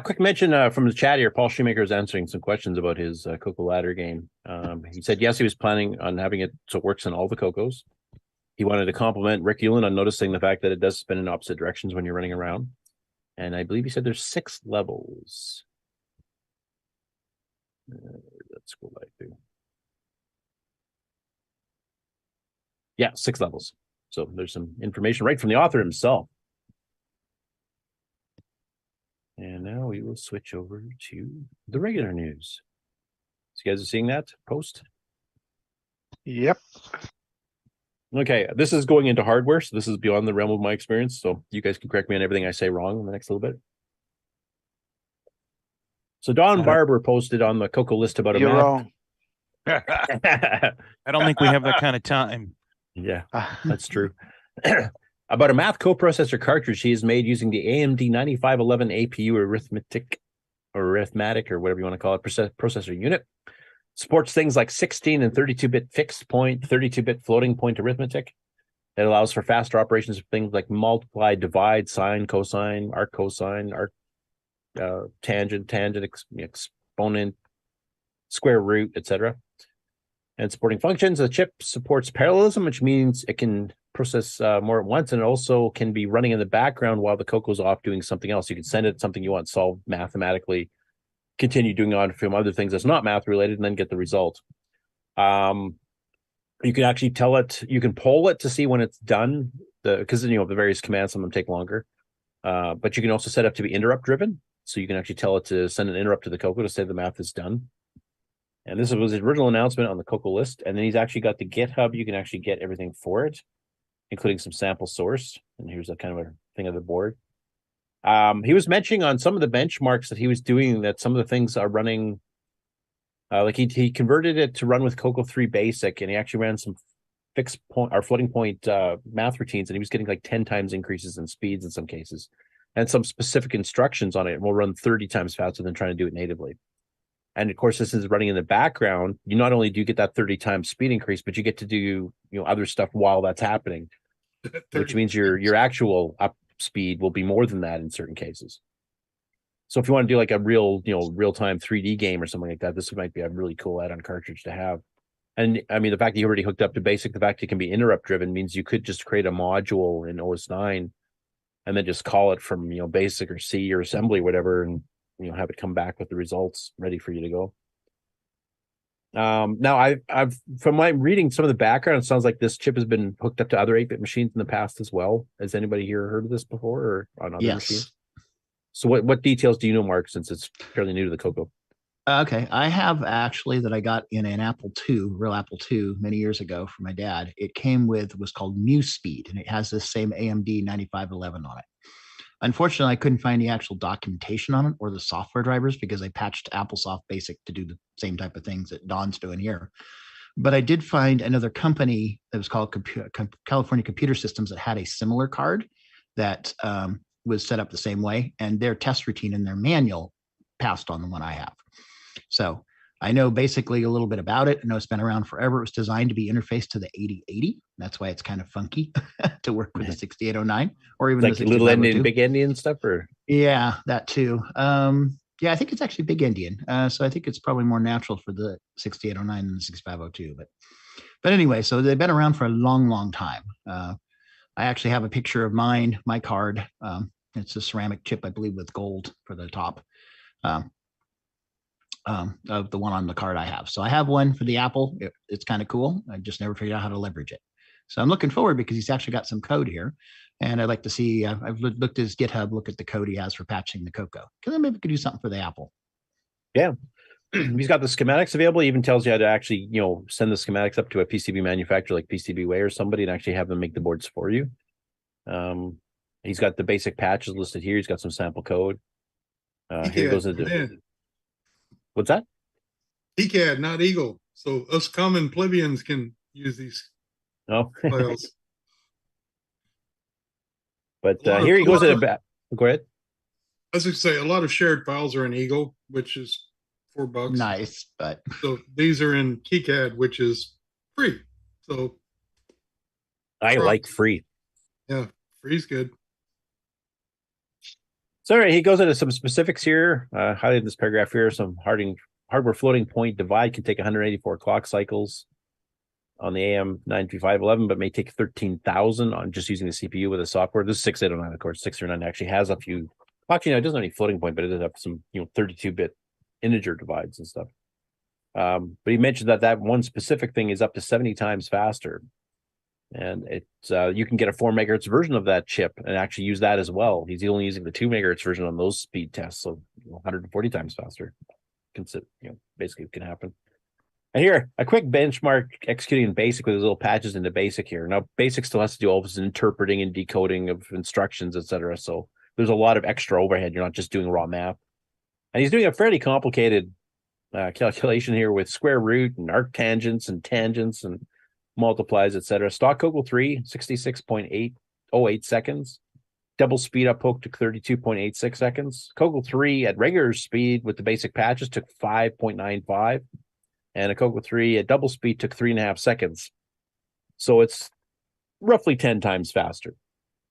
Quick mention from the chat here. Paul Shoemaker is answering some questions about his CoCo ladder game. He said, yes, he was planning on having it so it works in all the CoCos. He wanted to compliment Rick Hewlin on noticing the fact that it does spin in opposite directions when you're running around. And I believe he said there's 6 levels. Let's go back to. Yeah, 6 levels. So there's some information right from the author himself. And now we will switch over to the regular news. So you guys are seeing that post? Yep. Okay, this is going into hardware, so this is beyond the realm of my experience. So you guys can correct me on everything I say wrong in the next little bit. So Don Barber posted on the CoCo list about a You're math. wrong. I don't think we have that kind of time. Yeah, that's true. About a math coprocessor cartridge he has made using the AMD 9511 APU arithmetic or whatever you want to call it processor unit. Supports things like 16 and 32-bit fixed point, 32-bit floating point arithmetic. It allows for faster operations of things like multiply, divide, sine, cosine, arc cosine, arc tangent, exponent, square root, etc. And supporting functions. The chip supports parallelism, which means it can process more at once, and it also can be running in the background while the CoCo's off doing something else. You can send it something you want solved mathematically, continue doing on from other things that's not math related, and then get the result. You can actually tell it, you can poll it to see when it's done, because the various commands, some of them take longer. But you can also set up to be interrupt driven, so you can actually tell it to send an interrupt to the CoCo to say the math is done. And this was his original announcement on the CoCo list. And then he's actually got the GitHub. You can actually get everything for it, including some sample source. And here's a kind of a thing of the board. He was mentioning on some of the benchmarks that he was doing that some of the things are running, like he converted it to run with CoCo 3 Basic, and he actually ran some fixed point or floating point math routines, and he was getting like 10 times increases in speeds in some cases, and some specific instructions on it will run 30 times faster than trying to do it natively. And of course, this is running in the background. You not only do you get that 30 times speed increase, but you get to do other stuff while that's happening, which means your actual up speed will be more than that in certain cases. So if you want to do like a real real-time 3D game or something like that, this might be a really cool add-on cartridge to have. And I mean, the fact that you already hooked up to Basic, the fact it can be interrupt driven means you could just create a module in OS 9 and then just call it from Basic or C or assembly, whatever, and have it come back with the results ready for you to go. Now I've from my reading some of the background, it sounds like this chip has been hooked up to other 8-bit machines in the past as well. Has anybody here heard of this before or on other machines? So what details do you know, Mark, since it's fairly new to the CoCo? Okay, I have actually that I got in an Apple II, real Apple II, many years ago from my dad. It came with what's called MuSpeed, and it has this same AMD 9511 on it. Unfortunately, I couldn't find the actual documentation on it or the software drivers because I patched AppleSoft Basic to do the same type of things that Don's doing here. But I did find another company that was called California Computer Systems that had a similar card that was set up the same way, and their test routine and their manual passed on the one I have. So I know basically a little bit about it. I know it's been around forever. It was designed to be interfaced to the 8080. That's why it's kind of funky to work with the 6809 or even like the little Indian, big Indian stuff, or yeah, that too. Yeah, I think it's actually big Indian. So I think it's probably more natural for the 6809 than the 6502. But anyway, so they've been around for a long, long time. I actually have a picture of my card. It's a ceramic chip, I believe, with gold for the top. Of the one on the card I have. So I have one for the Apple. It's kind of cool. I just never figured out how to leverage it. So I'm looking forward because he's actually got some code here. And I'd like to see, I've looked at his GitHub, look at the code he has for patching the CoCo. Because maybe we could do something for the Apple. Yeah. He's got the schematics available. He even tells you how to actually, send the schematics up to a PCB manufacturer like PCBWay or somebody and actually have them make the boards for you. He's got the basic patches listed here. He's got some sample code. Here goes into... What's that? TCAD, not Eagle. So us common plebeians can use these files. But here he goes at a bat. Go ahead. I was going to say a lot of shared files are in Eagle, which is $4. Nice, but so these are in KiCad, which is free. So I like free. Yeah, free's good. So he goes into some specifics here. Highlighted this paragraph here. Some hardware floating point divide can take 184 clock cycles on the AM92511, but may take 13,000 on just using the CPU with the software. This is 6809, of course. 609 actually has a few. Actually, no, it doesn't have any floating point, but it does have some 32-bit integer divides and stuff. But he mentioned that one specific thing is up to 70 times faster. And it's you can get a 4 megahertz version of that chip and actually use that as well. He's only using the 2 megahertz version on those speed tests, so 140 times faster. Basically can happen. And here, a quick benchmark executing in BASIC with his little patches into BASIC here. Now, BASIC still has to do all this interpreting and decoding of instructions, etc. So there's a lot of extra overhead. You're not just doing raw math. And he's doing a fairly complicated calculation here with square root and arctangents and tangents and multiplies, etc. Stock CoCo 3, 66.808 seconds. Double speed up poke took 32.86 seconds. CoCo 3 at regular speed with the basic patches took 5.95. And a CoCo 3 at double speed took 3.5 seconds. So it's roughly 10 times faster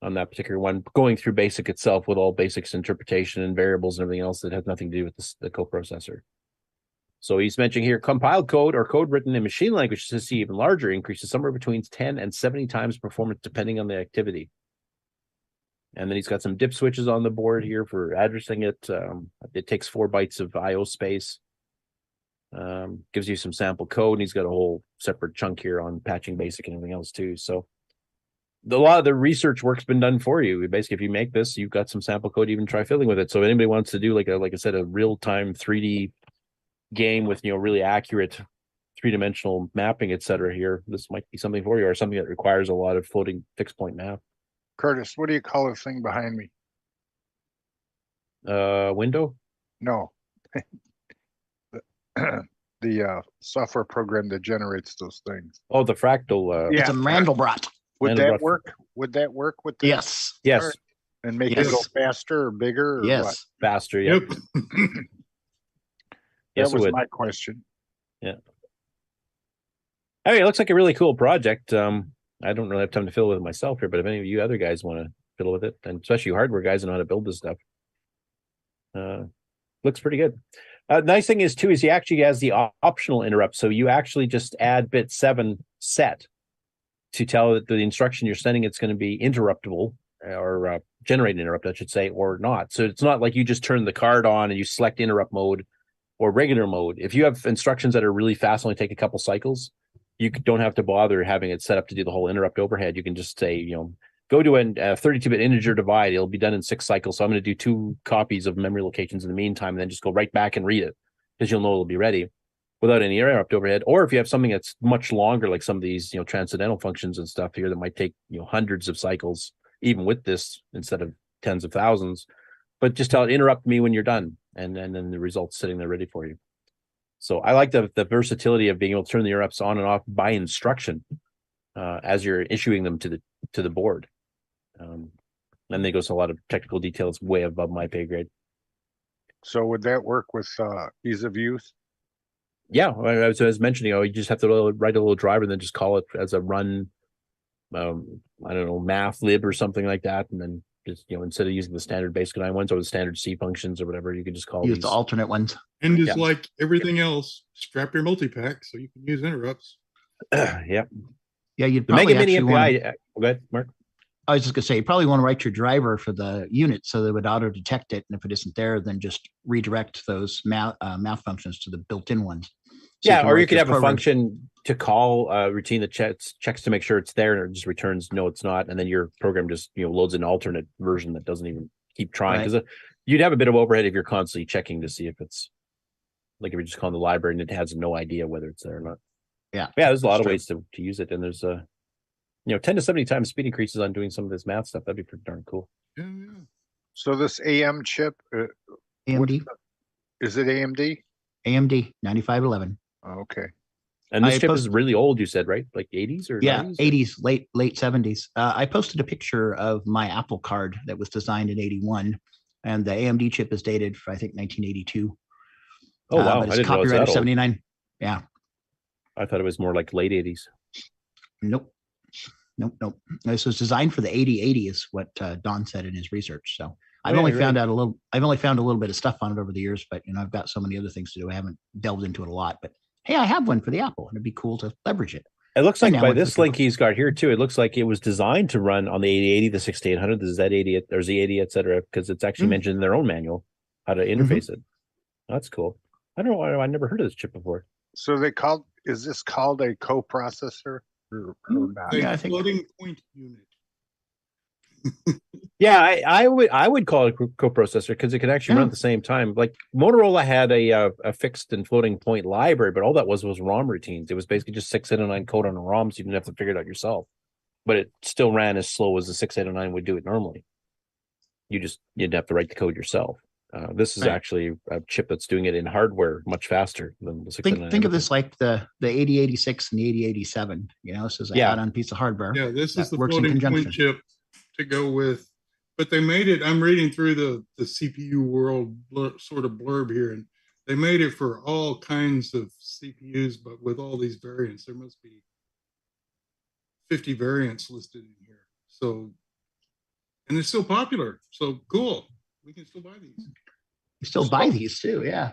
on that particular one, going through BASIC itself with all BASIC's interpretation and variables and everything else that has nothing to do with the coprocessor. So he's mentioning here, compiled code or code written in machine language to see even larger increases, somewhere between 10 and 70 times performance, depending on the activity. And then he's got some dip switches on the board here for addressing it. It takes 4 bytes of IO space. Gives you some sample code, and he's got a whole separate chunk here on patching BASIC and everything else too. So a lot of the research work's been done for you. Basically, if you make this, you've got some sample code, even try fiddling with it. So if anybody wants to do like I said, a real-time 3D game with really accurate 3-dimensional mapping, etc. here, this might be something for you, or something that requires a lot of floating fixed point math. Curtis, what do you call the thing behind me? Window? No. The software program that generates those things. Oh, the fractal. It's a Mandelbrot. Would that work? Would that work with this? Yes. Yes. And make it go faster or bigger? Or Yes. what? Faster, yep. That was my question. Yeah. I mean, it looks like a really cool project. I don't really have time to fiddle with it myself here, but if any of you other guys want to fiddle with it, and especially you hardware guys who know how to build this stuff, looks pretty good. Nice thing is he actually has the optional interrupt. So you actually just add bit 7 set to tell that the instruction you're sending it's going to be interruptible or generate an interrupt, I should say, or not. So it's not like you just turn the card on and you select interrupt mode or regular mode. If you have instructions that are really fast, only take a couple cycles, you don't have to bother having it set up to do the whole interrupt overhead. You can just say, go to a 32-bit integer divide. It'll be done in 6 cycles. So I'm going to do 2 copies of memory locations in the meantime, and then just go right back and read it because you'll know it'll be ready without any interrupt overhead. Or if you have something that's much longer, like some of these, transcendental functions and stuff here that might take, hundreds of cycles, even with this instead of tens of thousands, but just tell it interrupt me when you're done, and then the results sitting there ready for you. So I like the versatility of being able to turn the interrupts on and off by instruction as you're issuing them to the board. And then it goes to a lot of technical details way above my pay grade. So would that work with ease of use? Yeah, I was mentioning, you just have to write a little driver and then just call it as a run, I don't know, math lib or something like that, and then just instead of using the standard basic 9 ones or the standard C functions or whatever, you can just call use these the alternate ones. And just like everything else, strap your multi-pack so you can use interrupts. Yep. Yeah, you'd The probably Mega Mini actually MPI. Go ahead, Mark. I was just gonna say, you probably want to write your driver for the unit so that it would auto detect it, and if it isn't there, then just redirect those math functions to the built-in ones. So Yeah, or you could have a program. function to call a routine that checks to make sure it's there, and it just returns no, it's not, and then your program just loads an alternate version that doesn't even keep trying, because you'd have a bit of overhead if you're constantly checking to see if it's like if you're just calling the library and it has no idea whether it's there or not. Yeah, there's a lot of ways to use it, and there's 10 to 70 times speed increases on doing some of this math stuff. That'd be pretty darn cool. Yeah. So this AM chip, AMD. Is it AMD? AMD 9511. Okay. And this chip is really old, you said, right? Like 80s or 90s? 80s, late 70s. I posted a picture of my Apple card that was designed in 81, and the AMD chip is dated for, I think, 1982. Oh, wow. But it's copyrighted 79. Yeah. I thought it was more like late 80s. Nope. This was designed for the 8080 is what Don said in his research. So I've only found a little bit of stuff on it over the years, but I've got so many other things to do. I haven't delved into it a lot, but hey, I have one for the Apple and it'd be cool to leverage it. It looks like by this link he's got here too, it looks like it was designed to run on the 8080, the 6800, the Z80, or Z80, etc., because it's actually mentioned in their own manual how to interface it. That's cool. I don't know. I never heard of this chip before. So is this called a coprocessor or not? A floating point unit. Yeah, I would call it a coprocessor because it can actually run at the same time. Like Motorola had a fixed and floating point library, but all that was ROM routines. It was basically just 689 code on a ROM, so you didn't have to figure it out yourself. But it still ran as slow as the 689 would do it normally. You'd have to write the code yourself. This is actually a chip that's doing it in hardware much faster than the 689. Think of this like the 8086 and the 8087. This is an add-on piece of hardware. Yeah, this is the floating point chip to go with. But they made it, I'm reading through the CPU world sort of blurb here, and they made it for all kinds of CPUs, but with all these variants. There must be 50 variants listed in here. So, and it's still popular. So cool. We can still buy these. You still buy these too, yeah.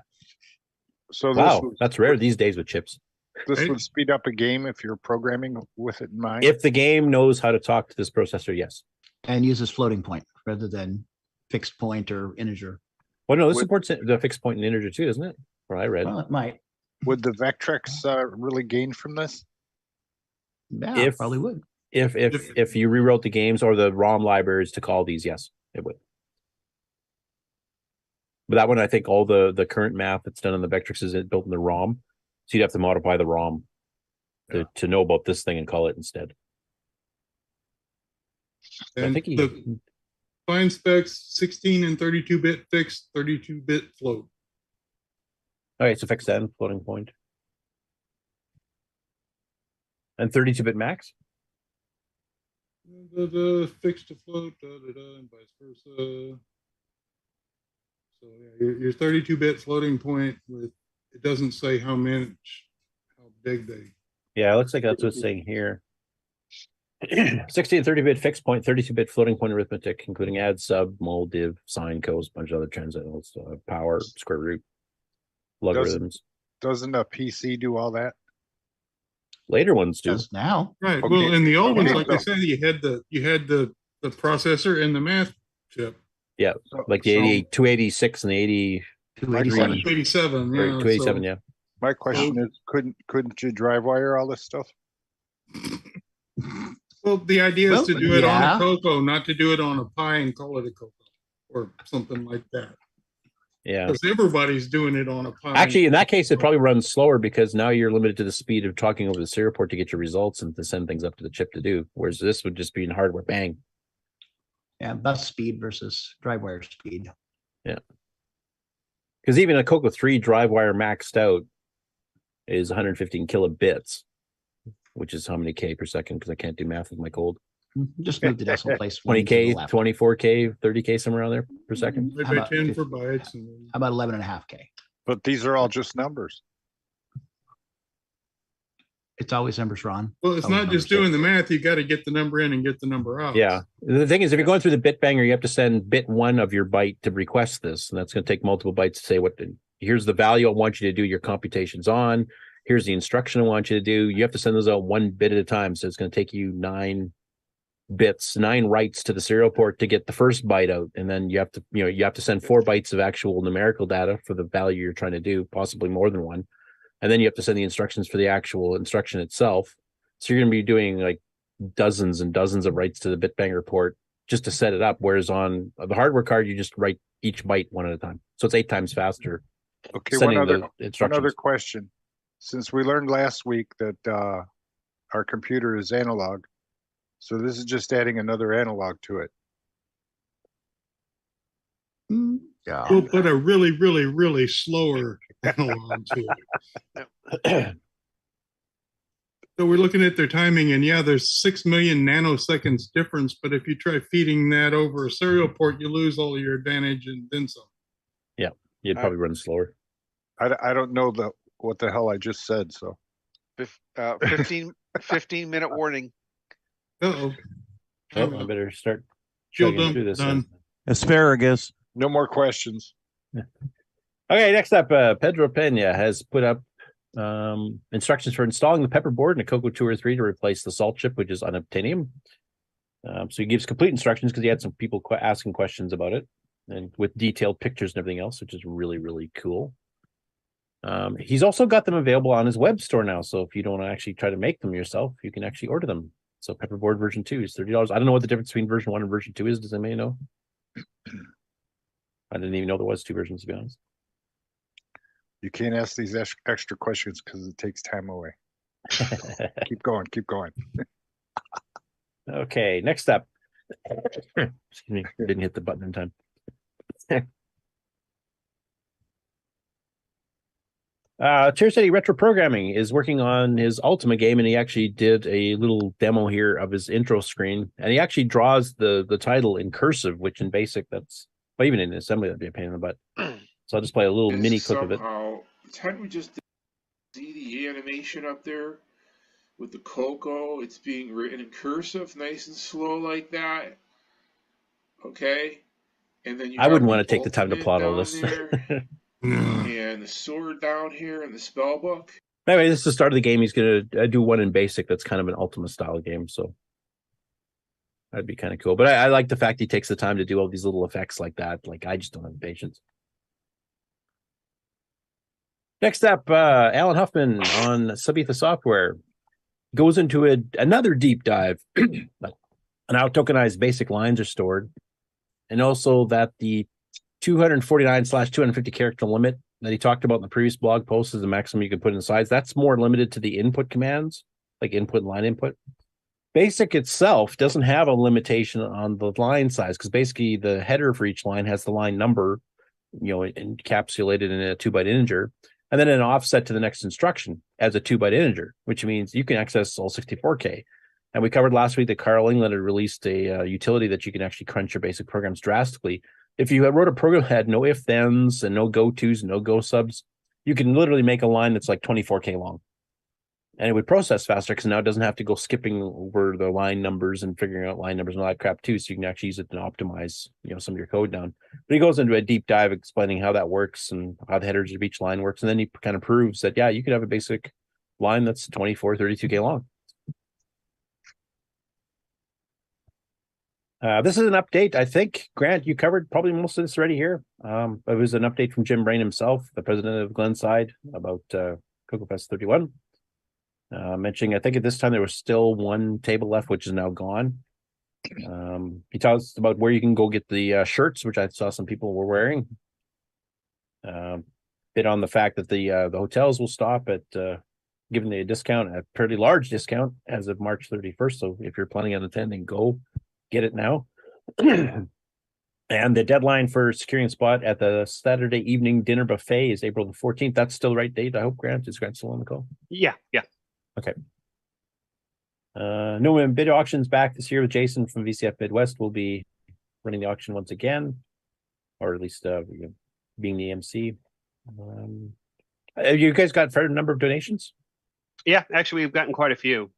So that's rare these days with chips. This would speed up a game if you're programming with it in mind? If the game knows how to talk to this processor, yes. And uses floating point rather than fixed point or integer. Well, no, this supports the fixed point and integer too, doesn't it? Or I read. Well, it might. Would the Vectrex really gain from this? Yeah, probably would. If you rewrote the games or the ROM libraries to call these, yes, it would. But that one, I think all the current math that's done on the Vectrex is built in the ROM. So you'd have to modify the ROM to know about this thing and call it instead. And I think the fine specs 16 and 32-bit fixed, 32-bit float. All right, so fix that in floating point. And 32-bit max? The fixed to float, and vice versa. So yeah, your 32-bit floating point with, it doesn't say how big they. Yeah, it looks like that's what's saying here. 60 and 30-bit fixed point, 32-bit floating point arithmetic, including add, sub, mul, div, sine, cos, a bunch of other transcendentals, power, square root, logarithms. Doesn't a PC do all that? Later ones do. Does now. Right. Okay. Well, in the old ones, like I said, you had the processor and the math chip. Yeah, like the 286 and the 287. Yeah. 287, yeah. My question is, couldn't you drive wire all this stuff? Well, the idea is to do it on a CoCo, not to do it on a Pi and call it a CoCo or something like that. Yeah. Because everybody's doing it on a Pi. Actually, in that case, it probably runs slower because now you're limited to the speed of talking over the serial port to get your results and to send things up to the chip to do. Whereas this would just be in hardware, bang. Yeah, bus speed versus drive wire speed. Yeah. Because even a CoCo 3 drive wire maxed out is 115 kilobits, which is how many K per second? Because I can't do math with my cold. Just move the decimal place. 20K, 24K, 30K, somewhere around there per second. By 10 for bytes. How about 11.5K? But these are all just numbers. It's always numbers, Ron. Well, it's not just doing the math. You got to get the number in and get the number out. Yeah. The thing is, if you're going through the bit banger, you have to send bit 1 of your byte to request this. And that's going to take multiple bytes to say here's the value I want you to do your computations on. Here's the instruction I want you to do. You have to send those out 1 bit at a time. So it's going to take you 9 bits, 9 writes to the serial port to get the first byte out. And then you have to send 4 bytes of actual numerical data for the value you're trying to do, possibly more than 1. And then you have to send the instructions for the actual instruction itself. So you're going to be doing like dozens and dozens of writes to the bitbanger port just to set it up. Whereas on the hardware card, you just write each byte 1 at a time. So it's 8 times faster. Okay, one other question. Since we learned last week that our computer is analog, so this is just adding another analog to it. Yeah. We'll put a really, really, really slower analog to it. So we're looking at their timing, and yeah, there's 6 million nanoseconds difference. But if you try feeding that over a serial port, you lose all of your advantage and then some. Yeah, you'd probably run slower. I don't know what the hell I just said. So 15-minute warning. Uh-oh. Oh, I better start Fuel chugging dump through this. done. Asparagus. No more questions. Okay, next up, Pedro Pena has put up instructions for installing the pepper board in a CoCo 2 or 3 to replace the salt chip, which is unobtainium. So he gives complete instructions because he had some people asking questions about it, and with detailed pictures and everything else, which is really, really cool. He's also got them available on his web store now. So if you don't actually try to make them yourself, you can actually order them. So Pepperboard version 2 is $30. I don't know what the difference between version 1 and version 2 is. Does anybody know? I didn't even know there was 2 versions, to be honest. You can't ask these extra questions because it takes time away. Keep going. Keep going. Okay, next up. Excuse me, didn't hit the button in time. Tier City Retro Programming is working on his Ultima game, and he actually did a little demo here of his intro screen, and he actually draws the title in cursive, which in BASIC, that's, well, even in assembly, that'd be a pain in the butt. So I'll just play a little mini clip of it. Somehow, the time we just did the animation up there with the CoCo, it's being written in cursive, nice and slow like that. Okay, and then you I wouldn't have want to take the time to plot all this. and the sword down here and the spell book. Anyway, this is the start of the game. He's going to do one in BASIC that's kind of an Ultima style game, so that'd be kind of cool. But I like the fact he takes the time to do all these little effects like that. Like, I just don't have the patience. Next up, Alan Huffman on Sabitha Software goes into another deep dive on how tokenized basic lines are stored, and also that the 249/250 character limit that he talked about in the previous blog post is the maximum you can put in size. That's more limited to the input commands, like input and line input. Basic itself doesn't have a limitation on the line size, because basically the header for each line has the line number, encapsulated in a 2-byte integer, and then an offset to the next instruction as a 2-byte integer, which means you can access all 64K. And we covered last week that Carl England had released a utility that you can actually crunch your basic programs drastically. If you wrote a program that had no if-thens and no go-tos and no go-subs, you can literally make a line that's like 24K long. And it would process faster because now it doesn't have to go skipping over the line numbers and figuring out line numbers and all that crap too. So you can actually use it to optimize, some of your code down. But he goes into a deep dive explaining how that works and how the headers of each line works. And then he kind of proves that, yeah, you could have a basic line that's 24, 32K long. This is an update. I think, Grant, you covered probably most of this already here. It was an update from Jim Brain himself, the president of Glenside, about CoCoFest 31. Mentioning, I think at this time there was still one table left, which is now gone. He tells us about where you can go get the shirts, which I saw some people were wearing. Bit on the fact that the hotels will stop at giving a discount, a pretty large discount as of March 31st. So if you're planning on attending, go get it now. And the deadline for securing a spot at the Saturday evening dinner buffet is April the 14th. That's still the right date, I hope, Grant. Is Grant still on the call? Yeah. Okay. No bid auctions back this year with Jason from VCF Midwest. Will be running the auction once again, or at least being the MC. Have you guys got a fair number of donations? Yeah, actually, we've gotten quite a few.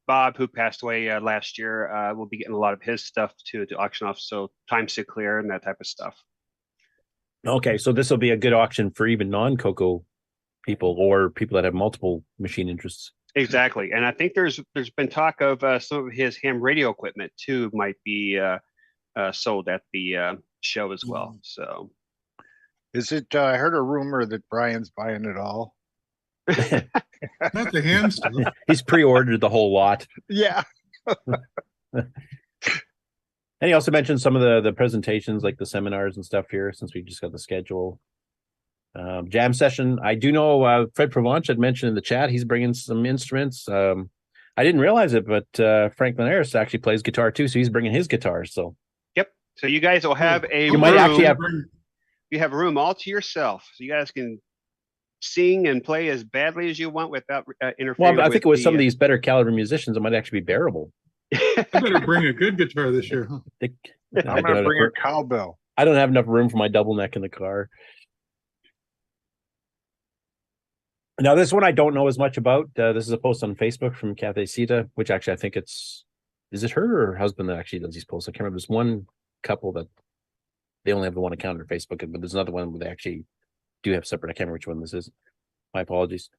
Bob, who passed away last year, will be getting a lot of his stuff to auction off. So times to clear and that type of stuff. Okay, so this will be a good auction for even non-CoCo people or people that have multiple machine interests. Exactly, and I think there's been talk of some of his ham radio equipment too might be sold at the show as well. So, is it? I heard a rumor that Brian's buying it all. Not the ham stuff. He's pre-ordered the whole lot. Yeah. And he also mentioned some of the presentations, like the seminars and stuff here, since we just got the schedule. Jam session. I do know Fred Provence had mentioned in the chat he's bringing some instruments. I didn't realize it, but Frank Linares actually plays guitar too, so he's bringing his guitar. So yep. So you guys will have a might actually have you have a room all to yourself, so you guys can sing and play as badly as you want without interfering. Well, I think with some of these better caliber musicians, it might actually be bearable. I better bring a good guitar this year, huh? I'm gonna bring a cowbell. I don't have enough room for my double neck in the car. Now, this one I don't know as much about. This is a post on Facebook from Kathy Sita, which actually I think is it her or her husband that actually does these posts? I can't remember. There's one couple that they only have the one account on Facebook, but there's another one where they actually do have separate. I can't remember which one this is. My apologies.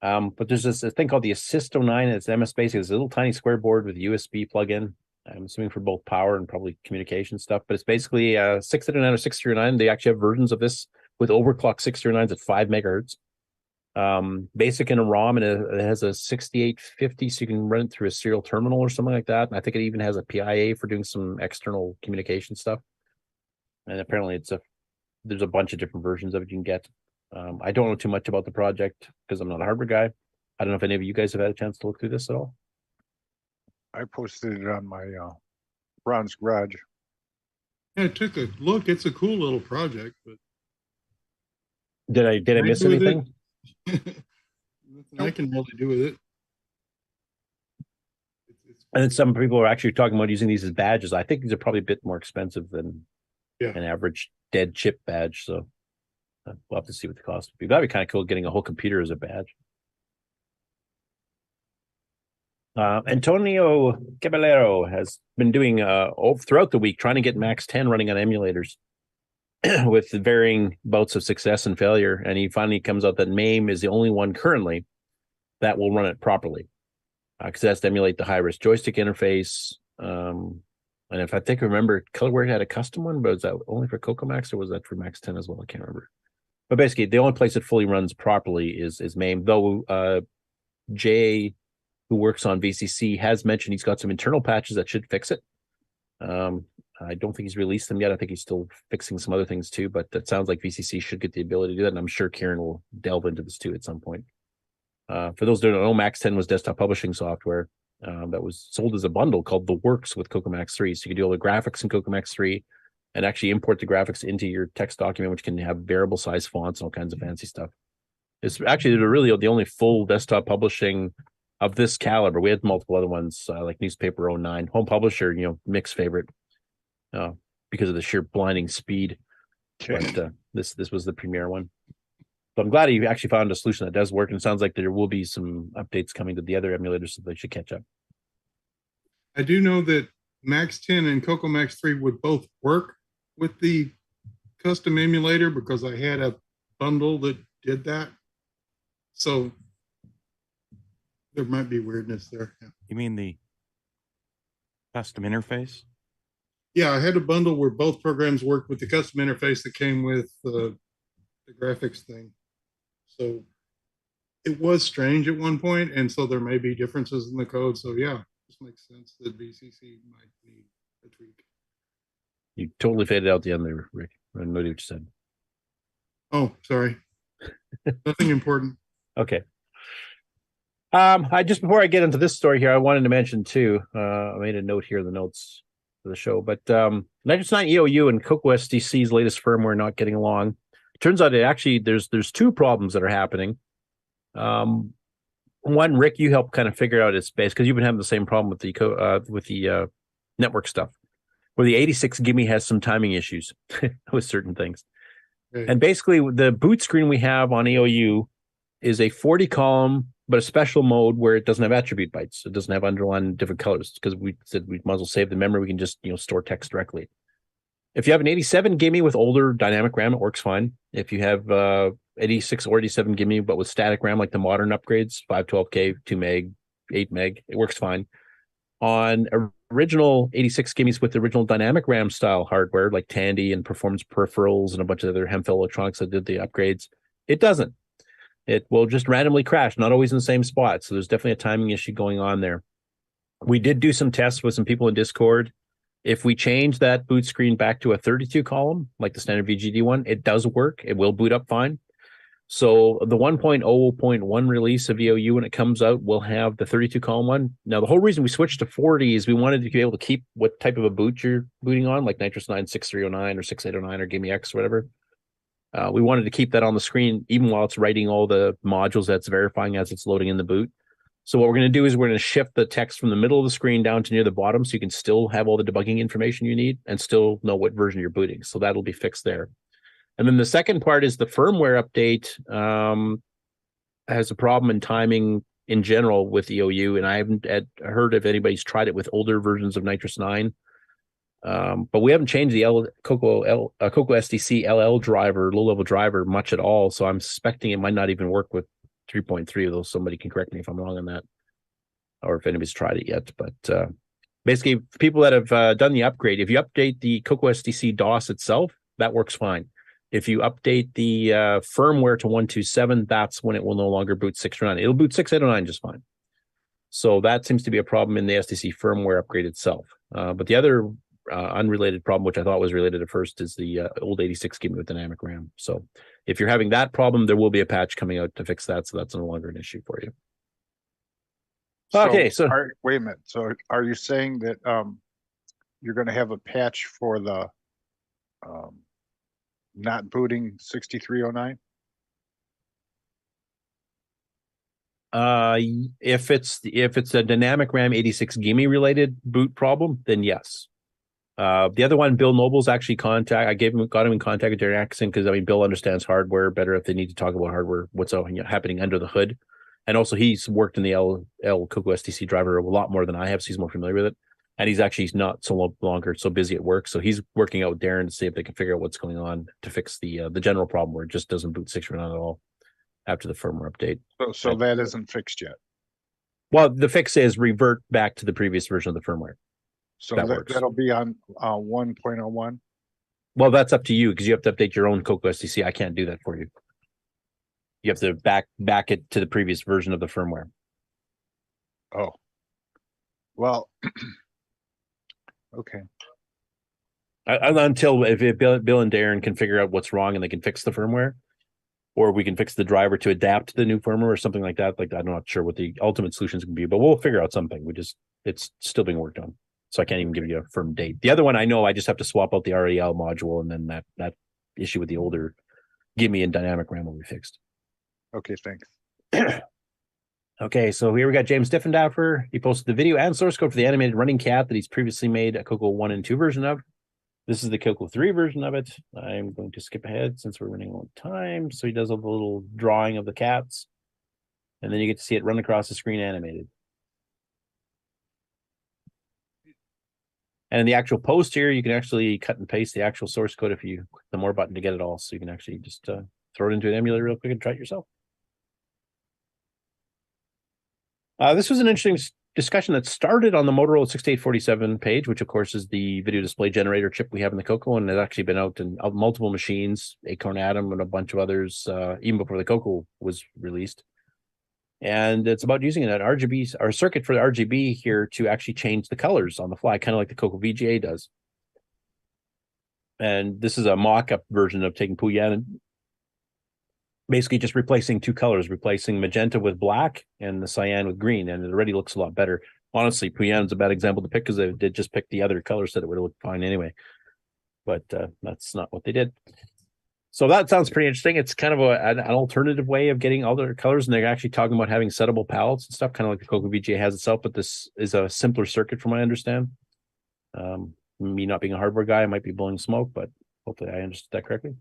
But there's this thing called the Assist 09. It's MS Basic. It's a little tiny square board with a USB plug-in. I'm assuming for both power and probably communication stuff. But it's basically 639 or 639. They actually have versions of this with overclock 639s at 5 megahertz. Basic in a ROM, and it has a 6850, so you can run it through a serial terminal or something like that. And I think it even has a PIA for doing some external communication stuff. And apparently there's a bunch of different versions of it you can get. I don't know too much about the project because I'm not a hardware guy. I don't know if any of you guys have had a chance to look through this at all. I posted it on my Brown's Garage. Yeah, I took a look. It's a cool little project, but did I miss anything? Nothing I can really do with it. And then some people are actually talking about using these as badges. I think these are probably a bit more expensive than an average dead chip badge. So we'll have to see what the cost would be. That'd be kind of cool getting a whole computer as a badge. Antonio Caballero has been doing throughout the week trying to get Max 10 running on emulators with varying bouts of success and failure. And he finally comes out that MAME is the only one currently that will run it properly because it has to emulate the high-risk joystick interface. And if I remember, Colorware had a custom one, but was that only for CoCo Max or was that for Max 10 as well? I can't remember. But basically, the only place it fully runs properly is MAME, though Jay, who works on VCC, has mentioned he's got some internal patches that should fix it. I don't think he's released them yet. I think he's still fixing some other things too, but that sounds like VCC should get the ability to do that, and I'm sure Kieran will delve into this too at some point. For those who don't know, Max 10 was desktop publishing software that was sold as a bundle called The Works with CoCo Max 3. So you can do all the graphics in CoCo Max 3 and actually import the graphics into your text document, which can have variable size fonts and all kinds of fancy stuff. It's actually really the only full desktop publishing of this caliber. We had multiple other ones like Newspaper 09, Home Publisher, mixed favorite because of the sheer blinding speed. But this was the premier one. So I'm glad you actually found a solution that does work, and it sounds like there will be some updates coming to the other emulators, so they should catch up. I do know that Max 10 and CoCo Max 3 would both work with the custom emulator because I had a bundle that did that. So there might be weirdness there. Yeah. You mean the custom interface? Yeah, I had a bundle where both programs worked with the custom interface that came with the graphics thing. So it was strange at one point, and so there may be differences in the code. So yeah, this makes sense that VCC might need a tweak. You totally faded out the end there, Rick. I know what you said. Oh, sorry. Nothing important. Okay. Just before I get into this story here, I wanted to mention too. I made a note here in the notes for the show, but Nitrous 9 EOU and CoCo SDC's latest firmware not getting along. It turns out there's two problems that are happening. One, Rick, you helped kind of figure out its base because you've been having the same problem with the network stuff, where the 86 gimme has some timing issues with certain things. Right. And basically, the boot screen we have on EOU is a 40 column, but a special mode where it doesn't have attribute bytes. It doesn't have underlined different colors because we said we might as well save the memory. We can just store text directly. If you have an 87 gimme with older dynamic RAM, it works fine. If you have 86 or 87 gimme, but with static RAM, like the modern upgrades, 512K, 2 meg, 8 meg, it works fine. On original 86 gimmes with the original dynamic RAM style hardware, like Tandy and Performance Peripherals and a bunch of other Hemphill electronics that did the upgrades, it doesn't. It will just randomly crash, not always in the same spot. So there's definitely a timing issue going on there. We did do some tests with some people in Discord. If we change that boot screen back to a 32 column, like the standard VGD one, it does work. It will boot up fine. So the 1.0.1 release of EOU, when it comes out, will have the 32 column one. Now, the whole reason we switched to 40 is we wanted to be able to keep what type of a boot you're booting on, like Nitrous 9 6309 or 6809 or Gimme X or whatever. We wanted to keep that on the screen, even while it's writing all the modules that's verifying as it's loading in the boot. So what we're going to do is we're going to shift the text from the middle of the screen down to near the bottom so you can still have all the debugging information you need and still know what version you're booting. So that'll be fixed there. And then the second part is the firmware update has a problem in timing in general with EOU, and I haven't heard if anybody's tried it with older versions of Nitrous 9. But we haven't changed the CoCo SDC LL driver, low-level driver, much at all. So I'm suspecting it might not even work with 3.3, although somebody can correct me if I'm wrong on that, or if anybody's tried it yet. But basically, people that have done the upgrade, if you update the CoCo SDC DOS itself, that works fine. If you update the firmware to 127, that's when it will no longer boot 609. It'll boot 609 just fine. So that seems to be a problem in the SDC firmware upgrade itself. But the other unrelated problem, which I thought was related at first, is the old 86 gig with dynamic RAM. So if you're having that problem, there will be a patch coming out to fix that. So that's no longer an issue for you. Okay, so wait a minute. So are you saying that you're going to have a patch for the not booting 6309? If it's a dynamic RAM 86 gimme related boot problem, then yes. The other one, Bill Noble's actually got him in contact with Darren Atkinson, because I mean Bill understands hardware better if they need to talk about hardware, what's happening under the hood. And also he's worked in the L CoCo SDC driver a lot more than I have, so he's more familiar with it. And he's not longer so busy at work, so he's working out with Darren to see if they can figure out what's going on to fix the general problem where it just doesn't boot 609 at all after the firmware update. So that isn't fixed yet. Well, the fix is revert back to the previous version of the firmware. So works. that'll be on 1.01. Well, that's up to you, because you have to update your own CoCo SDC. I can't do that for you. You have to back it to the previous version of the firmware. Oh, well, okay. Until if Bill and Darren can figure out what's wrong and they can fix the firmware, or we can fix the driver to adapt to the new firmware or something like that. Like, I'm not sure what the ultimate solution is going to be, but we'll figure out something. It's still being worked on. So I can't even give you a firm date. The other one, I know I just have to swap out the REL module, and then that issue with the older gimme and dynamic RAM will be fixed. Okay, thanks. Okay, so here we got James Diffendaffer. He posted the video and source code for the animated running cat that he's previously made a CoCo 1 and 2 version of. This is the CoCo 3 version of it. I'm going to skip ahead since we're running on time. So he does a little drawing of the cats, and then you get to see it run across the screen animated. And in the actual post here, you can actually cut and paste the actual source code if you click the more button to get it all. So you can actually just throw it into an emulator real quick and try it yourself. This was an interesting discussion that started on the Motorola 6847 page, which of course is the video display generator chip we have in the CoCo, and it's actually been out in multiple machines, Acorn Atom and a bunch of others, even before the CoCo was released. And it's about using an RGB or circuit for the RGB here to actually change the colors on the fly, kind of like the CoCo VGA does. And this is a mock-up version of taking Puyan and basically just replacing two colors, replacing magenta with black and the cyan with green, and it already looks a lot better. Honestly, Puyan's a bad example to pick because they did just pick the other colors that it would have looked fine anyway. But that's not what they did. So that sounds pretty interesting. It's kind of an alternative way of getting other colors, and they're actually talking about having settable palettes and stuff, kind of like the CoCo VGA has itself, but this is a simpler circuit from what I understand. Me not being a hardware guy, I might be blowing smoke, but hopefully I understood that correctly.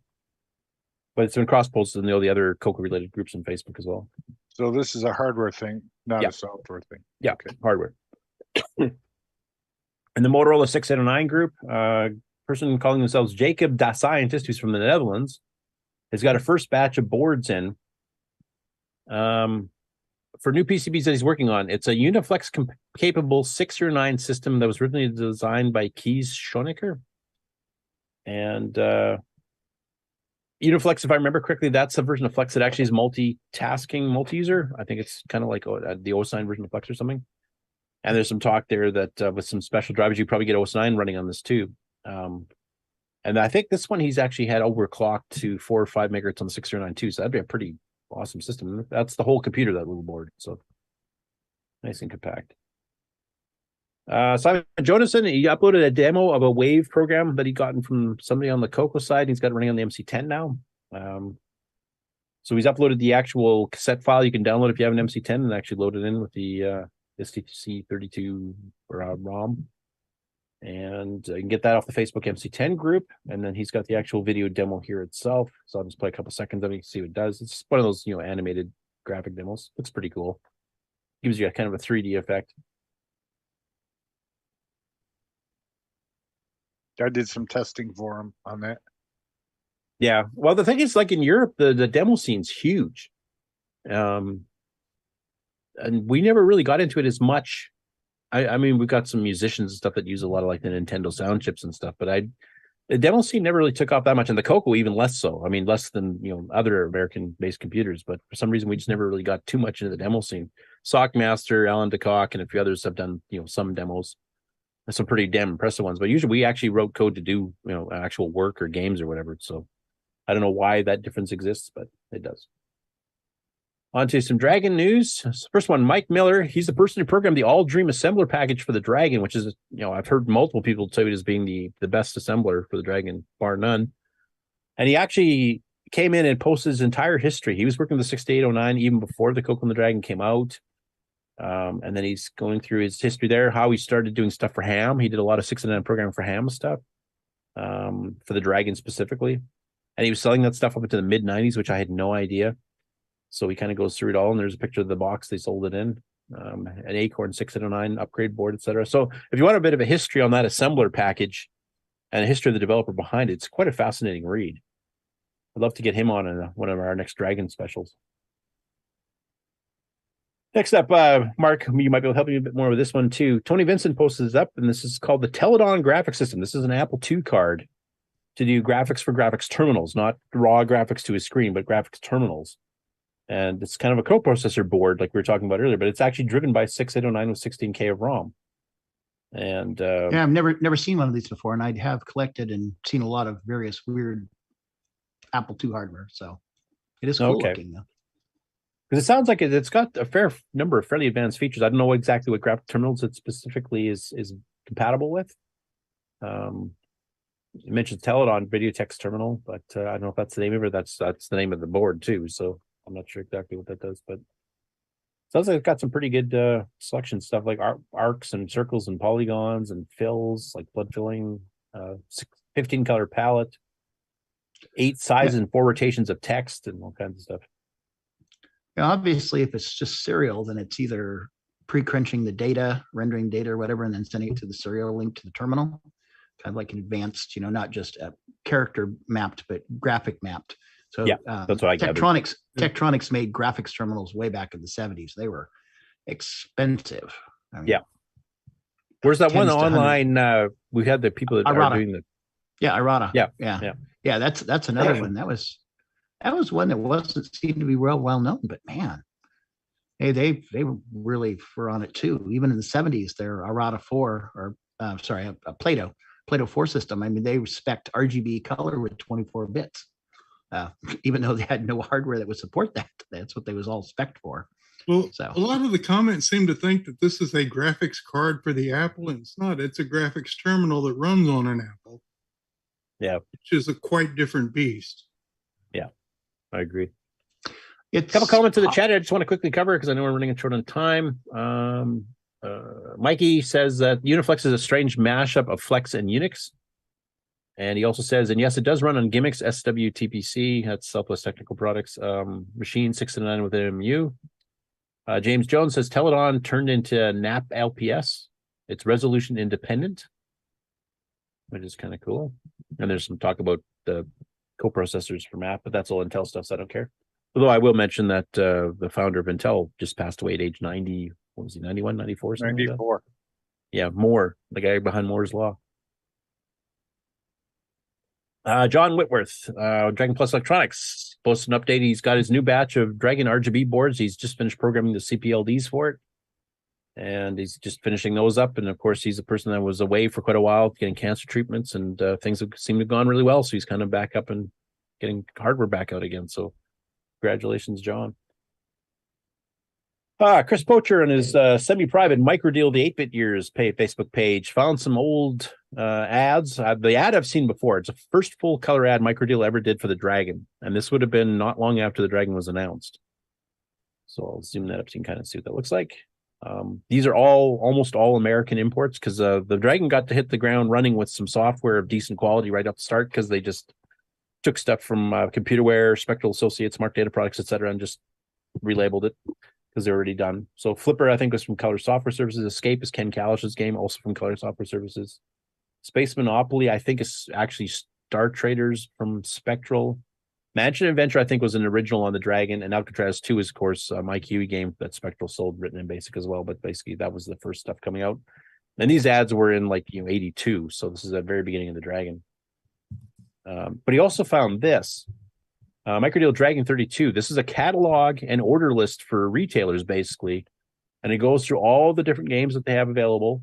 But it's been cross-posted in all the other CoCo related groups on Facebook as well. So this is a hardware thing, not a software thing. Yeah, okay. Hardware. In the Motorola 6809 group, person calling themselves Jacob Da Scientist, who's from the Netherlands, has got a first batch of boards in for new PCBs that he's working on. It's a Uniflex capable 609 system that was originally designed by Kees Shoemaker. And Uniflex, if I remember correctly, that's a version of Flex that actually is multitasking multi-user. I think it's kind of like the OS9 version of Flex or something. And there's some talk there that with some special drivers, you probably get OS9 running on this too. And I think this one he's actually had overclocked to 4 or 5 megahertz on the 609 too. So that'd be a pretty awesome system. That's the whole computer, that little board. So nice and compact. Simon Jonasson, he uploaded a demo of a Wave program that he gotten from somebody on the CoCo side. He's got it running on the MC10 now. So he's uploaded the actual cassette file you can download if you have an MC10 and actually load it in with the STC32 ROM. And you can get that off the Facebook MC10 group. And then he's got the actual video demo here itself. So I'll just play a couple seconds of it. You can see what it does. It's one of those, animated graphic demos. Looks pretty cool. Gives you a kind of a 3D effect. I did some testing for him on that. Yeah. Well, the thing is, like in Europe, the demo scene's huge. And we never really got into it as much. I mean, we've got some musicians and stuff that use a lot of like the Nintendo sound chips and stuff, but the demo scene never really took off that much, and the CoCo even less so. I mean, less than other American-based computers, but for some reason we just never really got too much into the demo scene. Sockmaster, Alan DeCock, and a few others have done some demos, some pretty damn impressive ones. But usually we actually wrote code to do actual work or games or whatever. So I don't know why that difference exists, but it does. On to some Dragon news. First one, Mike Miller. He's the person who programmed the All Dream assembler package for the Dragon, which is, I've heard multiple people tell it as being the best assembler for the Dragon, bar none. And he actually came in and posted his entire history. He was working with the 6809 even before the CoCo and the Dragon came out. And then he's going through his history there, how he started doing stuff for Ham. He did a lot of 69 programming for Ham stuff, for the Dragon specifically. And he was selling that stuff up into the mid-90s, which I had no idea. So he kind of goes through it all, and there's a picture of the box they sold it in, an Acorn 609 upgrade board, etc. So if you want a bit of a history on that assembler package and a history of the developer behind it, it's quite a fascinating read. I'd love to get him on one of our next Dragon specials. Next up, Mark, you might be able to help me a bit more with this one too. Tony Vincent posted this up, and this is called the Teledon graphics system. This is an Apple II card to do graphics for graphics terminals, not raw graphics to a screen, but graphics terminals. And it's kind of a coprocessor board like we were talking about earlier, but it's actually driven by 6809 with 16K of ROM. And yeah, I've never seen one of these before, and I have collected and seen a lot of various weird Apple II hardware. So it is cool looking though. Because it sounds like it's got a fair number of fairly advanced features. I don't know exactly what graphic terminals it specifically is compatible with. You mentioned Teledon video text terminal, but I don't know if that's the name of it. That's the name of the board too. So I'm not sure exactly what that does, but it sounds like it's got some pretty good selection stuff like arcs and circles and polygons and fills, like blood filling, 15 color palette, 8 sizes and 4 rotations of text and all kinds of stuff. Yeah, obviously, if it's just serial, then it's either pre-crunching the data, rendering data or whatever, and then sending it to the serial link to the terminal, kind of like an advanced, not just a character mapped, but graphic mapped. So yeah, that's what I gathered. Tektronix made graphics terminals way back in the 70s. They were expensive. I mean, yeah. Where's that one online? We had the people that are doing the. Yeah, Irata. Yeah. That's another one. That was one that wasn't seemed to be well known, but man, they really were on it too. Even in the 70s, their Irata 4 or a Plato 4 system. I mean, they spec'd RGB color with 24 bits. Even though they had no hardware that would support that. That's what they was all spec'd for. Well, so a lot of the comments seem to think that this is a graphics card for the Apple, and it's not. It's a graphics terminal that runs on an Apple. Yeah. Which is a quite different beast. Yeah, I agree. A couple comments in the chat I just want to quickly cover because I know we're running short on time. Mikey says that Uniflex is a strange mashup of Flex and Unix. And he also says, and yes, it does run on Gimmicks SWTPC. That's Southwest Technical Products. Machine 609 with MMU. James Jones says Teledon turned into NAP LPS. It's resolution independent, which is kind of cool. And there's some talk about the coprocessors for MAP, but that's all Intel stuff, so I don't care. Although I will mention that the founder of Intel just passed away at age 90. What was he, 91, 94? 94. Like yeah, Moore, the guy behind Moore's Law. John Whitworth, Dragon Plus Electronics, posted an update. He's got his new batch of Dragon RGB boards. He's just finished programming the CPLDs for it. And he's just finishing those up. And of course, he's a person that was away for quite a while getting cancer treatments, and things seem to have gone really well. So he's kind of back up and getting hardware back out again. So congratulations, John. Chris Poacher on his semi-private Microdeal the 8-Bit Years Facebook page found some old ads. The ad I've seen before. It's the first full color ad Microdeal ever did for the Dragon, and this would have been not long after the Dragon was announced. So I'll zoom that up so you can kind of see what that looks like. These are almost all American imports because the Dragon got to hit the ground running with some software of decent quality right off the start because they just took stuff from Computerware, Spectral Associates, Smart Data Products, etc., and just relabeled it because they're already done. So Flipper, I think, was from Color Software Services. Escape is Ken Kalish's game, also from Color Software Services. Space Monopoly, I think, is actually Star Traders from Spectral. Mansion Adventure, I think, was an original on the Dragon, and Alcatraz 2 is, of course, my Kiwi game that Spectral sold, written in BASIC as well. But basically, that was the first stuff coming out. And these ads were in 82, so this is the very beginning of the Dragon. But he also found this Microdeal Dragon 32. This is a catalog and order list for retailers, basically, and it goes through all the different games that they have available.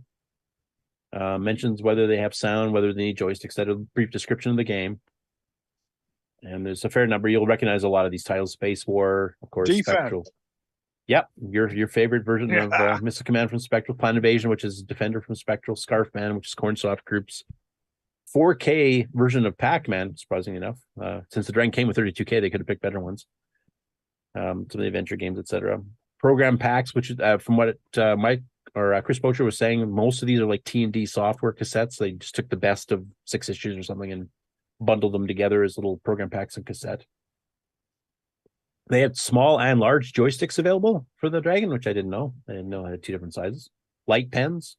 Mentions whether they have sound, whether they need joysticks, that a brief description of the game. And there's a fair number. You'll recognize a lot of these titles. Space War, of course, Defense. Spectral. Yep, your favorite version of Missile Command from Spectral, Plan Invasion, which is Defender from Spectral, Scarfman, which is Cornsoft Groups, 4K version of Pac-Man, surprisingly enough. Since the Dragon came with 32K, they could have picked better ones. Some of the adventure games, etc. Program packs, which from what Mike or Chris Bocher was saying, most of these are like T&D software cassettes. They just took the best of 6 issues or something and bundled them together as little program packs and cassette. They had small and large joysticks available for the Dragon, which I didn't know. I didn't know I had 2 different sizes. Light pens.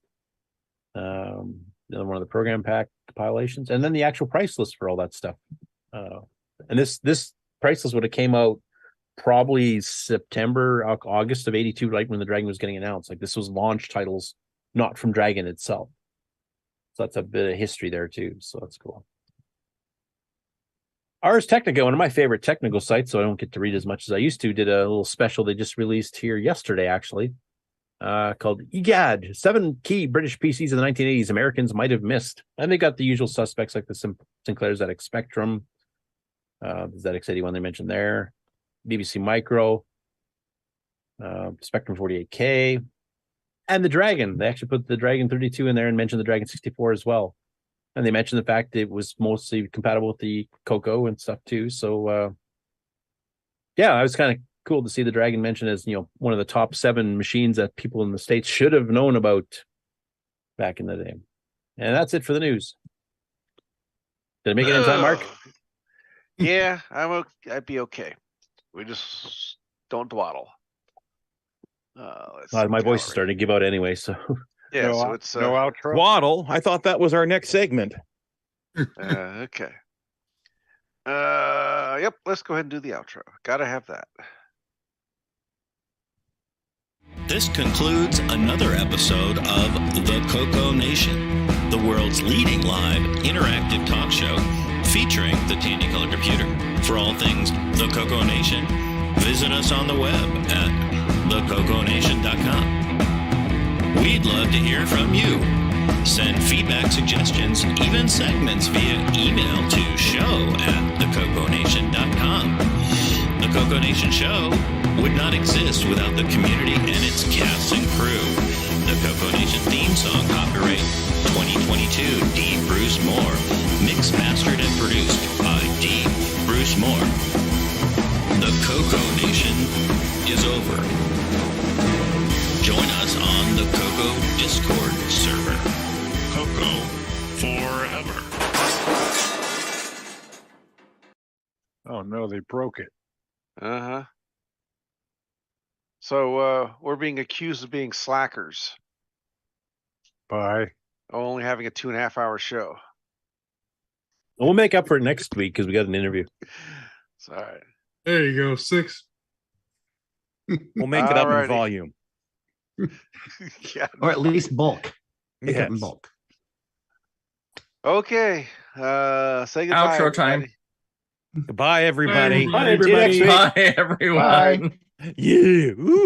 Another one of the program pack compilations. And then the actual price list for all that stuff. And this price list would have came out probably September, August of 82, right when the Dragon was getting announced. Like, this was launch titles, not from Dragon itself. So that's a bit of history there too. So that's cool. Ars Technica, one of my favorite technical sites, so I don't get to read as much as I used to, did a little special they just released here yesterday, actually, called EGAD, 7 key British PCs in the 1980s Americans might have missed. And they got the usual suspects like the Sinclair ZX Spectrum, the ZX81 they mentioned there, BBC Micro, Spectrum 48K, and the Dragon. They actually put the Dragon 32 in there and mentioned the Dragon 64 as well. And they mentioned the fact it was mostly compatible with the CoCo and stuff too. So, yeah, it was kind of cool to see the Dragon mentioned as, one of the top 7 machines that people in the States should have known about back in the day. And that's it for the news. Did I make it in time, Mark? Yeah, I'd be okay. We just don't dawdle. My voice is starting to give out anyway, so... Yeah, so it's no outro. Waddle. I thought that was our next segment. Okay. Yep. Let's go ahead and do the outro. Gotta have that. This concludes another episode of the CoCo Nation, the world's leading live interactive talk show featuring the Tandy Color Computer. For all things the CoCo Nation, visit us on the web at thecoconation.com. We'd love to hear from you. Send feedback, suggestions, even segments via email to show@thecoconation.com. The CoCo Nation Show would not exist without the community and its cast and crew. The CoCo Nation theme song, copyright 2022, D. Bruce Moore. Mixed, mastered, and produced by D. Bruce Moore. The CoCo Nation is over. Join us on the CoCo Discord server. CoCo forever. Oh no, they broke it. Uh-huh. So we're being accused of being slackers. By Only having a 2.5-hour show. We'll make up for it next week because we got an interview. It's all right. There you go, 6. We'll make it up in volume. Yeah, Or at least bulk. Make it in Yes. bulk. Okay. Say goodbye. Outro time. everybody. Goodbye, everybody. Bye, everybody. Bye, everyone. Bye. Yeah. Ooh.